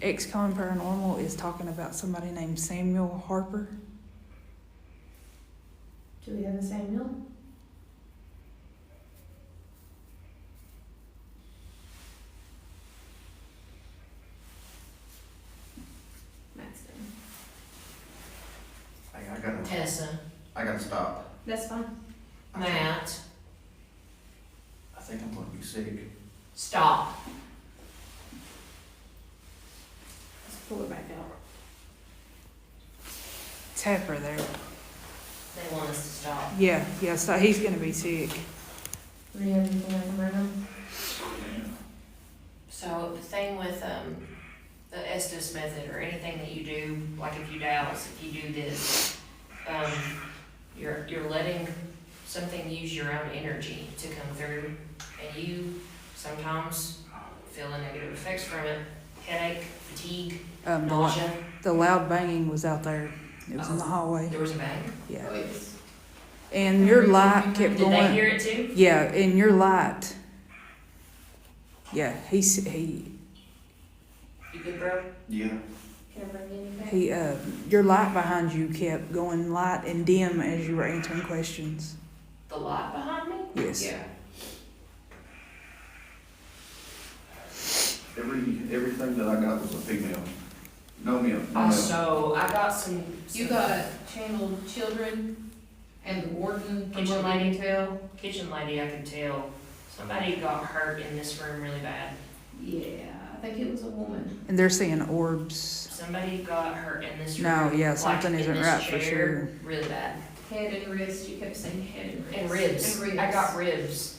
[SPEAKER 3] Ex-con Paranormal is talking about somebody named Samuel Harper.
[SPEAKER 1] Do we have a Samuel? Matt's down.
[SPEAKER 4] Hey,
[SPEAKER 2] Tessa,
[SPEAKER 4] I gotta stop.
[SPEAKER 1] That's fine.
[SPEAKER 2] Matt,
[SPEAKER 4] I think I'm gonna be sick.
[SPEAKER 2] stop.
[SPEAKER 1] Let's pull it back out.
[SPEAKER 3] Tap her there.
[SPEAKER 2] They want us to stop.
[SPEAKER 3] Yeah, so he's gonna be sick.
[SPEAKER 1] Do we have anything I can run
[SPEAKER 2] So the thing with the Estes method or anything that you do, like if you douse, if you do this, you're letting something use your own energy to come through, and you sometimes feel the negative effects from it: headache, fatigue, nausea.
[SPEAKER 3] The loud banging was out there. It was in the hallway.
[SPEAKER 2] There was a bang.
[SPEAKER 3] Yeah.
[SPEAKER 1] Oh, yes.
[SPEAKER 3] And your light kept
[SPEAKER 2] Did
[SPEAKER 3] going.
[SPEAKER 2] they hear it too?
[SPEAKER 3] Yeah, and your light. Yeah, he
[SPEAKER 2] You good, bro?
[SPEAKER 4] Yeah.
[SPEAKER 1] Can I bring you back?
[SPEAKER 3] your light behind you kept going light and dim as you were answering questions.
[SPEAKER 2] The light behind me?
[SPEAKER 3] Yes.
[SPEAKER 2] Yeah.
[SPEAKER 4] Everything that I got was a female. No male.
[SPEAKER 2] Also, I got some.
[SPEAKER 1] You got channeled children and the warden from
[SPEAKER 2] Kitchen
[SPEAKER 1] what I
[SPEAKER 2] lady.
[SPEAKER 1] can tell.
[SPEAKER 2] Kitchen lady, I could tell somebody got hurt in this room really bad.
[SPEAKER 1] Yeah, I think it was a woman.
[SPEAKER 3] And they're seeing orbs.
[SPEAKER 2] Somebody got hurt in this room.
[SPEAKER 3] No, yeah,
[SPEAKER 2] like
[SPEAKER 3] something
[SPEAKER 2] in
[SPEAKER 3] isn't
[SPEAKER 2] this
[SPEAKER 3] right for
[SPEAKER 2] chair,
[SPEAKER 3] sure.
[SPEAKER 2] Really bad.
[SPEAKER 1] Head and wrist, you kept saying head and wrist.
[SPEAKER 2] And ribs.
[SPEAKER 1] And ribs.
[SPEAKER 2] I got ribs.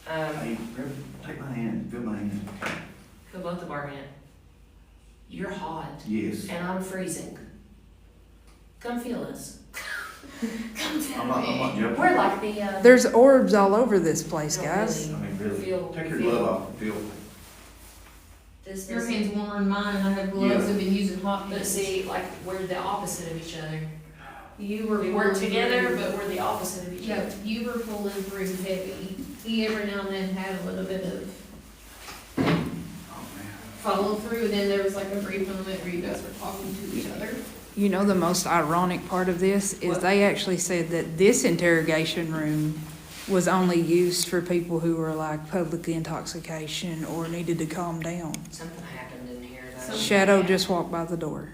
[SPEAKER 4] Hey, take my hand, feel my hand.
[SPEAKER 2] Feel both of our hand. You're hot,
[SPEAKER 4] Yes.
[SPEAKER 2] and I'm freezing. Come feel us.
[SPEAKER 1] Come tell
[SPEAKER 4] I'm not
[SPEAKER 1] me.
[SPEAKER 4] jumping.
[SPEAKER 2] We're like the.
[SPEAKER 3] There's orbs all over this place,
[SPEAKER 2] No,
[SPEAKER 3] guys.
[SPEAKER 2] really.
[SPEAKER 4] I mean, really,
[SPEAKER 2] Feel-
[SPEAKER 4] take your
[SPEAKER 2] feel-
[SPEAKER 4] glove off and feel.
[SPEAKER 2] This
[SPEAKER 1] Your
[SPEAKER 2] is.
[SPEAKER 1] hand's warmer than mine, and I have gloves.
[SPEAKER 4] Yeah.
[SPEAKER 1] I've been using hot
[SPEAKER 2] But
[SPEAKER 1] hands.
[SPEAKER 2] see, like we're the opposite of each other.
[SPEAKER 1] You were
[SPEAKER 2] We work
[SPEAKER 1] pulling
[SPEAKER 2] together,
[SPEAKER 1] through.
[SPEAKER 2] but we're the opposite of each
[SPEAKER 1] Yeah,
[SPEAKER 2] other.
[SPEAKER 1] you were pulling through heavy. He every now and then had a little bit of
[SPEAKER 4] Oh, man.
[SPEAKER 1] follow through, and then there was like a brief moment where you guys were talking to each other.
[SPEAKER 3] You know the most ironic part of this is
[SPEAKER 2] What?
[SPEAKER 3] they actually said that this interrogation room was only used for people who were like public intoxication or needed to calm down.
[SPEAKER 2] Something happened in here though.
[SPEAKER 1] Something-
[SPEAKER 3] Shadow just walked by the door.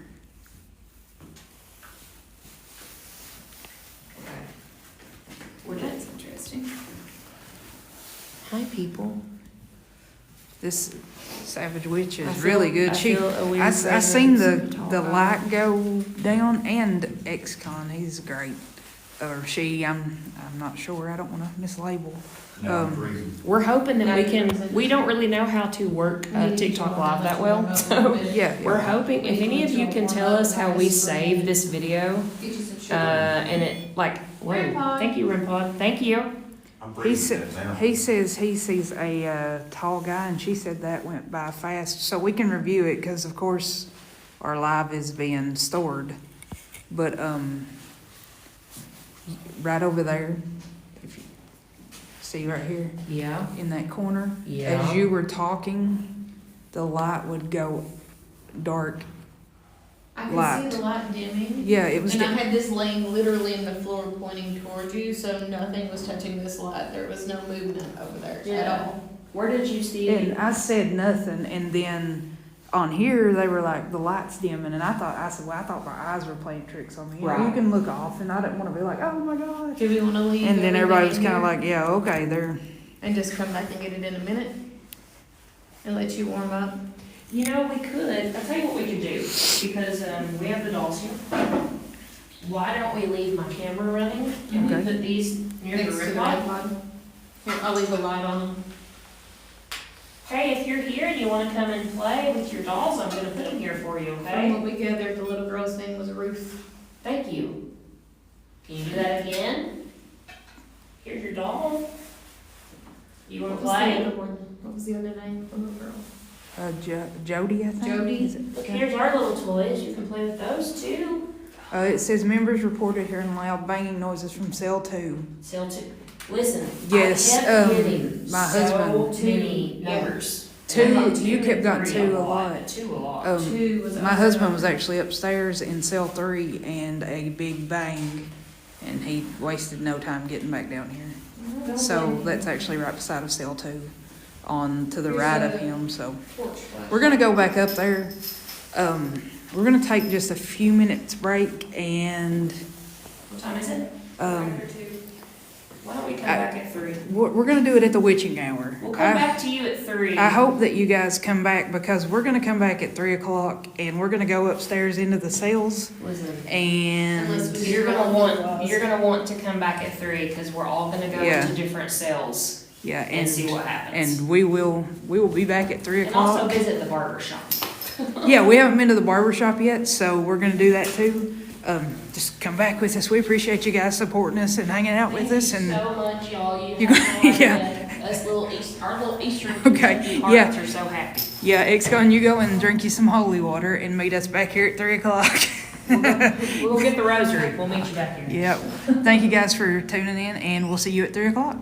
[SPEAKER 2] We're done.
[SPEAKER 1] That's interesting.
[SPEAKER 2] Hi, people.
[SPEAKER 3] This Savage Witch
[SPEAKER 2] I
[SPEAKER 3] is
[SPEAKER 2] feel-
[SPEAKER 3] really good.
[SPEAKER 2] I
[SPEAKER 3] She,
[SPEAKER 2] feel a weird
[SPEAKER 3] I seen
[SPEAKER 2] presence.
[SPEAKER 3] the light go down and ex-con, he's great. Or she, I'm not sure, I don't wanna mislabel.
[SPEAKER 4] Now I'm
[SPEAKER 3] Um,
[SPEAKER 4] freezing.
[SPEAKER 2] We're hoping that we can. We don't really know how to work TikTok Live that well, so
[SPEAKER 3] Yeah,
[SPEAKER 2] we're hoping if any of you can tell us how we save this video,
[SPEAKER 1] Get you some sugar.
[SPEAKER 2] and it like. Whoa!
[SPEAKER 1] Grandpa.
[SPEAKER 2] Thank you, Grandpa. Thank you.
[SPEAKER 4] I'm
[SPEAKER 3] He
[SPEAKER 4] freezing
[SPEAKER 3] said,
[SPEAKER 4] now.
[SPEAKER 3] he says he sees a tall guy, and she said that went by fast. So we can review it because, of course, our live is being stored. But right over there, if you see right here
[SPEAKER 2] Yeah.
[SPEAKER 3] in that corner,
[SPEAKER 2] Yeah.
[SPEAKER 3] as you were talking, the light would go dark.
[SPEAKER 1] I could
[SPEAKER 3] light.
[SPEAKER 1] see the light dimming.
[SPEAKER 3] Yeah, it was.
[SPEAKER 1] And I had this laying literally in the floor pointing towards you, so nothing was touching this light. There was no movement over there at
[SPEAKER 2] Yeah.
[SPEAKER 1] all.
[SPEAKER 2] Where did you see?
[SPEAKER 3] And I said nothing, and then on here they were like the lights dimming, and I said, well, I thought my eyes were playing tricks on me. You know, you
[SPEAKER 2] Right.
[SPEAKER 3] can look off, and I didn't want to be like, oh my gosh.
[SPEAKER 1] Do we want to leave?
[SPEAKER 3] And then everybody was
[SPEAKER 1] everything
[SPEAKER 3] kind of
[SPEAKER 1] in here
[SPEAKER 3] like, yeah, okay, they're.
[SPEAKER 1] and just come back and get it in a minute and let you warm up?
[SPEAKER 2] You know, we could. I'll tell you what we could do, because we have the dolls here. Why don't we leave my camera running and we
[SPEAKER 3] Okay.
[SPEAKER 2] put these near the
[SPEAKER 1] Next to
[SPEAKER 2] rim
[SPEAKER 1] the
[SPEAKER 2] light?
[SPEAKER 1] red light. Here, I'll leave a light on them.
[SPEAKER 2] Hey, if if you're here and you wanna come and play with your dolls, I'm gonna put them here for you,
[SPEAKER 1] From
[SPEAKER 2] okay?
[SPEAKER 1] what we gathered, the little girl's name was Ruth.
[SPEAKER 2] Thank you. Can you do that again? Here's your doll. You wanna
[SPEAKER 1] What was the
[SPEAKER 2] play?
[SPEAKER 1] other one? What was the other name of the little girl?
[SPEAKER 3] Jody, I think.
[SPEAKER 1] Jody?
[SPEAKER 3] Is it?
[SPEAKER 2] Look, here's our little toys, you can play with those too.
[SPEAKER 3] It says members reported hearing loud banging noises from cell 2.
[SPEAKER 2] Cell two, listen,
[SPEAKER 3] Yes,
[SPEAKER 2] I kept getting
[SPEAKER 3] my
[SPEAKER 2] so
[SPEAKER 3] husband-
[SPEAKER 2] many
[SPEAKER 1] Yeah.
[SPEAKER 2] numbers.
[SPEAKER 3] Two,
[SPEAKER 2] I got
[SPEAKER 3] you
[SPEAKER 2] and
[SPEAKER 3] kept getting
[SPEAKER 2] three
[SPEAKER 3] 2 a lot.
[SPEAKER 2] but 2 a lot.
[SPEAKER 1] Two was
[SPEAKER 3] My
[SPEAKER 1] over
[SPEAKER 3] husband
[SPEAKER 1] and
[SPEAKER 3] was
[SPEAKER 1] over.
[SPEAKER 3] actually upstairs in cell 3 and a big bang, and he wasted no time getting back down here.
[SPEAKER 1] Don't
[SPEAKER 3] So
[SPEAKER 1] blame
[SPEAKER 3] that's
[SPEAKER 1] him.
[SPEAKER 3] actually right beside of cell 2, on to the
[SPEAKER 1] Here's
[SPEAKER 3] right of
[SPEAKER 1] a
[SPEAKER 3] him, so.
[SPEAKER 1] Porch flash.
[SPEAKER 3] We're gonna go back up there. We're gonna take just a few minutes break and,
[SPEAKER 2] What time is it? Why don't we come
[SPEAKER 3] I-
[SPEAKER 2] back at 3?
[SPEAKER 3] we're gonna do it at the witching hour.
[SPEAKER 2] We'll come back to you at 3.
[SPEAKER 3] I hope that you guys come back because we're gonna come back at 3 o'clock and we're gonna go upstairs into the cells
[SPEAKER 2] Listen,
[SPEAKER 1] Unless
[SPEAKER 3] and,
[SPEAKER 1] we-
[SPEAKER 2] you're gonna want to come back at 3, because we're all gonna go
[SPEAKER 3] Yeah.
[SPEAKER 2] into different cells
[SPEAKER 3] yeah,
[SPEAKER 2] and see
[SPEAKER 3] and,
[SPEAKER 2] what happens.
[SPEAKER 3] and we will be back at 3
[SPEAKER 2] And also
[SPEAKER 3] o'clock.
[SPEAKER 2] visit the barber shop.
[SPEAKER 3] Yeah, we haven't been to the barber shop yet, so we're gonna do that too. Just come back with us. We appreciate you guys supporting us and hanging out with us and.
[SPEAKER 2] Thank you so much, y'all.
[SPEAKER 3] You
[SPEAKER 2] have
[SPEAKER 3] go-
[SPEAKER 2] no idea.
[SPEAKER 3] yeah.
[SPEAKER 2] Us our little Eastern
[SPEAKER 3] Okay,
[SPEAKER 2] Kentucky
[SPEAKER 3] yeah.
[SPEAKER 2] hearts are so happy.
[SPEAKER 3] Yeah, ex-con, you go and drink you some holy water and meet us back here at 3 o'clock.
[SPEAKER 2] We'll get the rosary. We'll meet you back here.
[SPEAKER 3] Yep. Thank you guys for tuning in and we'll see you at 3 o'clock.